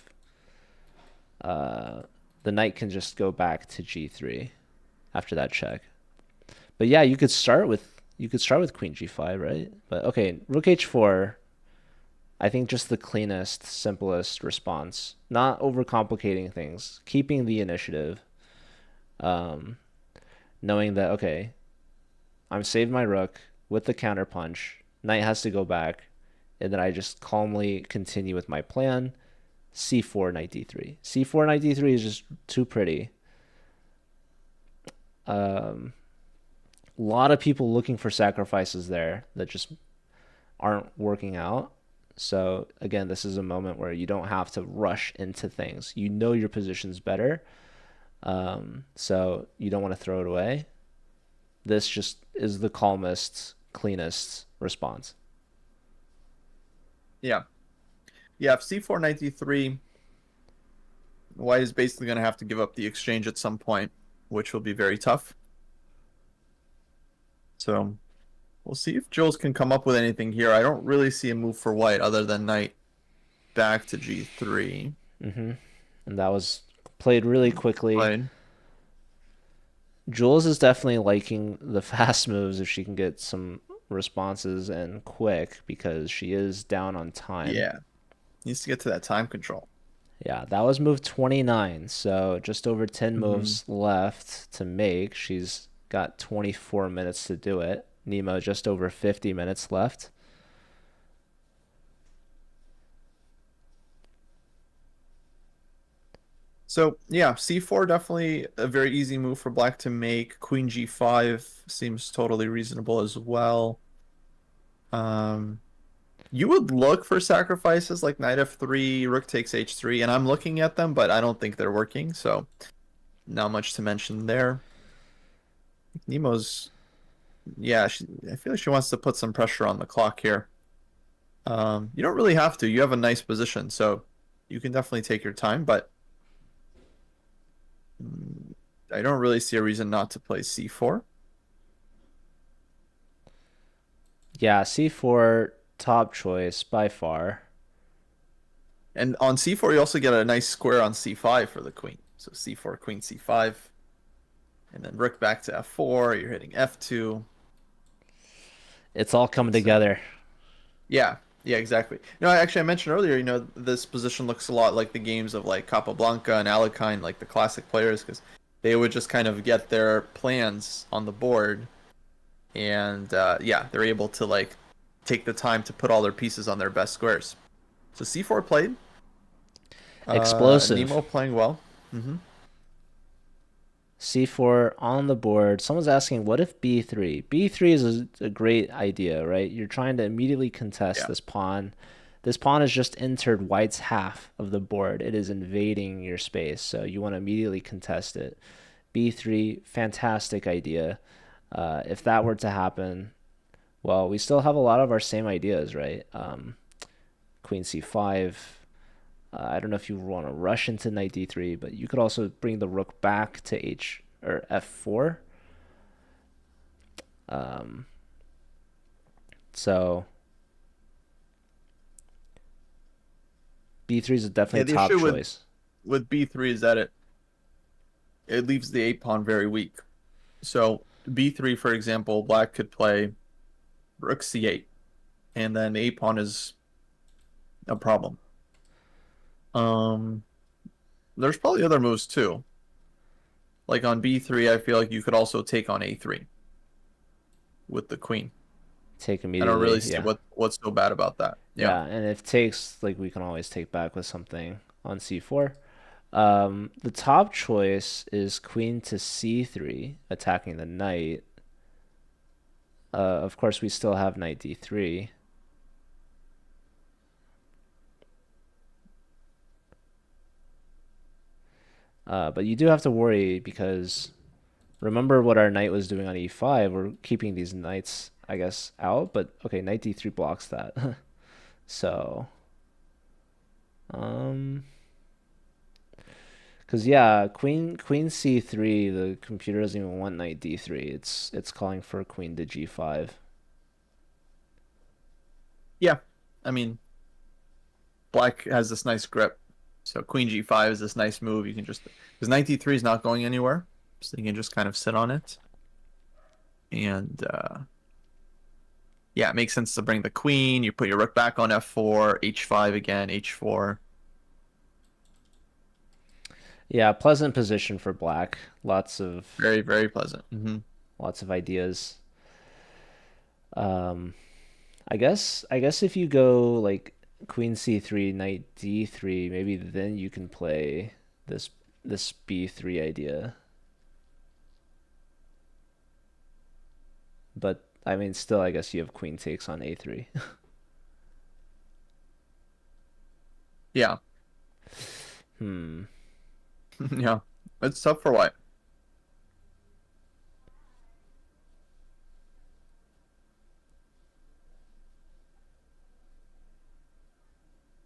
the knight can just go back to g3 after that check. But yeah, you could start with queen g5, right? But okay, rook h4, I think just the cleanest, simplest response. Not overcomplicating things, keeping the initiative, knowing that, okay, I'm saved my rook with the counterpunch, knight has to go back, and then I just calmly continue with my plan, c4, knight d3. c4, knight d3 is just too pretty. A lot of people looking for sacrifices there that just aren't working out. So again, this is a moment where you don't have to rush into things. You know your position's better, so you don't want to throw it away. this just is the calmest, cleanest response. Yeah. Yeah, if c4 knight d3, white is basically going to have to give up the exchange at some point, which will be very tough. So we'll see if Jules can come up with anything here. I don't really see a move for white other than knight back to g3. And that was played really quickly. Played. Jules is definitely liking the fast moves if she can get some responses and quick, because she is down on time. Yeah. Needs to get to that time control. Yeah, that was move 29, so just over 10 moves left to make. She's got 24 minutes to do it. Nemo just over 50 minutes left. So, yeah, c4 definitely a very easy move for black to make. Queen g5 seems totally reasonable as well. You would look for sacrifices like knight f3, rook takes h3, and I'm looking at them, but I don't think they're working, so not much to mention there. Nemo's, yeah, I feel like she wants to put some pressure on the clock here. You don't really have to. You have a nice position, so you can definitely take your time, but I don't really see a reason not to play c4. Yeah, c4, top choice by far. And on c4, you also get a nice square on c5 for the queen. So c4, queen c5. And then rook back to f4. You're hitting f2. It's all coming together. Yeah, exactly. No, actually, I mentioned earlier, this position looks a lot like the games of like Capablanca and Alekhine, like the classic players, because they would just kind of get their plans on the board. And yeah, they're able to like take the time to put all their pieces on their best squares. So c4 played. Explosive. Nemo playing well. c4 on the board. Someone's asking, what if b3? b3 is a great idea, right? You're trying to immediately contest this pawn. This pawn has just entered white's half of the board. It is invading your space, so you want to immediately contest it. b3, fantastic idea. If that were to happen, well, we still have a lot of our same ideas, right? Queen c5. I don't know if you want to rush into knight d3, but you could also bring the rook back to f4. So b3 is definitely top choice. With b3 is that it leaves the 8 pawn very weak. So b3, for example, black could play rook c8, and then the 8 pawn is a problem. There's probably other moves too. Like on b3, I feel like you could also take on a3 with the queen. Take immediately. I don't really see what's so bad about that. Yeah, and if takes, like, we can always take back with something on c4. The top choice is queen to c3, attacking the knight. Of course, we still have knight d3. But you do have to worry, because remember what our knight was doing on e5. We're keeping these knights, I guess, out. But okay, knight d3 blocks that. So, because yeah, queen c3, the computer doesn't even want knight d3. It's calling for queen to g5. Yeah, I mean, black has this nice grip. So queen g5 is this nice move. You can just, because knight d3 is not going anywhere, so you can just kind of sit on it. And yeah, it makes sense to bring the queen. You put your rook back on f4, h5 again, h4. Yeah, pleasant position for black. Lots of very, very pleasant. Lots of ideas. I guess if you go like queen c3, knight d3, maybe then you can play this b3 idea. But I mean, still, I guess you have queen takes on a3. Yeah. Yeah, it's tough for white.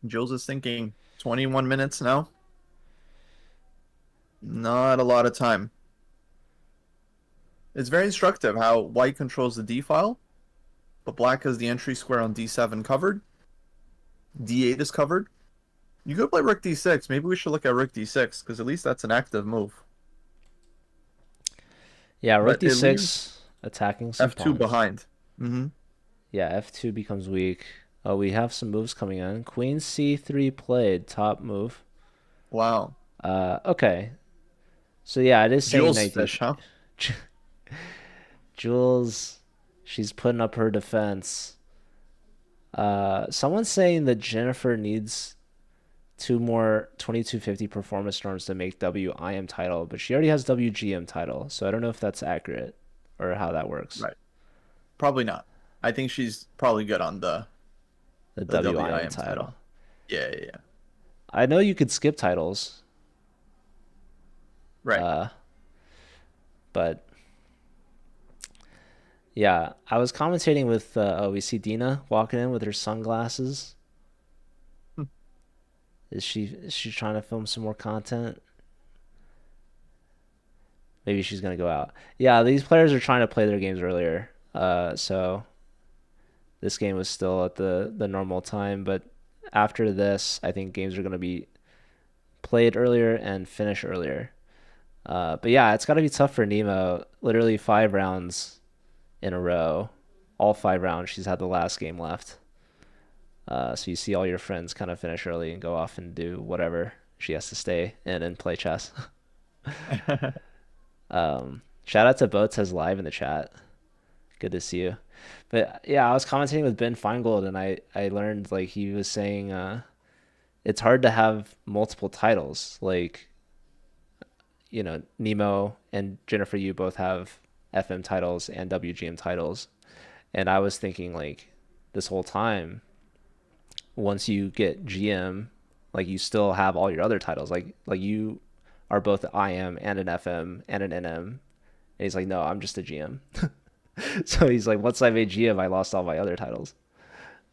Jules is thinking 21 minutes now. Not a lot of time. It's very instructive how white controls the D file, but black has the entry square on D7 covered. D8 is covered. You could play Rook D6. Maybe we should look at Rook D6, because at least that's an active move. Yeah, Rook But it D6 leaves attacking some F2 pawns. behind. Mm-hmm. Yeah, F2 becomes weak. Oh, we have some moves coming in. Queen C3 played, top move. Wow. Okay. So yeah, it is saying Jules knight fish, huh? Jules, she's putting up her defense. Someone's saying that Jennifer needs 2 more 2250 performance norms to make WIM title, but she already has WGM title, so I don't know if that's accurate or how that works. Right. Probably not. I think she's probably good on the WIM title. Yeah. I know you could skip titles. Right. But yeah, I was commentating with we see Dina walking in with her sunglasses. Is she trying to film some more content? Maybe she's gonna go out. Yeah, these players are trying to play their games earlier. So this game was still at the normal time, but after this, I think games are gonna be played earlier and finished earlier. But yeah, it's gotta be tough for Nemo. Literally 5 rounds in a row. All 5 rounds, she's had the last game left. So you see all your friends kind of finish early and go off and do whatever she has to stay in and play chess. Shout out to Botes live in the chat. Good to see you. But yeah, I was commentating with Ben Feingold, and I learned, like, he was saying it's hard to have multiple titles. Like, you know, Nemo and Jennifer, you both have FM titles and WGM titles. And I was thinking, like, this whole time, once you get GM, like, you still have all your other titles. Like you are both an IM and an FM and an NM. And he's like, no, I'm just a GM. So he's like, once I made GM, I lost all my other titles.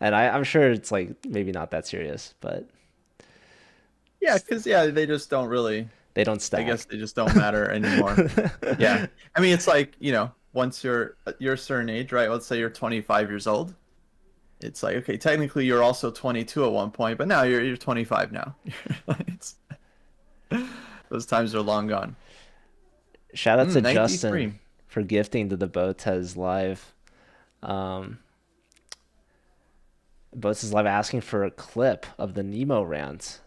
And I'm sure it's, like, maybe not that serious, but Yeah, because they just don't really. they don't stack. I guess they just don't matter anymore. Yeah, I mean, it's like, once you're a certain age, right? Let's say you're 25 years old. It's like, okay, technically you're also 22 at one point, but now you're 25 now. Those times are long gone. Shout out to 93. Justin for gifting to the Botes live. Botes live asking for a clip of the Nemo rant.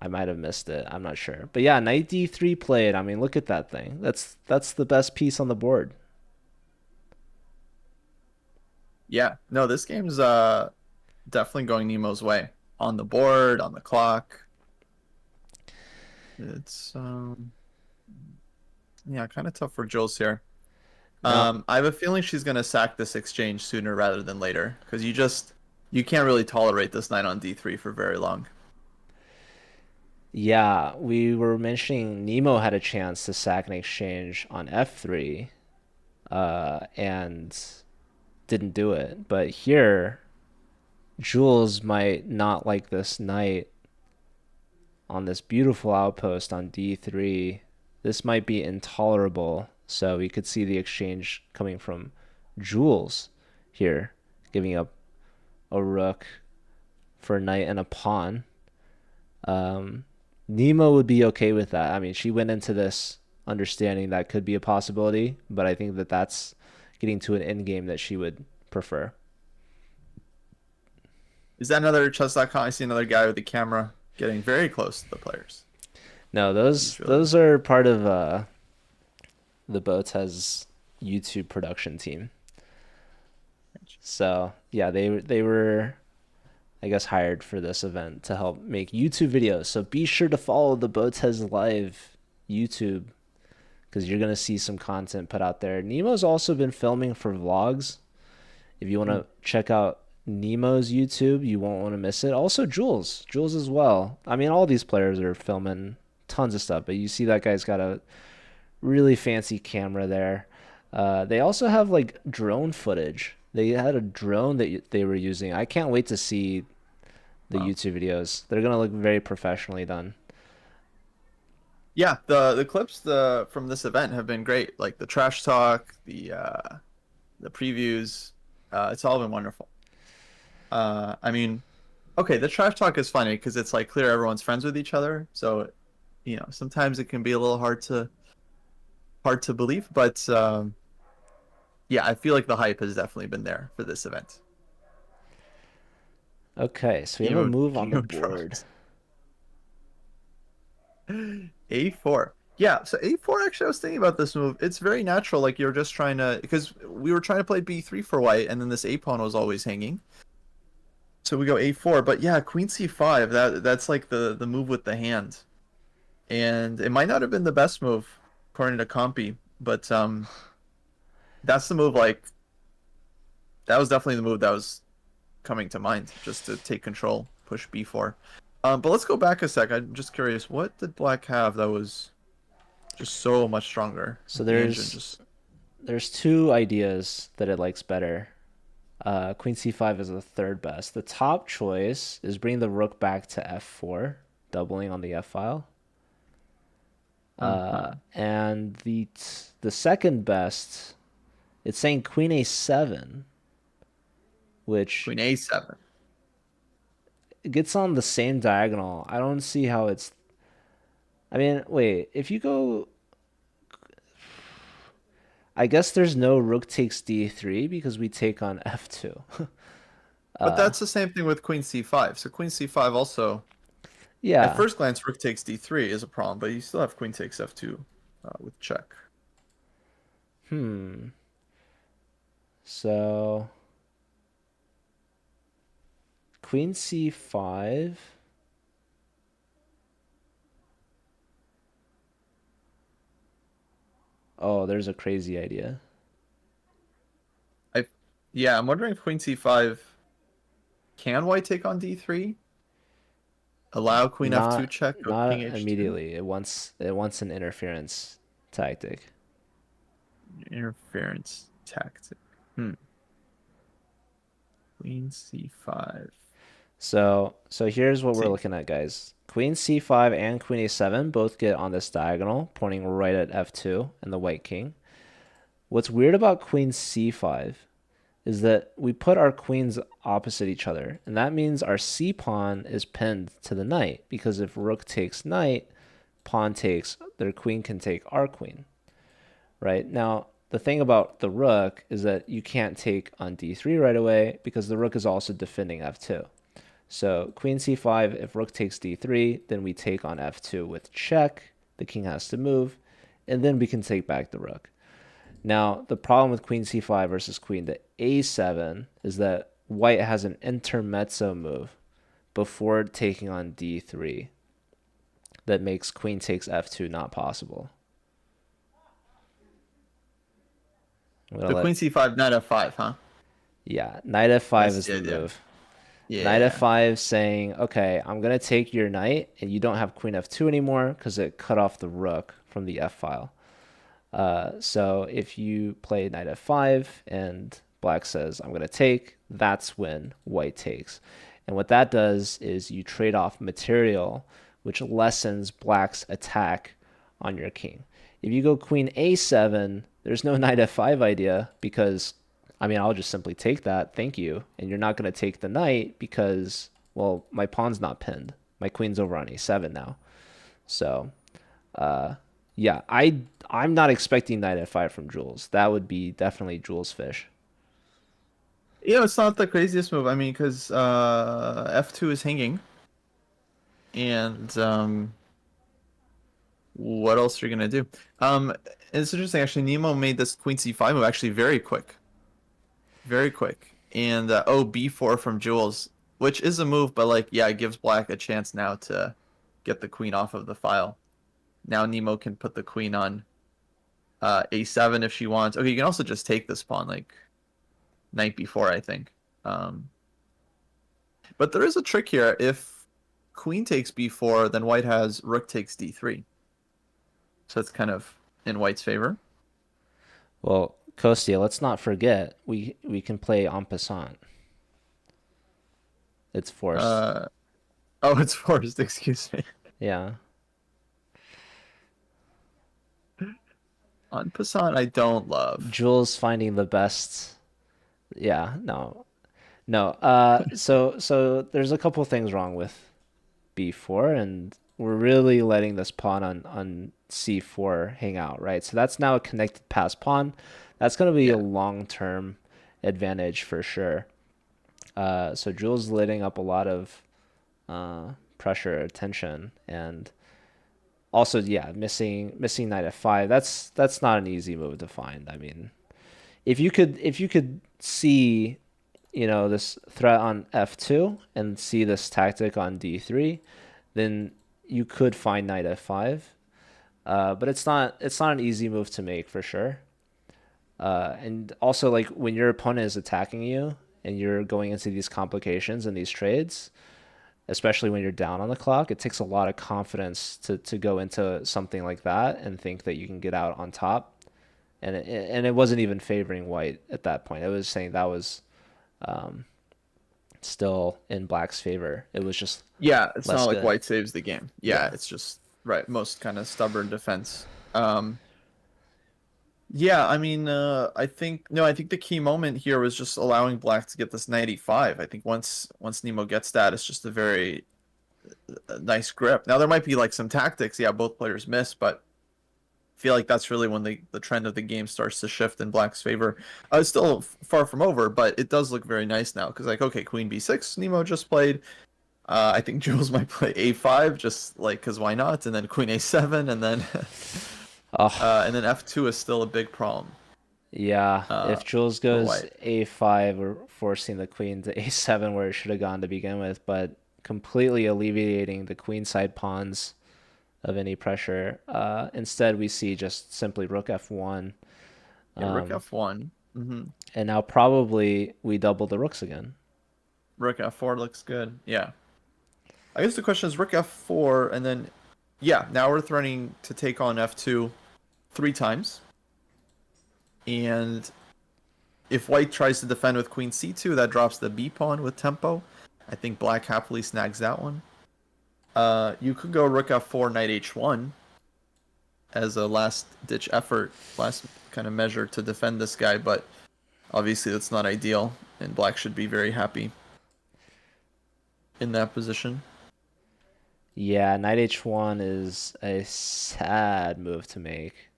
I might have missed it. I'm not sure. But yeah, knight d3 played. I mean, look at that thing. That's the best piece on the board. Yeah, no, this game's definitely going Nemo's way. On the board, on the clock. It's kind of tough for Jules here. No. I have a feeling she's gonna sack this exchange sooner rather than later, because you can't really tolerate this knight on d3 for very long. Yeah, we were mentioning Nemo had a chance to sack an exchange on f3, and didn't do it. But here, Jules might not like this knight on this beautiful outpost on d3. This might be intolerable. So we could see the exchange coming from Jules here, giving up a rook for a knight and a pawn. Nemo would be okay with that. I mean, she went into this understanding that could be a possibility, but I think that that's getting to an end game that she would prefer. Is that another chess.com? I see another guy with the camera getting very close to the players. No, those are part of the Botes YouTube production team. So yeah, they were, I guess, hired for this event to help make YouTube videos. So be sure to follow the Botes live YouTube, because you're gonna see some content put out there. Nemo's also been filming for vlogs. If you want to check out Nemo's YouTube, you won't want to miss it. Also Jules as well. I mean, all these players are filming tons of stuff, but you see that guy's got a really fancy camera there. They also have, like, drone footage. They had a drone that they were using. I can't wait to see the YouTube videos. They're gonna look very professionally done. Yeah, the clips from this event have been great. Like the trash talk, the previews, it's all been wonderful. I mean, okay, the trash talk is funny because it's like clear everyone's friends with each other. So, sometimes it can be a little hard to believe, but yeah, I feel like the hype has definitely been there for this event. Okay, so we have a move on the board. A4. Yeah, so A4, actually, I was thinking about this move. It's very natural, like you're just trying to, because we were trying to play B3 for white, and then this A pawn was always hanging. So we go A4, but yeah, Queen C5, that's like the move with the hand. And it might not have been the best move, according to Compy, but that's the move, like, that was definitely the move that was coming to mind, just to take control, push B4. But let's go back a sec. I'm just curious, what did black have that was just so much stronger? So The engine just... there's two ideas that it likes better. Queen c5 is the third best. The top choice is bring the rook back to f4, doubling on the f file. And the second best, it's saying queen a7, which Queen a7. it gets on the same diagonal. I don't see how it's... I mean, wait, if you go... I guess there's no rook takes d3 because we take on f2. But that's the same thing with queen c5. So queen c5 also, Yeah. at first glance, rook takes d3 is a problem, but you still have queen takes f2 with check. So queen c5. Oh, there's a crazy idea. Yeah, I'm wondering if queen c5, can white take on d3? Allow queen f2 check? Or Not king h2? immediately. It wants an interference tactic. Interference tactic. Queen c5. So here's what we're looking at, guys. Queen c5 and queen a7 both get on this diagonal, pointing right at f2 and the white king. What's weird about queen c5 is that we put our queens opposite each other, and that means our c pawn is pinned to the knight, because if rook takes knight, pawn takes, their queen can take our queen. Right? Now, the thing about the rook is that you can't take on d3 right away because the rook is also defending f2. So queen c5, if rook takes d3, then we take on f2 with check. The king has to move, and then we can take back the rook. Now, the problem with queen c5 versus queen to a7 is that white has an intermezzo move before taking on d3 that makes queen takes f2 not possible. So queen c5, knight f5, huh? Yeah, knight f5 is the move. Yeah. Knight f5 saying, okay, I'm going to take your knight, and you don't have queen f2 anymore because it cut off the rook from the f file. So if you play knight f5 and black says, I'm going to take, that's when white takes. And what that does is you trade off material, which lessens black's attack on your king. If you go queen a7, there's no knight f5 idea because, I mean, I'll just simply take that, thank you. And you're not going to take the knight because, well, my pawn's not pinned. My queen's over on a7 now. So, yeah, I'm not expecting knight f5 from Jules. That would be definitely Jules fish. It's not the craziest move. I mean, because f2 is hanging. And what else are you going to do? It's interesting, actually, Nemo made this queen c5 move actually very quick. Very quick. And, b4 from Jules, which is a move, but, like, yeah, it gives black a chance now to get the queen off of the file. Now Nemo can put the queen on a7 if she wants. Okay, you can also just take this pawn, like knight b4, I think. But there is a trick here. If queen takes b4, then white has rook takes d3. So it's kind of in white's favor. Well, Kostya, let's not forget, we can play en passant. It's forced. Oh, it's forced. Excuse me. Yeah. On Poseidon, I don't love. Jules finding the best. Yeah, no. No. So there's a couple things wrong with B4, and we're really letting this pawn on C4 hang out, right? So that's now a connected pass pawn. That's going to be a Yeah. long-term advantage for sure. So Jules letting up a lot of pressure, attention, and also, yeah, missing knight f5. That's not an easy move to find. I mean, if you could see, this threat on f2 and see this tactic on d3, then you could find knight f5. But it's not an easy move to make for sure. And also, like, when your opponent is attacking you and you're going into these complications and these trades, especially when you're down on the clock, it takes a lot of confidence to go into something like that and think that you can get out on top. And it wasn't even favoring white at that point. It was saying that was still in black's favor. It was just Yeah, it's less not like good. white saves the game. Yeah, Yeah. it's just right, most kind of stubborn defense. Yeah, I mean, I think the key moment here was just allowing black to get this knight e5. I think once Nemo gets that, it's just a very nice grip. Now there might be like some tactics, yeah, both players miss, but I feel like that's really when the trend of the game starts to shift in black's favor. It's still far from over, but it does look very nice now because, like, okay, queen b6, Nemo just played. I think Jules might play a5, just like because why not? And then queen a7, and then Oh, and then f2 is still a big problem. yeah. If Jules goes white. a5, we're forcing the queen to a7 where it should have gone to begin with, but completely alleviating the queenside pawns of any pressure. Instead, we see just simply rook f1. Yeah, rook f1. And now probably we double the rooks again. Rook f4 looks good. Yeah. I guess the question is rook f4, and then, yeah, now we're threatening to take on f2 3 times. And if white tries to defend with queen c2, that drops the b pawn with tempo. I think black happily snags that one. You could go rook f4, knight h1 as a last-ditch effort, last kind of measure to defend this guy, but obviously that's not ideal, and black should be very happy in that position. Yeah, knight h1 is a sad move to make.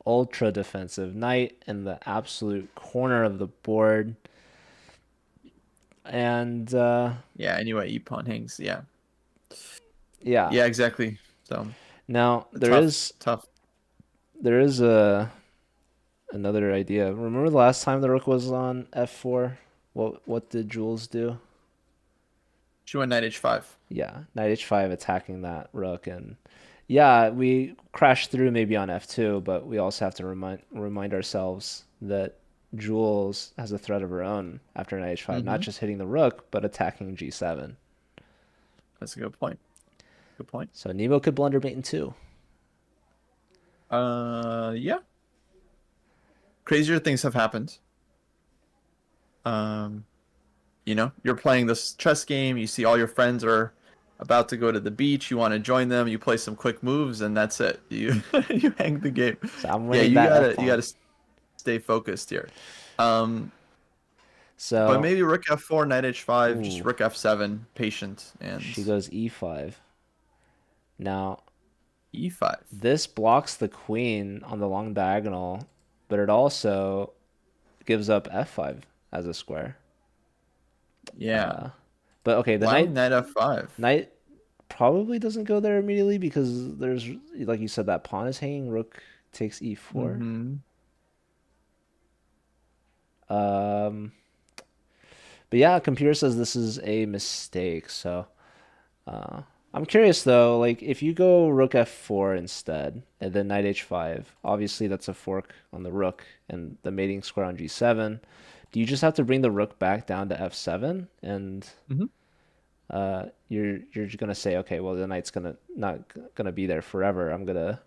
Ultra defensive knight in the absolute corner of the board. And Yeah, anyway, e pawn hangs. Yeah. yeah. Yeah, exactly. So Now tough. there is another idea. Remember the last time the rook was on f4? What did Jules do? She went knight h5. Yeah, knight h5 attacking that rook, and yeah, we crashed through maybe on f2, but we also have to remind ourselves that Jules has a threat of her own after knight h5, not just hitting the rook, but attacking g7. That's a good point. Good point. So Nemo could blunder mate in two. Yeah. Crazier things have happened. You're playing this chess game, you see all your friends are about to go to the beach, you want to join them, you play some quick moves, and that's it. You you hang the game. So I'm Yeah, winning you that gotta F-pawn. you gotta stay focused here. So But maybe rook f4, knight h5, just Ooh. rook f7, patient, and she goes e5. Now, e5. this blocks the queen on the long diagonal, but it also gives up f5 as a square. Yeah. But okay, the Why knight knight f5? knight probably doesn't go there immediately because there's, like you said, that pawn is hanging. Rook takes e4. But yeah, computer says this is a mistake. So I'm curious though, like if you go rook f4 instead and then knight h5, obviously that's a fork on the rook and the mating square on g7. Do you just have to bring the rook back down to f7 and you're just gonna say, okay, well the knight's not gonna be there forever. I'm gonna,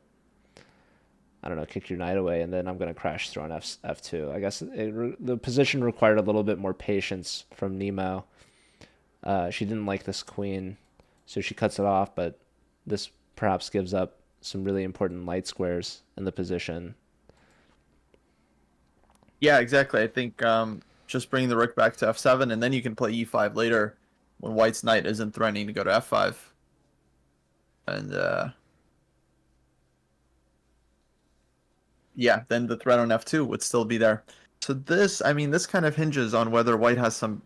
I don't know, kick your knight away, and then I'm gonna crash through on f2. I guess the position required a little bit more patience from Nemo. She didn't like this queen, so she cuts it off, but this perhaps gives up some really important light squares in the position. Yeah, exactly. I think just bringing the rook back to f7, and then you can play e5 later when white's knight isn't threatening to go to f5. And yeah, then the threat on f2 would still be there. So this, I mean, this kind of hinges on whether white has some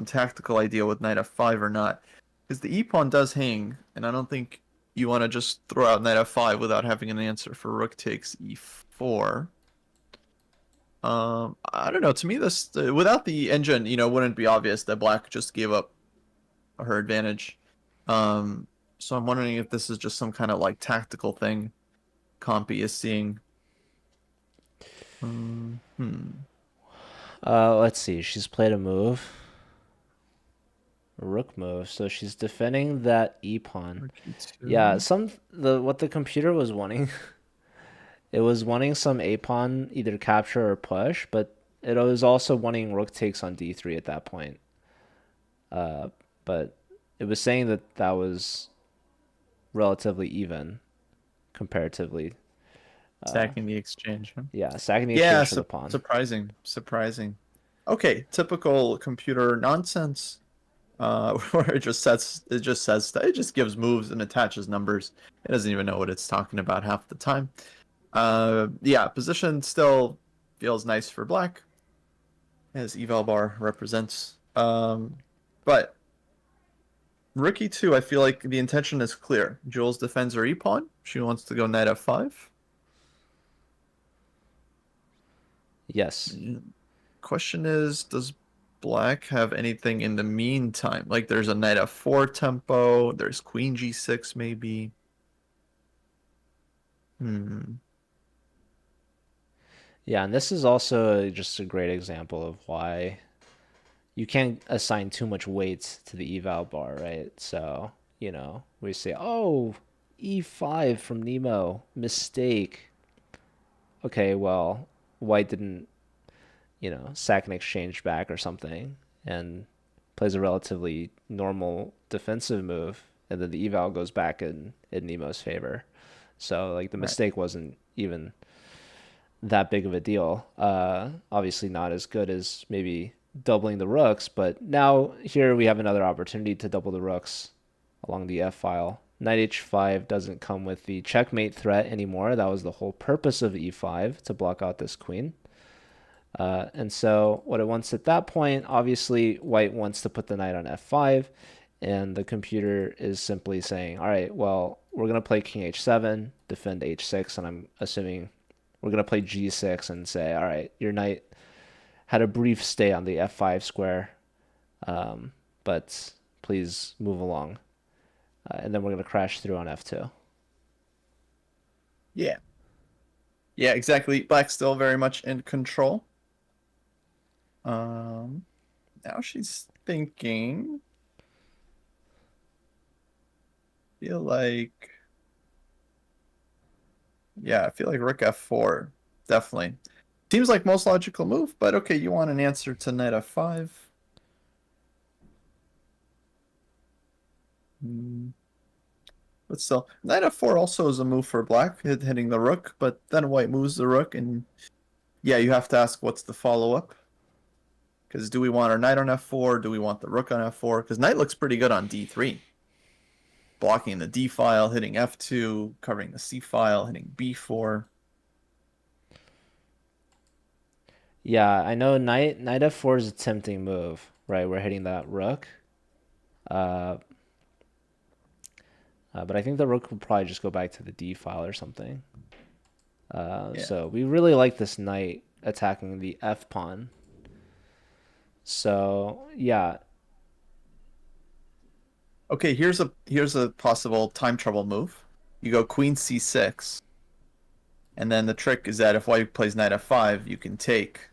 tactical idea with knight f5 or not. Because the e-pawn does hang, and I don't think you want to just throw out knight f5 without having an answer for rook takes e4. I don't know. To me, this without the engine, you know, wouldn't be obvious that black just gave up her advantage. So I'm wondering if this is just some kind of like tactical thing Compy is seeing. Let's see. She's played a move. A rook move. So she's defending that e-pawn. Yeah, what the computer was wanting, it was wanting some a-pawn either capture or push, but it was also wanting rook takes on d3 at that point. But it was saying that that was relatively even comparatively. Stacking the exchange. Huh? Yeah, stacking the exchange for the pawn. Surprising. Okay, typical computer nonsense. Where it just gives moves and attaches numbers. It doesn't even know what it's talking about half the time. Yeah, position still feels nice for black, as eval bar represents. But rook e2, I feel like the intention is clear. Jules defends her e-pawn. She wants to go knight f5. Yes. Question is, does black have anything in the meantime? Like there's a knight f4 tempo, there's queen g6 maybe. Yeah, and this is also just a great example of why you can't assign too much weight to the eval bar, right? So, you know, we say, oh, e5 from Nemo, mistake. Okay, well, white didn't, you know, sack and exchange back or something, and plays a relatively normal defensive move, and then the eval goes back in Nemo's favor. So, like, the mistake wasn't even that big of a deal. Obviously not as good as maybe doubling the rooks, but now here we have another opportunity to double the rooks along the f file. Knight h5 doesn't come with the checkmate threat anymore. That was the whole purpose of e5, to block out this queen. And so what it wants at that point, obviously white wants to put the knight on f5, and the computer is simply saying, all right, well, we're going to play king h7, defend h6, and I'm assuming we're going to play g6 and say, all right, your knight had a brief stay on the f5 square, but please move along. And then we're going to crash through on f2. Yeah. Yeah, exactly. Black's still very much in control. Now she's thinking. Feel like. Yeah, I feel like rook f4, definitely. Seems like most logical move, but okay, you want an answer to knight f5. But still, knight f4 also is a move for black, hitting the rook, but then white moves the rook, and yeah, you have to ask what's the follow-up. Because do we want our knight on f4? Do we want the rook on f4? Because knight looks pretty good on d3. Blocking the d file, hitting f2, covering the c file, hitting b4. Yeah, I know knight f4 is a tempting move, right? We're hitting that rook. But I think the rook will probably just go back to the d file or something. So we really like this knight attacking the f pawn. So yeah. Okay, here's a possible time trouble move. You go queen c6, and then the trick is that if white plays knight f5, you can take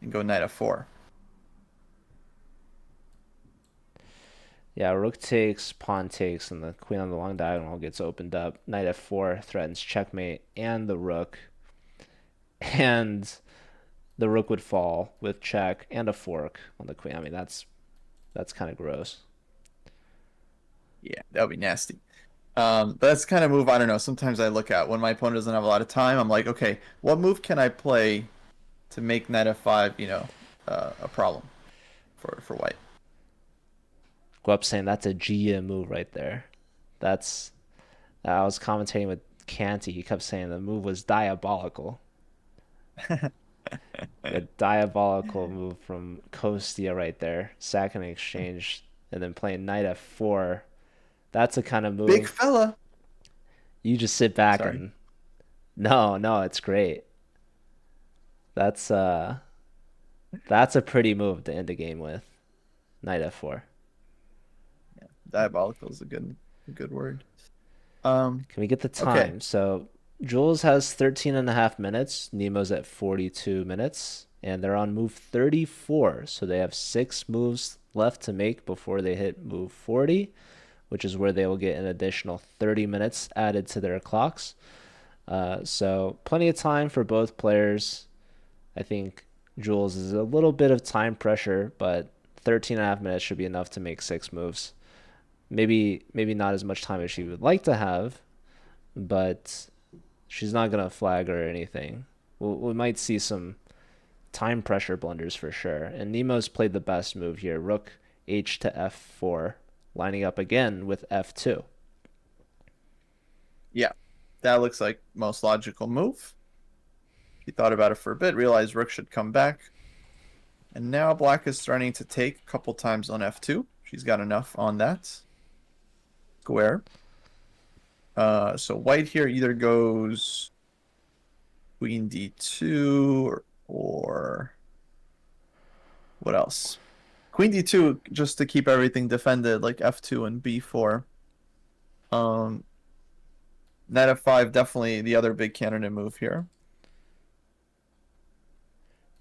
and go knight f4. Yeah, rook takes, pawn takes, and the queen on the long diagonal gets opened up. Knight f4 threatens checkmate and the rook. And the rook would fall with check and a fork on the queen. I mean, that's kind of gross. That would be nasty. But that's the kind of move, I don't know, sometimes I look at when my opponent doesn't have a lot of time. I'm like, okay, what move can I play to make knight f5, a problem for white? Go up saying that's a Gia move right there. That's I was commentating with Canty. He kept saying the move was diabolical. A diabolical move from Kostia right there. Sacking exchange and then playing knight f4. That's a kind of move Big fella. you just sit back Sorry. and no, it's great. That's a pretty move to end a game with. Knight f4. Diabolical is a good word. Can we get the time? Okay. So Jules has 13 and a half minutes. Nemo's at 42 minutes. And they're on move 34. So they have 6 moves left to make before they hit move 40, which is where they will get an additional 30 minutes added to their clocks. So plenty of time for both players. I think Jules is a little bit of time pressure, but 13 and a half minutes should be enough to make 6 moves. Maybe not as much time as she would like to have, but she's not going to flag or anything. We might see some time pressure blunders for sure. And Nemo's played the best move here. Rook h to f4, lining up again with f2. Yeah, that looks like most logical move. He thought about it for a bit, realized rook should come back. And now black is starting to take a couple times on f2. She's got enough on that square. So white here either goes queen d2 or what else? Queen d2 just to keep everything defended, like f2 and b4. Knight f5 definitely the other big candidate move here.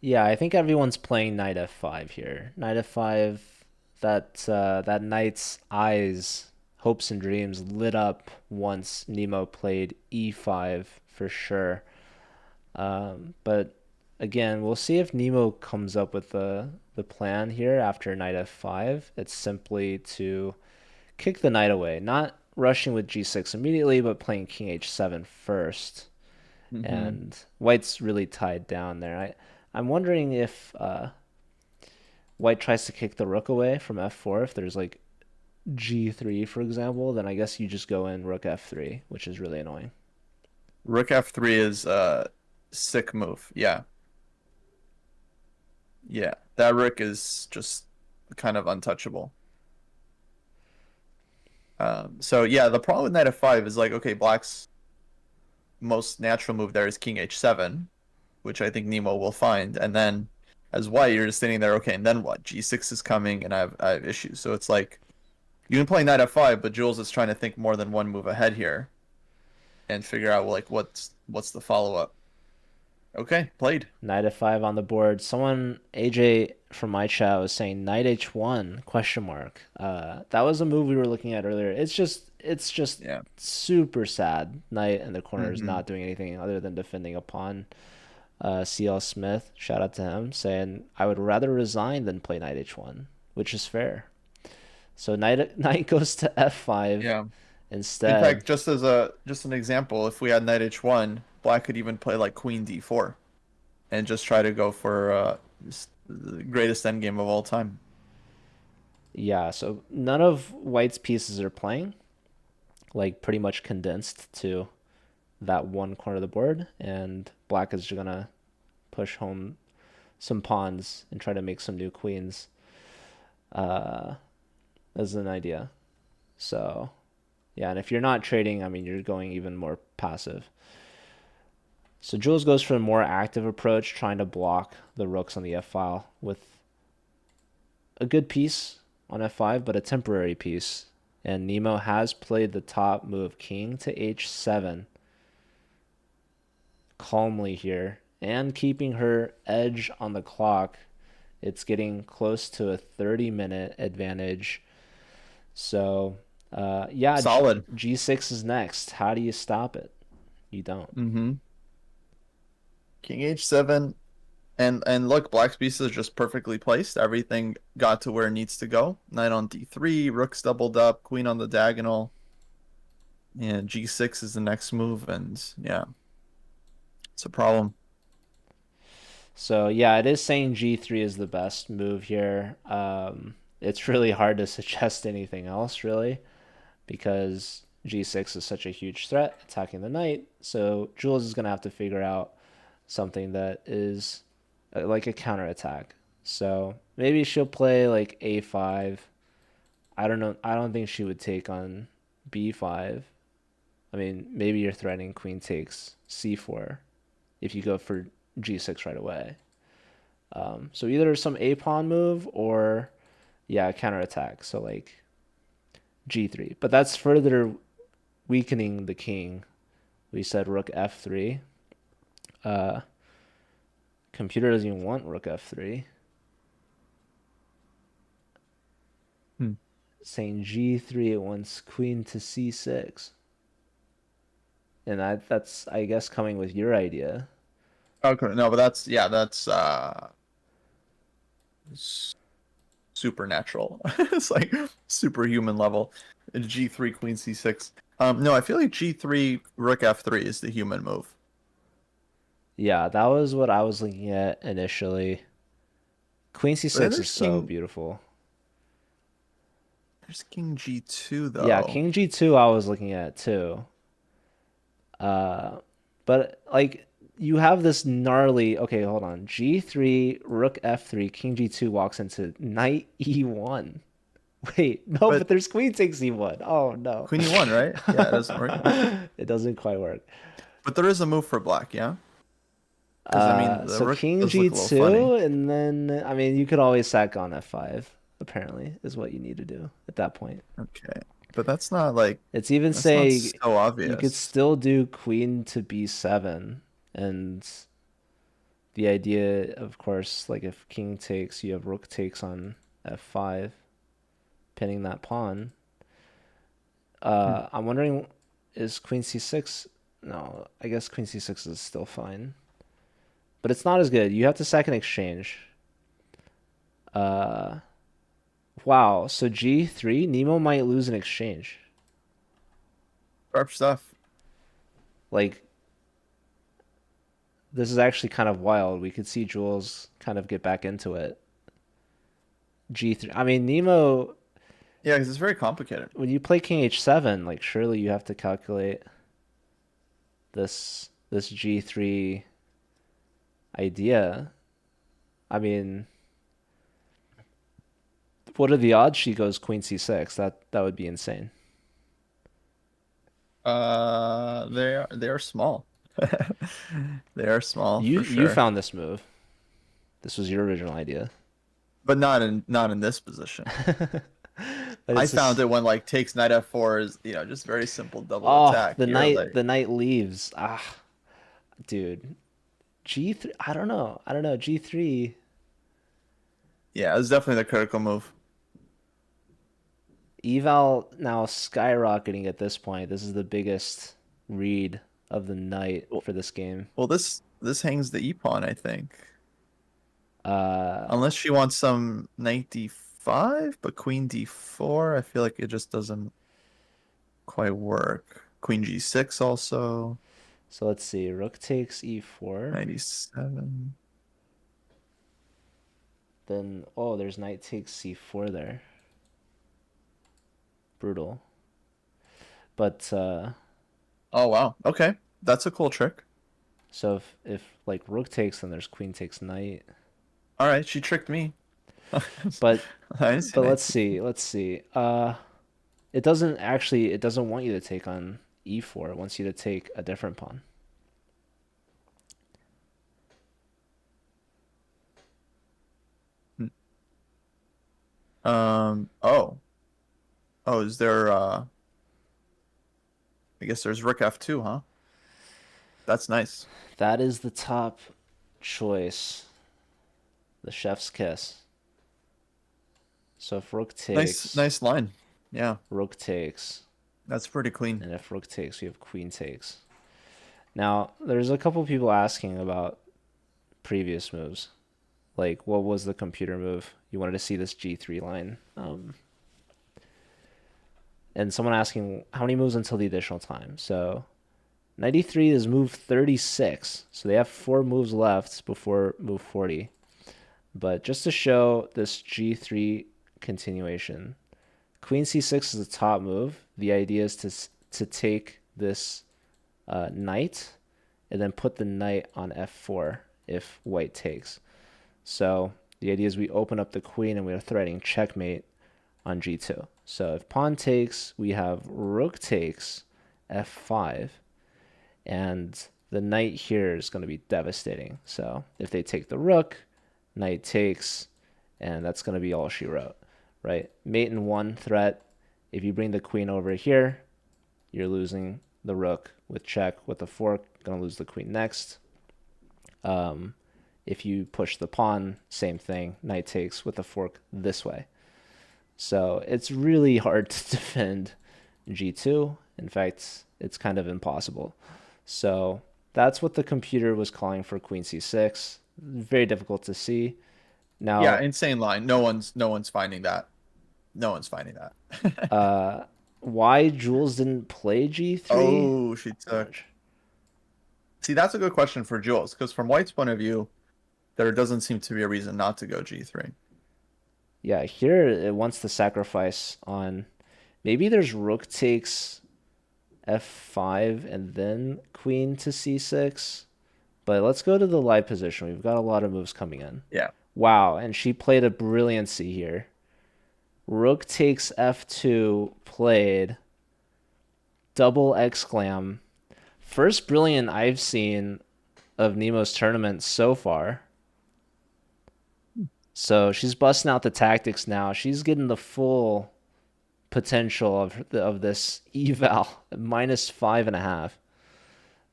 Yeah, I think everyone's playing knight f5 here. Knight f5, that knight's eyes, hopes and dreams lit up once Nemo played e5 for sure. But again, we'll see if Nemo comes up with the plan here after knight f5. It's simply to kick the knight away, not rushing with g6 immediately, but playing king h7 first. And white's really tied down there. I'm wondering if white tries to kick the rook away from f4. If there's like g3, for example, then I guess you just go in rook f3, which is really annoying. Rook f3 is a sick move. Yeah. Yeah, that rook is just kind of untouchable. So yeah, the problem with knight f5 is like, okay, black's most natural move there is king h7, which I think Nemo will find. And then as white, you're just sitting there, okay, and then what? G6 is coming, and I have issues. So it's like, you can play knight f5, but Jules is trying to think more than one move ahead here and figure out, like, what's the follow-up. Okay, played. Knight f5 on the board. Someone, AJ from my chat, was saying knight h1, question mark. That was a move we were looking at earlier. It's just Yeah. super sad. Knight in the corner is not doing anything other than defending a pawn. CL Smith, shout out to him, saying, I would rather resign than play knight h1, which is fair. So knight goes to f5 Yeah. instead. In fact, just an example, if we had knight h1, black could even play like queen d4 and just try to go for the greatest endgame of all time. Yeah, so none of white's pieces are playing, like pretty much condensed to that one corner of the board, and black is gonna push home some pawns and try to make some new queens as an idea. So yeah, and if you're not trading, I mean, you're going even more passive. So Jules goes for a more active approach, trying to block the rooks on the f-file with a good piece on f5, but a temporary piece. And Nemo has played the top move, king to h7, calmly here, and keeping her edge on the clock. It's getting close to a 30-minute advantage. So, yeah, Solid. G6 is next. How do you stop it? You don't. King h7. And look, black's pieces are just perfectly placed. Everything got to where it needs to go. Knight on d3, rook's doubled up, queen on the diagonal. And g6 is the next move, and yeah, it's a problem. So yeah, it is saying g3 is the best move here. It's really hard to suggest anything else, really, because g6 is such a huge threat attacking the knight. So Jules is going to have to figure out something that is like a counterattack. So maybe she'll play like a5. I don't know. I don't think she would take on b5. I mean, maybe you're threatening queen takes c4 if you go for g6 right away. So either some a pawn move or, yeah, counterattack. So like g3. But that's further weakening the king. We said rook f3. Computer doesn't even want rook f3. Saying g3, it wants queen to c6. And that's, I guess, coming with your idea. Okay, no, but that's supernatural. It's like superhuman level. G3 queen c6. No, I feel like g3 rook f3 is the human move. Yeah, that was what I was looking at initially. Queen c6 is so beautiful. There's king g2 though. Yeah, king g2 I was looking at too. But like you have this gnarly. Okay, hold on. G3, rook f3, king g2 walks into knight e1. Wait, no, but there's queen takes e1. Oh no. Queen e1, right? Yeah, it doesn't work. It doesn't quite work. But there is a move for black, yeah. I mean, the so rook king does look a little g2, funny. and then I mean you could always sack on f5. Apparently, is what you need to do at that point. Okay, but that's not like it's even that's saying not so obvious. You could still do queen to b7, and the idea, of course, like if king takes, you have rook takes on f5, pinning that pawn. I'm wondering, is queen c6? No, I guess queen c6 is still fine, but it's not as good. You have to sack an exchange. Wow, so g3, Nemo might lose an exchange. Sharp stuff. Like, this is actually kind of wild. We could see Jules kind of get back into it. g3. I mean, Nemo. Yeah, because it's very complicated. When you play king h7, like surely you have to calculate this g3 idea. I mean, what are the odds she goes queen c6? That would be insane. They are small. They are small. You for sure. you found this move. This was your original idea. But not in this position. I found it when like takes knight f4 is just very simple double attack. The knight leaves. Dude, g3. I don't know. G3. Yeah, it's definitely the critical move. Eval now skyrocketing at this point. This is the biggest read of the night for this game. Well, this hangs the e pawn, I think. Unless she wants some knight d5, but queen d4, I feel like it just doesn't quite work. Queen g6 also. So let's see. Rook takes e4. 97. Then there's knight takes c4 there. Brutal. But oh wow. Okay. That's a cool trick. So if like rook takes, then there's queen takes knight. All right, she tricked me. But let's see. It doesn't want you to take on e4. It wants you to take a different pawn. Is there I guess there's rook f2, huh? That's nice. That is the top choice. The chef's kiss. So if rook takes, nice line. Yeah. Rook takes. That's pretty clean. And if rook takes, we have queen takes. Now, there's a couple people asking about previous moves. Like, what was the computer move? You wanted to see this G3 line. And someone asking, how many moves until the additional time? So 93 is move 36. So they have 4 moves left before move 40. But just to show this G3 continuation, Queen C6 is the top move. The idea is to take this knight and then put the knight on F4 if white takes. So the idea is we open up the queen and we are threatening checkmate on G2. So if pawn takes, we have rook takes F5, and the knight here is going to be devastating. So if they take the rook, knight takes, and that's going to be all she wrote, right? Mate in 1 threat. If you bring the queen over here, you're losing the rook with check. With the fork, going to lose the queen next. If you push the pawn, same thing. Knight takes with the fork this way. So it's really hard to defend G2. In fact, it's kind of impossible. So that's what the computer was calling for Queen C6. Very difficult to see. Now, Yeah, insane line. No one's finding that. No one's finding that. why Jules didn't play G3? Oh, she took. See, that's a good question for Jules, because from White's point of view, there doesn't seem to be a reason not to go G3. Yeah, here it wants to sacrifice on. Maybe there's rook takes F5 and then queen to C6. But let's go to the live position. We've got a lot of moves coming in. Yeah. Wow, and she played a brilliancy here. Rook takes F2 played. Double exclam. First brilliant I've seen of Nemo's tournament so far. So she's busting out the tactics now. She's getting the full potential of this eval, -5.5.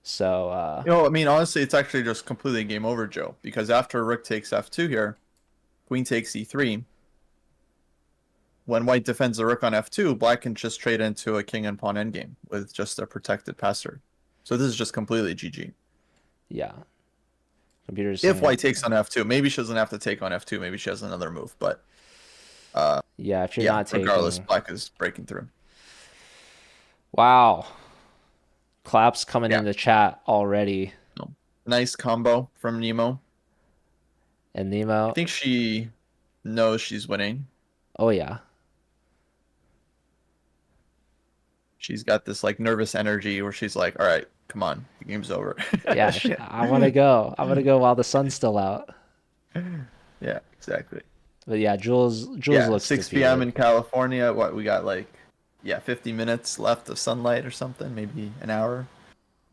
So I mean, honestly, it's actually just completely game over, Joe, because after rook takes F2 here, queen takes E3. When white defends the rook on F2, black can just trade into a king and pawn endgame with just a protected passer. So this is just completely GG. yeah. Computer's If saying, white takes on F2, maybe she doesn't have to take on F2. Maybe she has another move, but yeah, if you're not taking, regardless, black is breaking through. wow. Claps coming Yeah. in the chat already. Nice combo from Nemo. And Nemo. I think she knows she's winning. Oh yeah. She's got this like nervous energy where she's like, all right, come on, the game's over. Yeah, I want to go. I want to go while the sun's still out. Yeah, exactly. But yeah, Jules Yeah, looks 6 defeated. p.m. in California. What, we got like, 50 minutes left of sunlight or something, maybe an hour,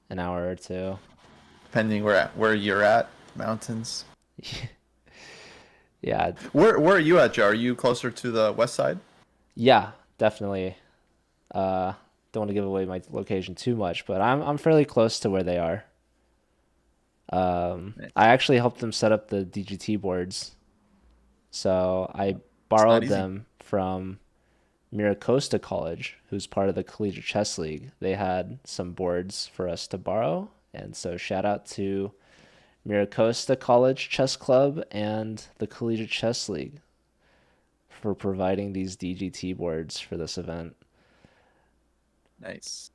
An hour or two. depending where you're at, mountains. Yeah, Where are you at, Joe? Are you closer to the west side? yeah, definitely. Don't want to give away my location too much, but I'm fairly close to where they are. Nice. I actually helped them set up the DGT boards. So I not borrowed easy. them from Miracosta College, who's part of the Collegiate Chess League. They had some boards for us to borrow, and so shout out to Miracosta College Chess Club and the Collegiate Chess League for providing these DGT boards for this event. Nice.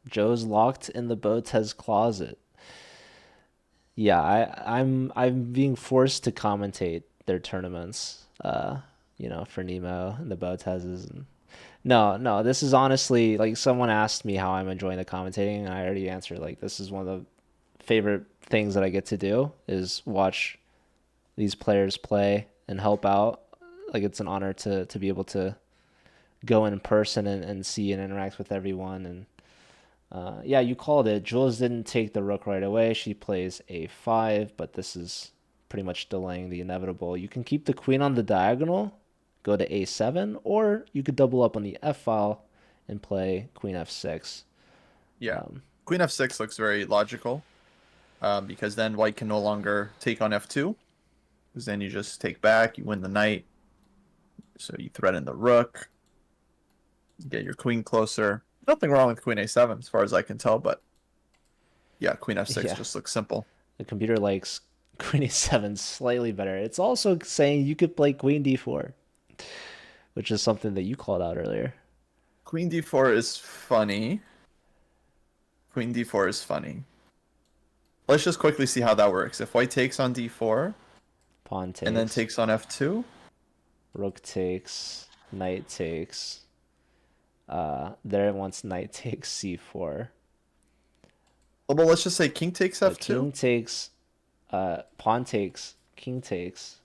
Joe's locked in the Botez closet. Yeah, I'm being forced to commentate their tournaments. For Nemo and the Botezes. And no, this is honestly, like, someone asked me how I'm enjoying the commentating, and I already answered, like, this is one of the favorite things that I get to do is watch these players play and help out. Like, it's an honor to be able to go in person and see and interact with everyone. And yeah, you called it. Jules didn't take the rook right away. She plays a5, but this is pretty much delaying the inevitable. You can keep the queen on the diagonal, go to a7, or you could double up on the f file and play queen f6. Yeah. Queen f6 looks very logical, because then white can no longer take on f2, because then you just take back, you win the knight, so you threaten the rook, you get your queen closer, Nothing wrong with queen a7 as far as I can tell, but yeah, queen f6 Yeah. just looks simple. The computer likes queen a7 slightly better. It's also saying you could play queen d4, which is something that you called out earlier. Queen d4 is funny. Queen d4 is funny. Let's just quickly see how that works. If white takes on d4 Pawn takes. and then takes on f2, Rook takes. Knight takes. There it wants knight takes c4. well, but let's just say king takes So f2. king takes. Pawn takes. King takes.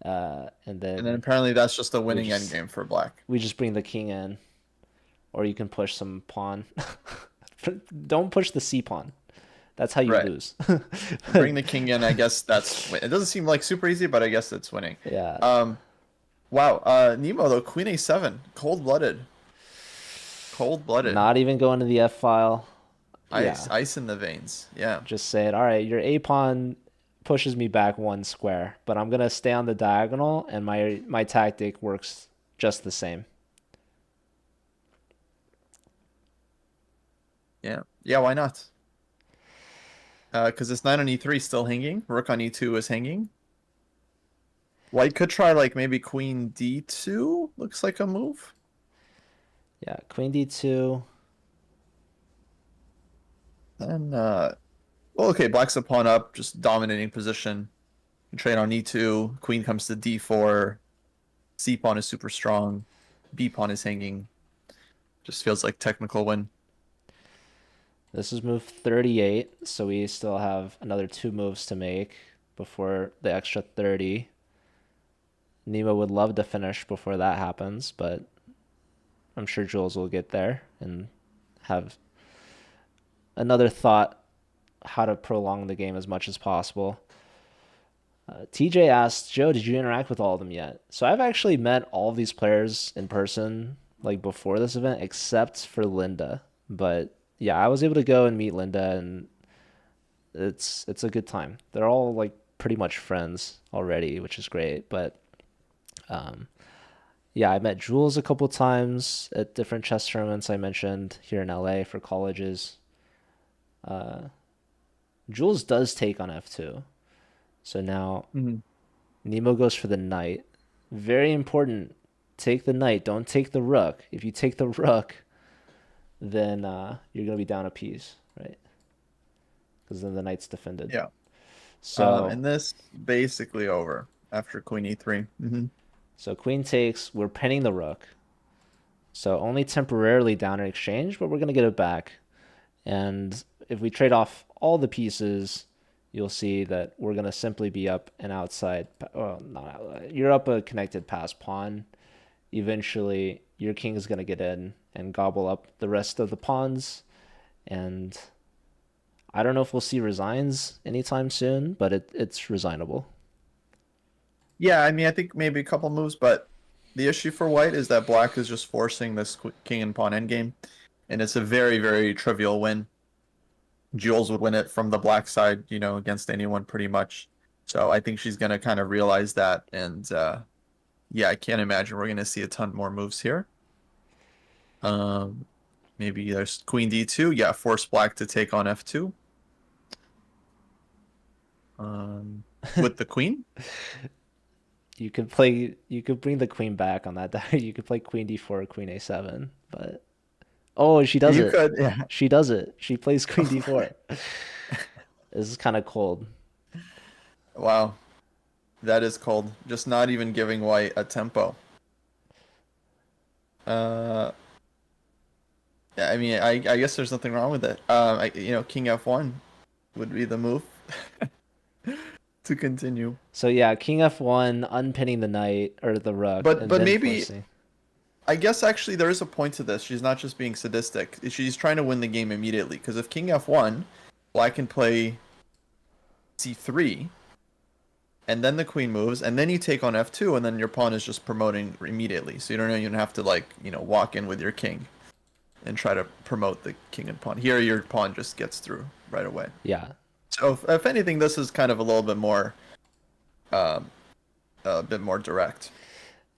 And And then then apparently that's just a winning just- endgame for black. we just bring the king in, or you can push some pawn. Don't push the c pawn. That's how you Right. lose. Bring the king in, I guess that's it doesn't seem like super easy, but I guess it's winning. Yeah. Wow, Nemo though, queen a7, cold-blooded. Cold-blooded. Not even going to the f file. Ice, Yeah. ice in the veins. Yeah. Just saying, all right, your a pawn pushes me back one square, but I'm gonna stay on the diagonal, and my tactic works just the same. Yeah. Yeah, why not? Because this knight on e3 is still hanging. Rook on e2 is hanging. White could try like maybe queen d2. Looks like a move. Yeah, queen d2. Then, well, okay, black's a pawn up, just dominating position. You trade on e2. Queen comes to d4. C pawn is super strong. B pawn is hanging. Just feels like technical win. This is move 38, so we still have another 2 moves to make before the extra 30. Nemo would love to finish before that happens, but I'm sure Jules will get there and have another thought how to prolong the game as much as possible. TJ asked, Joe, did you interact with all of them yet? So I've actually met all of these players in person like before this event, except for Linda. But yeah, I was able to go and meet Linda, and it's a good time. They're all like pretty much friends already, which is great. But yeah, I met Jules a couple times at different chess tournaments I mentioned here in LA for colleges. Jules does take on f2. So now Nemo goes for the knight. Very important. Take the knight. Don't take the rook. If you take the rook, then you're going to be down a piece, right? Because then the knight's defended. Yeah. So and this basically over after queen e3. So queen takes. We're pinning the rook. So only temporarily down in exchange, but we're going to get it back. And if we trade off all the pieces, you'll see that we're going to simply be up an outside. Well, not outside. You're up a connected pass pawn. Eventually, your king is going to get in and gobble up the rest of the pawns. And I don't know if we'll see resigns anytime soon, but it's resignable. Yeah, I mean, I think maybe a couple moves, but the issue for white is that black is just forcing this king and pawn endgame, and it's a very, very trivial win. Jules would win it from the black side, you know, against anyone pretty much. So I think she's going to kind of realize that, and yeah, I can't imagine we're going to see a ton more moves here. Maybe there's queen d2. Yeah, force black to take on f2. With the queen. You could bring the queen back on that die. You could play queen d4 or queen a7, but oh, she does it. Could, yeah. She does it. She plays queen d4. This is kind of cold. Wow. That is cold. Just not even giving white a tempo. Yeah, I mean, I guess there's nothing wrong with it. You know, king f1 would be the move to continue. So yeah, king f1, unpinning the knight or the rook. But and then maybe forcing. I guess actually there is a point to this. She's not just being sadistic. She's trying to win the game immediately. Because if king f1, black can play c3, and then the queen moves, and then you take on f2, and then your pawn is just promoting immediately. So you don't even have to, like, you know, walk in with your king and try to promote the king and pawn. Here, your pawn just gets through right away. Yeah. So if anything, this is kind of a little bit more, a bit more direct.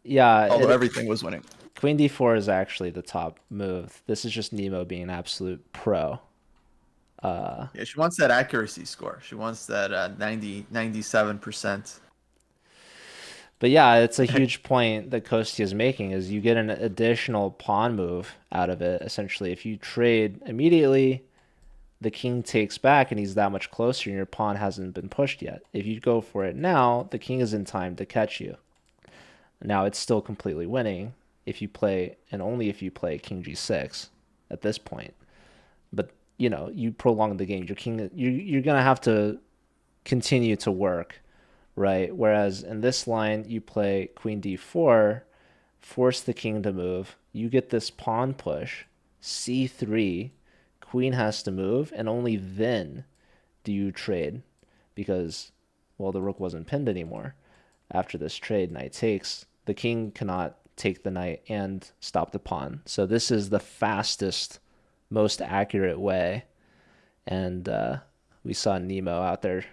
Yeah. Although everything was winning. Queen d4 is actually the top move. This is just Nemo being an absolute pro. Yeah, she wants that accuracy score. She wants that 97%. But yeah, it's a huge point that Kostia is making is you get an additional pawn move out of it. Essentially, if you trade immediately, the king takes back and he's that much closer and your pawn hasn't been pushed yet. If you go for it now, the king is in time to catch you. Now it's still completely winning if you play, and only if you play king g6 at this point. But, you know, you prolong the game. Your king, you're going to have to continue to work, right? Whereas in this line, you play queen d4, force the king to move. You get this pawn push, c3, queen has to move, and only then do you trade because, well, the rook wasn't pinned anymore. After this trade, knight takes, the king cannot take the knight and stop the pawn. So this is the fastest, most accurate way. And we saw Nemo out there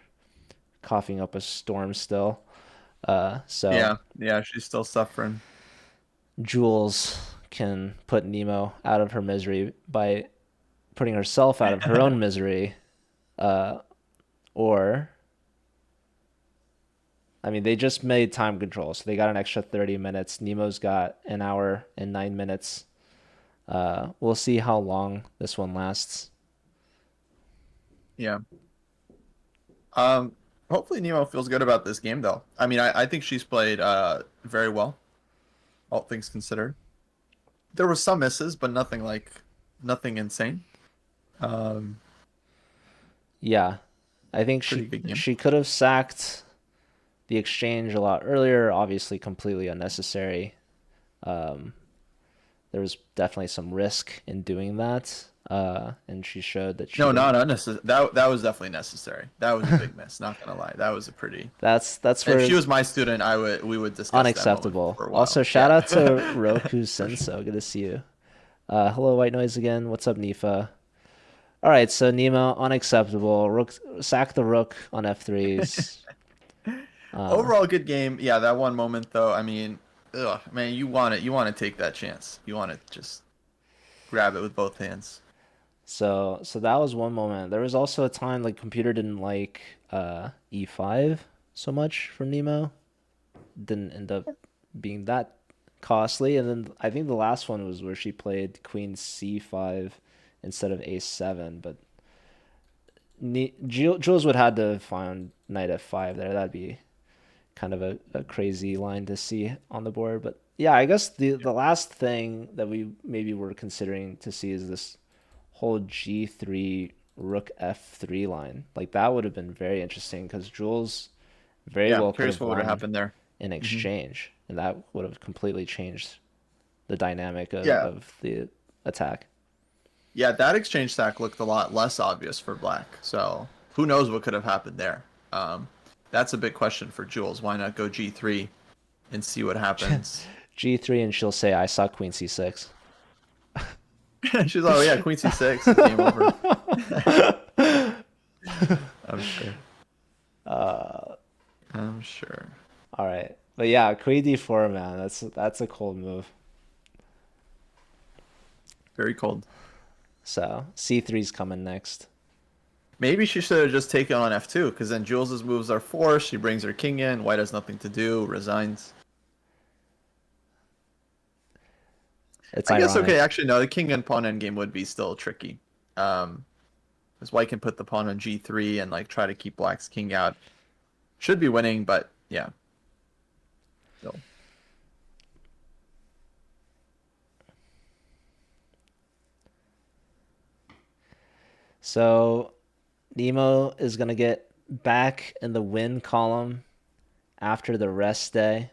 coughing up a storm still. So yeah, she's still suffering. Jules can put Nemo out of her misery by putting herself out of her own misery, or I mean, they just made time control, so they got an extra 30 minutes. Nemo's got an hour and 9 minutes. We'll see how long this one lasts. Yeah. Hopefully Nemo feels good about this game, though. I mean, I think she's played very well, all things considered. There were some misses, but nothing insane. Yeah, I think she could have sacked the exchange a lot earlier. Obviously, completely unnecessary. There was definitely some risk in doing that, and she showed that she not unnecessary. That was definitely necessary. That was a big miss. Not gonna lie, that was a pretty. That's where if she was my student, we would discuss unacceptable. That for a while. Also, shout out to Roku Senso. Good to see you. Hello, White Noise again. What's up, Nifa? All right, so Nemo, unacceptable. Rook, sack the rook on f3s. Overall, good game. Yeah, that one moment though. I mean, man, you want to take that chance. You want to just grab it with both hands. So that was one moment. There was also a time like computer didn't like e5 so much from Nemo. Didn't end up being that costly. And then I think the last one was where she played queen c5 instead of a7. But Jules would have to find knight f5 there. That'd be kind of a crazy line to see on the board. But yeah, I guess the last thing that we maybe were considering to see is this whole g3 rook f3 line. Like that would have been very interesting because Jules very well could have won happened there in exchange, and that would have completely changed the dynamic of the attack. Yeah, that exchange stack looked a lot less obvious for black. So who knows what could have happened there. That's a big question for Jules. Why not go g3 and see what happens? G3 and she'll say, I saw queen c6. She's like, oh yeah, queen c6 is game over. I'm sure. I'm sure. All right. But yeah, queen d4, man. That's a cold move. Very cold. So c3's coming next. Maybe she should have just taken on f2, because then Jules's moves are forced. She brings her king in. White has nothing to do. Resigns. It's I guess ironic. okay. Actually, no. The king and pawn endgame would be still tricky. Because White can put the pawn on g3 and like try to keep Black's king out. Should be winning, but yeah. Still. So Nemo is going to get back in the win column after the rest day.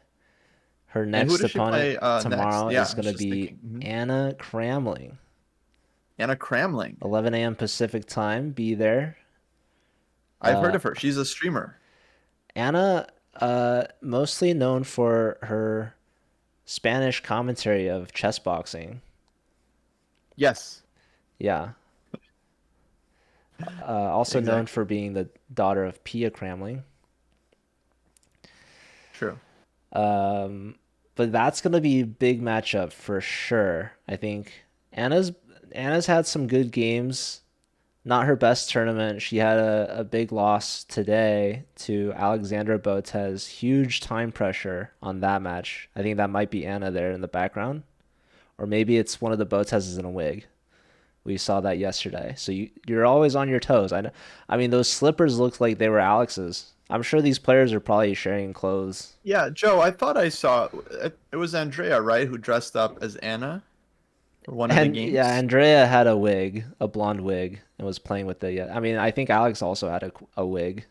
Her next opponent tomorrow is going to be Anna Cramling. Anna Cramling. 11 a.m. Pacific time. Be there. I've heard of her. She's a streamer. Anna, mostly known for her Spanish commentary of chess boxing. Yes. Yeah. Also known for being the daughter of Pia Cramling. True. but that's gonna be a big matchup for sure. I think Anna's had some good games. Not her best tournament. She had a big loss today to Alexandra Botez. Huge time pressure on that match. I think that might be Anna there in the background. Or maybe it's one of the Botezes in a wig. We saw that yesterday. So you're always on your toes. I mean, those slippers looked like they were Alex's. I'm sure these players are probably sharing clothes. Yeah, Joe, I thought I saw it was Andrea, right, who dressed up as Anna for one of the games. Yeah, Andrea had a wig, a blonde wig, and was playing with the. Yeah, I mean, I think Alex also had a wig,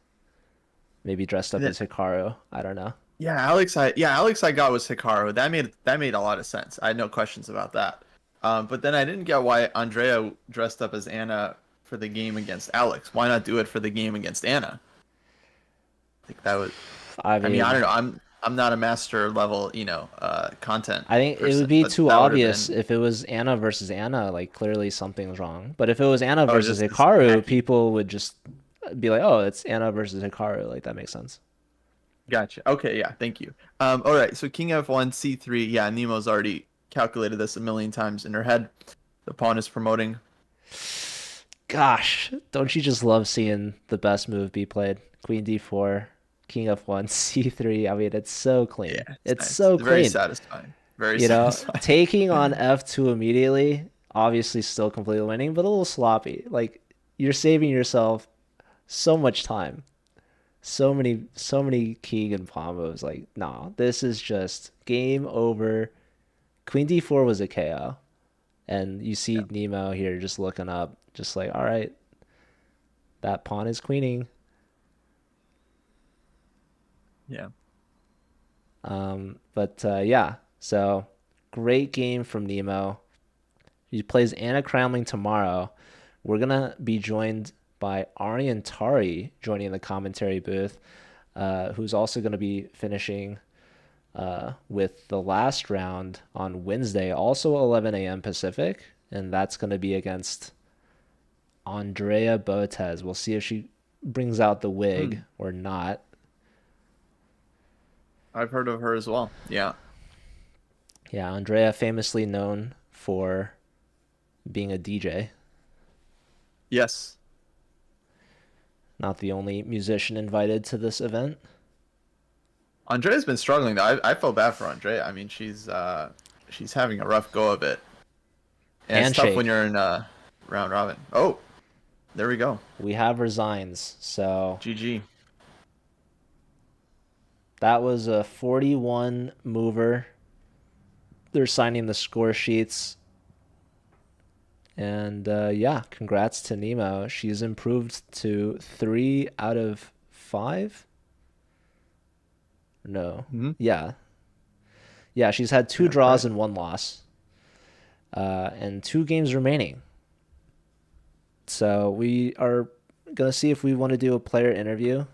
maybe dressed up as Hikaru. I don't know. Yeah, Alex I got was Hikaru. That made a lot of sense. I had no questions about that. But then I didn't get why Andrea dressed up as Anna for the game against Alex. Why not do it for the game against Anna? I think that was. I mean, I don't know. I'm not a master level, content. I think person, it would be but too that would've obvious been- if it was Anna versus Anna. Like clearly something's wrong. But if it was Anna versus just this Hikaru, hacky- people would just be like, "Oh, it's Anna versus Hikaru." Like that makes sense. Gotcha. Okay, yeah, thank you. All right, so King F1, C3. Yeah, Nemo's already calculated this a million times in her head. The pawn is promoting. Gosh, don't you just love seeing the best move be played? Queen D4, King F1, C3. I mean, it's so clean. Yeah, it's nice. so Very clean. satisfying. Very You know, satisfying. taking on F2 immediately, obviously still completely winning, but a little sloppy. Like you're saving yourself so much time. So many king and pawn moves. Like, nah, this is just game over. Queen D4 was a KO. And you see Nemo here just looking up, just like, all right, that pawn is queening. Yeah. Yeah, so great game from Nemo. He plays Anna Cramling tomorrow. We're going to be joined by Aryan Tari joining the commentary booth, who's also going to be finishing with the last round on Wednesday, also 11 a.m. Pacific, and that's going to be against Andrea Botez. We'll see if she brings out the wig or not. I've heard of her as well. Yeah. Yeah, Andrea famously known for being a DJ. Yes. Not the only musician invited to this event. Andrea's been struggling though. I feel bad for Andrea. I mean, she's having a rough go of it. And it's tough when you're in round robin. Oh, there we go. We have resigns, so GG. that was a 41 mover. They're signing the score sheets. And yeah, congrats to Nemo. She's improved to 3 out of 5. No. Yeah. Yeah, she's had 2 draws and 1 loss. And 2 games remaining. So we are going to see if we want to do a player interview.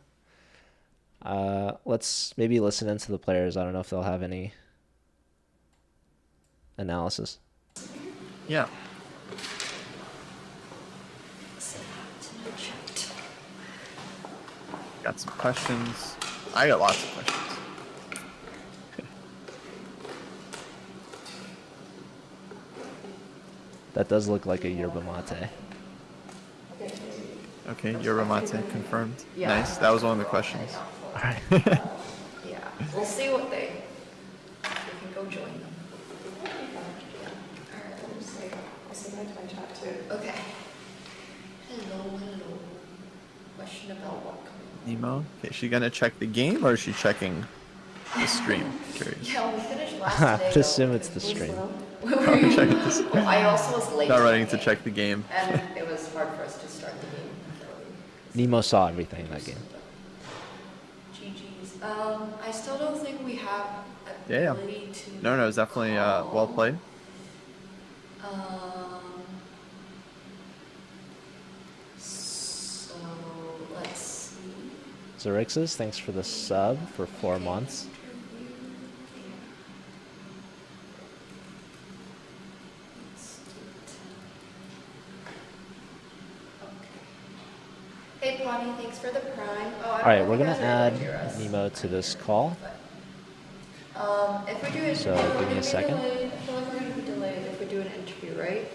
Let's maybe listen into the players. I don't know if they'll have any analysis. Yeah. Got some questions. I got lots of questions. That does look like a yerba mate. Okay, yerba mate confirmed. Yeah. Nice. That was one of the questions. All right. Yeah, we'll see what we can go join them. I'll say hi to my chat too. Okay. Hello. Question about what? Nemo. Okay, is she gonna check the game or is she checking the stream? Curious. Yeah, we finished last I day. would assume it's the stream. Checking the stream. I also was late. Not to running the to game, check the game. And it was hard for us to start the game. Nemo saw everything in that game. GG's. I still don't think we have Yeah. ability to. No, it's definitely well played. So let's see. Zerixis, thanks for the sub for 4 months. Hey, Bonnie, thanks for the prime. Oh, All right, we're going to add Nemo to this call. If we do it, So give me a second. I feel like we're gonna be delayed if we do an interview, right?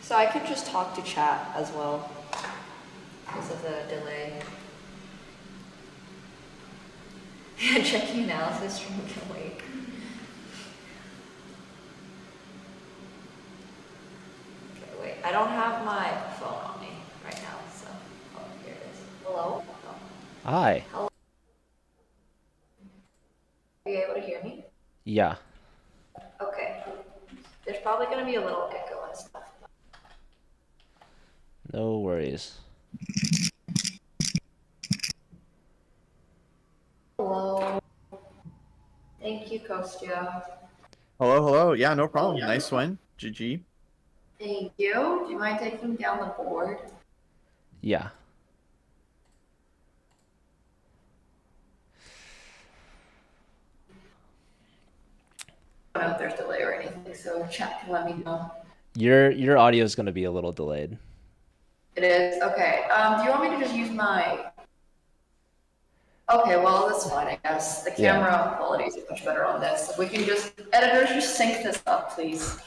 So I could just talk to chat as well because of the delay. Checking analysis from wait. Okay, wait. I don't have my phone on me right now, so here it is. Hello? Oh. Hi. Hello? Are you able to hear me? Yeah. Okay. There's probably gonna be a little echo and stuff. No worries. Hello. Thank you, Kostya. Hello, hello. Yeah, no problem. Nice win. GG. Thank you. Do you mind taking down the board? Yeah. I don't know if there's delay or anything, so chat can let me know. Your audio is going to be a little delayed. It is? Okay. Do you want me to just use my... Okay, well, that's fine, I guess. The camera quality is much better on this. If we can just... Editors, just sync this up, please.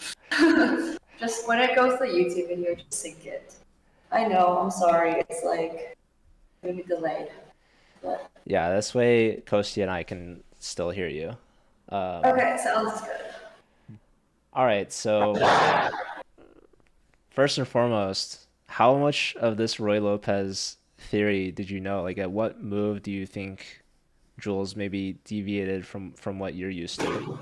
Just when it goes to the YouTube video, just sync it. I know, I'm sorry. It's like maybe delayed. But... Yeah, this way Kosti and I can still hear you. Okay, sounds good. All right, so first and foremost, how much of this Roy Lopez theory did you know? Like, at what move do you think Jules maybe deviated from what you're used to? Okay,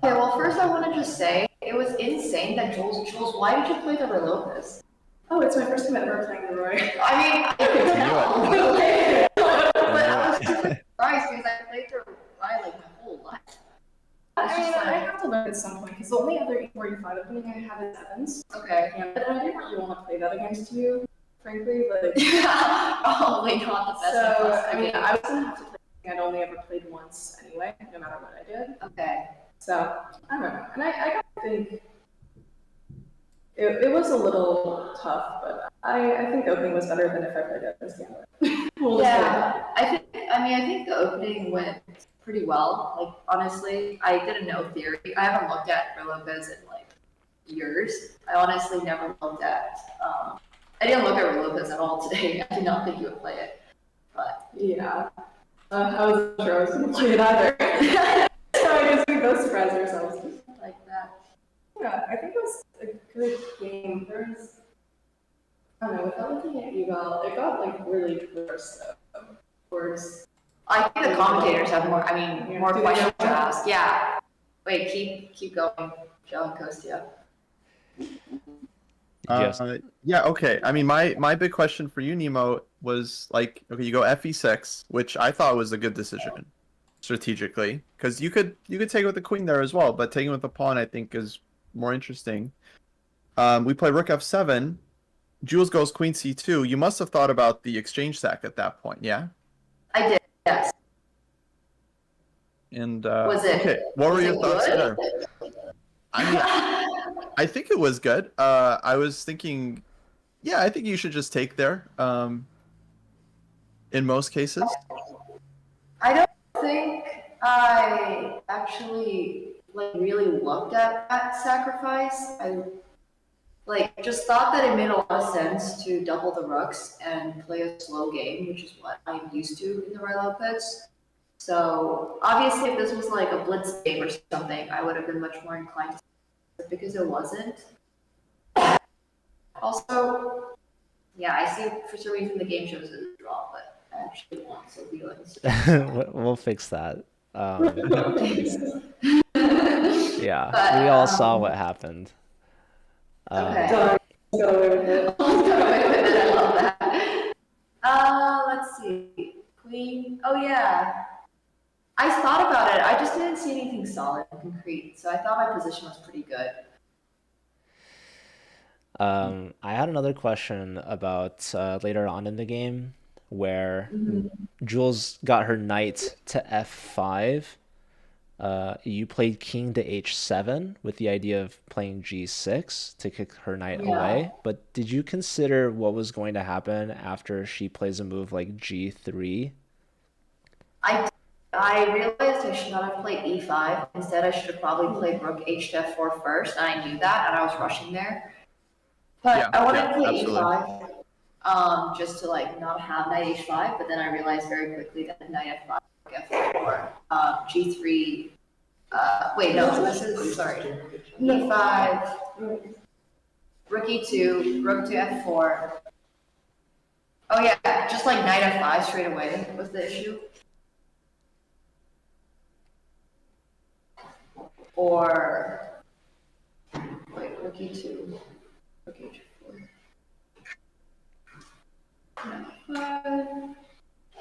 well, first I want to just say it was insane that Jules, why did you play the Roy Lopez? Oh, it's my first time ever playing the Roy. I mean, I could tell. But I was super surprised because I played the Roy like my whole life. I mean, I have to learn at some point because the only other E45 opening I have is Evans. Okay. And I didn't really want to play that against you, frankly, but. Probably not the best. So, I mean, I was going to have to play. I'd only ever played once anyway, no matter what I did. Okay. So, I don't know. And I think it was a little tough, but I think the opening was better than if I played it as Gambit. Yeah, I think the opening went pretty well. Like, honestly, I didn't know theory. I haven't looked at Roy Lopez in like years. I honestly never looked at. I didn't look at Roy Lopez at all today. I did not think you would play it. But yeah, I wasn't sure I was going to play it either. So I guess we both surprised ourselves. like that. Yeah, I think it was a good game. I don't know, without looking at eval, it got like really close though. Towards I think the commentators have more. I mean, more Do they questions to know? ask. Yeah. Wait, keep going, Joe and Kostya. Yes. Yeah, okay. I mean, my big question for you, Nemo, was like, okay, you go FE6, which I thought was a good decision strategically, because you could take it with the queen there as well, but taking it with the pawn, I think, is more interesting. We play Rook F7. Jules goes Queen C2. You must have thought about the exchange sack at that point, yeah? I did. Yes. And Was it? okay, what were your thoughts good? there? I mean, I think it was good. I was thinking, yeah, I think you should just take there. In most cases. I don't think I actually like really looked at that sacrifice. I like just thought that it made a lot of sense to double the rooks and play a slow game, which is what I'm used to in the Roy Lopez. So obviously, if this was like a blitz game or something, I would have been much more inclined to, but because it wasn't. Also, yeah, I see for some reason the game shows it a draw, but I actually want some feelings. We'll fix that. Yeah, But, we all saw what happened. Okay. go away with it. I love that. Let's see. Queen. Oh yeah. I thought about it. I just didn't see anything solid and concrete, so I thought my position was pretty good. I had another question about later on in the game where Jules got her knight to f5. You played king to h7 with the idea of playing g6 to kick her knight away. But did you consider what was going to happen after she plays a move like g3 I realized I should not have played e5. Instead, I should have probably played rook h to f4 first, and I knew that, and I was rushing there. But Yeah, I wanted yeah, to play absolutely. e5, just to like not have knight h5. But then I realized very quickly that knight f5, rook f4, g3. Wait, no, this is sorry. e5, rook e2, rook to f4. Oh yeah, just like knight f5 straight away was the issue. Or like rook e2, rook h4. Knight f5,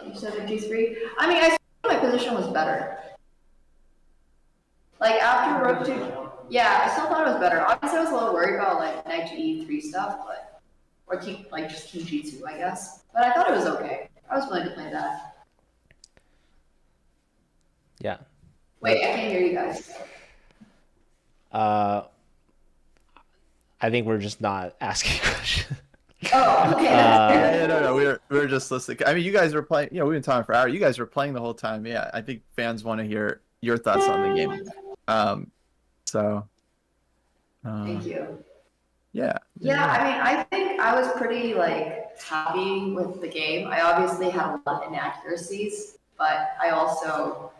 e7, g3. I mean, I thought my position was better. Like after rook 2, yeah, I still thought it was better. Obviously, I was a little worried about like knight to e3 stuff, but or king, like just king g2, I guess. But I thought it was okay. I was willing to play that. Yeah. Wait, I can't hear you guys. I think we're just not asking questions. Oh, okay. Yeah, no, we were just listening. I mean, you guys were playing. We've been talking for hours. You guys were playing the whole time. Yeah, I think fans want to hear your thoughts on the game. So. Thank you. Yeah. Yeah, I mean, I think I was pretty like happy with the game. I obviously had a lot of inaccuracies, but I also,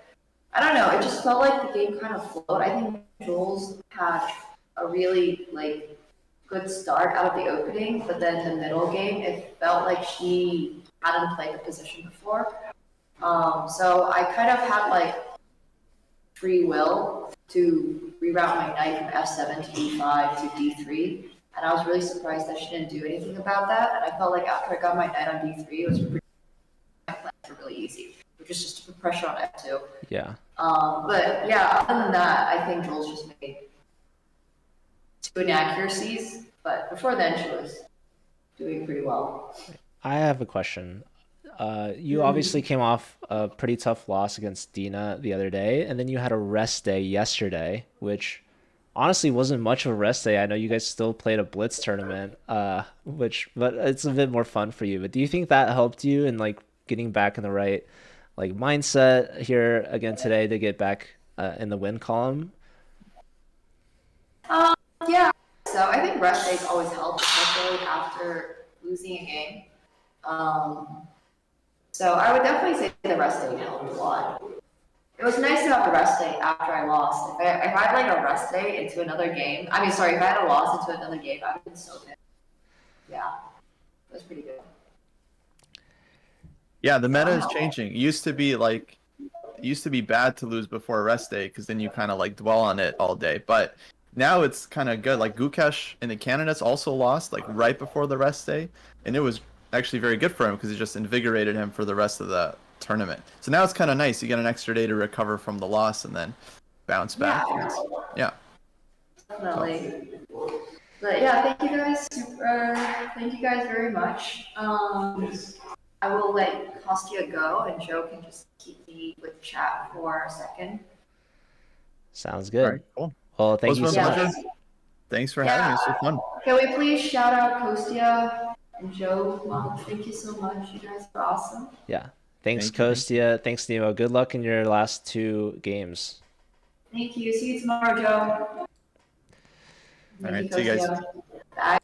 I don't know, it just felt like the game kind of flowed. I think Jules had a really like good start out of the opening, but then the middle game, it felt like she hadn't played the position before. So I kind of had like free will to reroute my knight from f7 to d5 to d3. And I was really surprised that she didn't do anything about that. And I felt like after I got my knight on d3, it was pretty, my plans were really easy, which is just to put pressure on f2. Yeah. But yeah, other than that, I think Jules just made 2 inaccuracies. But before then, she was doing pretty well. I have a question. You obviously came off a pretty tough loss against Dina the other day, and then you had a rest day yesterday, which honestly wasn't much of a rest day. I know you guys still played a Blitz tournament, but it's a bit more fun for you. But do you think that helped you in like getting back in the right like mindset here again today to get back in the win column? Yeah, so I think rest days always help, especially after losing a game. So I would definitely say the rest day helped a lot. It was nice to have a rest day after I lost. If I had like a rest day into another game, I mean, sorry, if I had a loss into another game, I would have been so good. Yeah, it was pretty good. Yeah, the meta is changing. It used to be bad to lose before a rest day because then you kind of like dwell on it all day. But now it's kind of good. Like Gukesh in the candidates also lost like right before the rest day, and it was actually very good for him because it just invigorated him for the rest of the tournament. So now it's kind of nice. You get an extra day to recover from the loss and then bounce back. Yeah. Definitely. But yeah, thank you guys. Thank you guys very much. I will let Kostya go, and Joe can just keep me with chat for a second. Sounds All good. right, cool. Well, thank you Well, so it's been a much. pleasure. Thanks for having me. It's so fun. Can we please shout out Kostya and Joe? Thank you so much. You guys are awesome. Yeah. Thanks, Thank you. Kostya. Thanks, Nemo. Good luck in your last 2 games. Thank you. See you tomorrow, Joe. All right, see you guys. Kostya. Bye.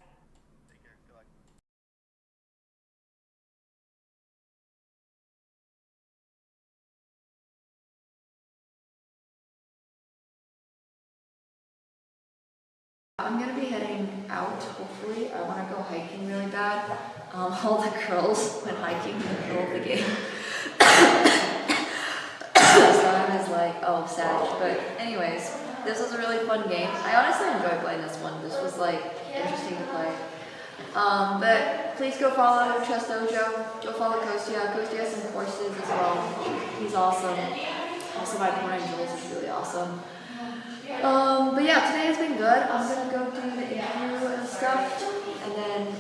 I'm gonna be heading out, hopefully. I wanna go hiking really bad. All the girls went hiking in the middle of the game. So I was like, oh, sad. But anyways, this was a really fun game. I honestly enjoyed playing this one. This was like interesting to play. But please go follow Chess Dojo. Go follow Kostya. Kostya has some courses as well. He's awesome. Also, my opponent Jules is really awesome. But yeah, today has been good. I'm gonna go do the interview and stuff, and then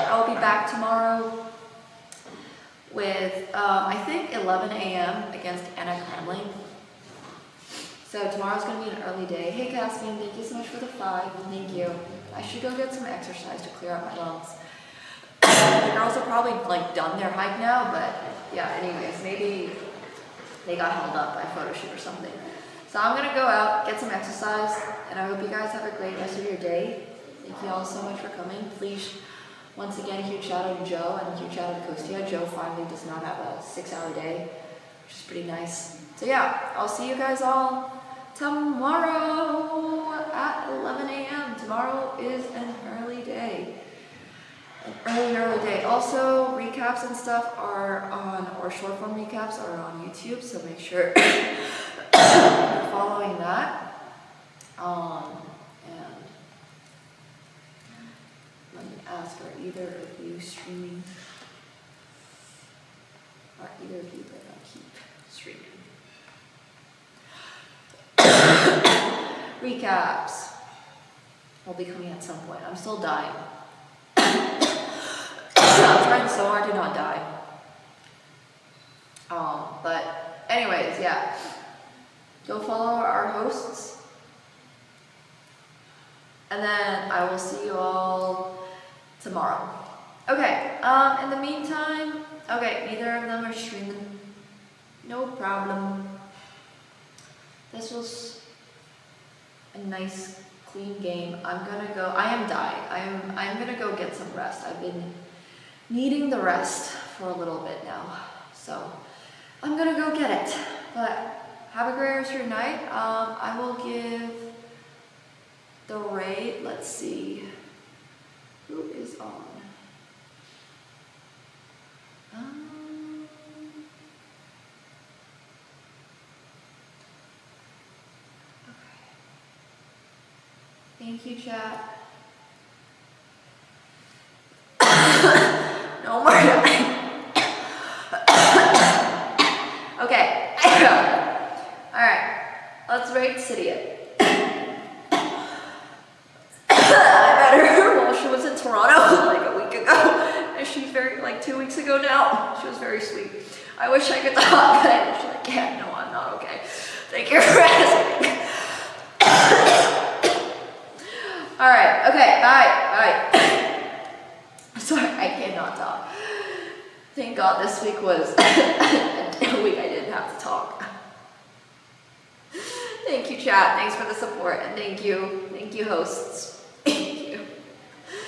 I'll be back tomorrow with I think 11 a.m. against Anna Kremling. So tomorrow's gonna be an early day. Hey Caspian, thank you so much for the 5. Thank you. I should go get some exercise to clear out my lungs. The girls are probably like done their hike now, but yeah, anyways, maybe they got held up by a photo shoot or something. So I'm gonna go out, get some exercise, and I hope you guys have a great rest of your day. Thank you all so much for coming. Please, once again, a huge shout out to Joe and a huge shout out to Kostia. Joe finally does not have a 6-hour day, which is pretty nice. So yeah, I'll see you guys all tomorrow at 11 a.m. Tomorrow is an early day. Early day. Also, recaps and stuff are on, or short form recaps are on YouTube, so make sure you're following that. And let me ask, are either of you streaming? Are either of you gonna keep streaming? Recaps will be coming at some point. I'm still dying. I'm trying so hard to not die. But anyways, yeah. Go follow our hosts. And then I will see you all tomorrow. Okay, in the meantime, okay, neither of them are streaming. No problem. This was a nice, clean game. I am dying. I'm gonna go get some rest. I've been needing the rest for a little bit now. So I'm gonna go get it. But have a great rest of your night. I will give the raid, let's see. Who is on? Thank you, chat. No more dying. Okay. Alright. Let's rate Cydia. I met her while she was in Toronto like a week ago. And she's like 2 weeks ago now. She was very sweet. I wish I could talk, but she's like, yeah, no, I'm not okay. Thank you for asking. Alright, okay, bye. Sorry, I cannot talk. Thank God this week was a week I didn't have to talk. Thank you, chat. Thanks for the support, and thank you hosts.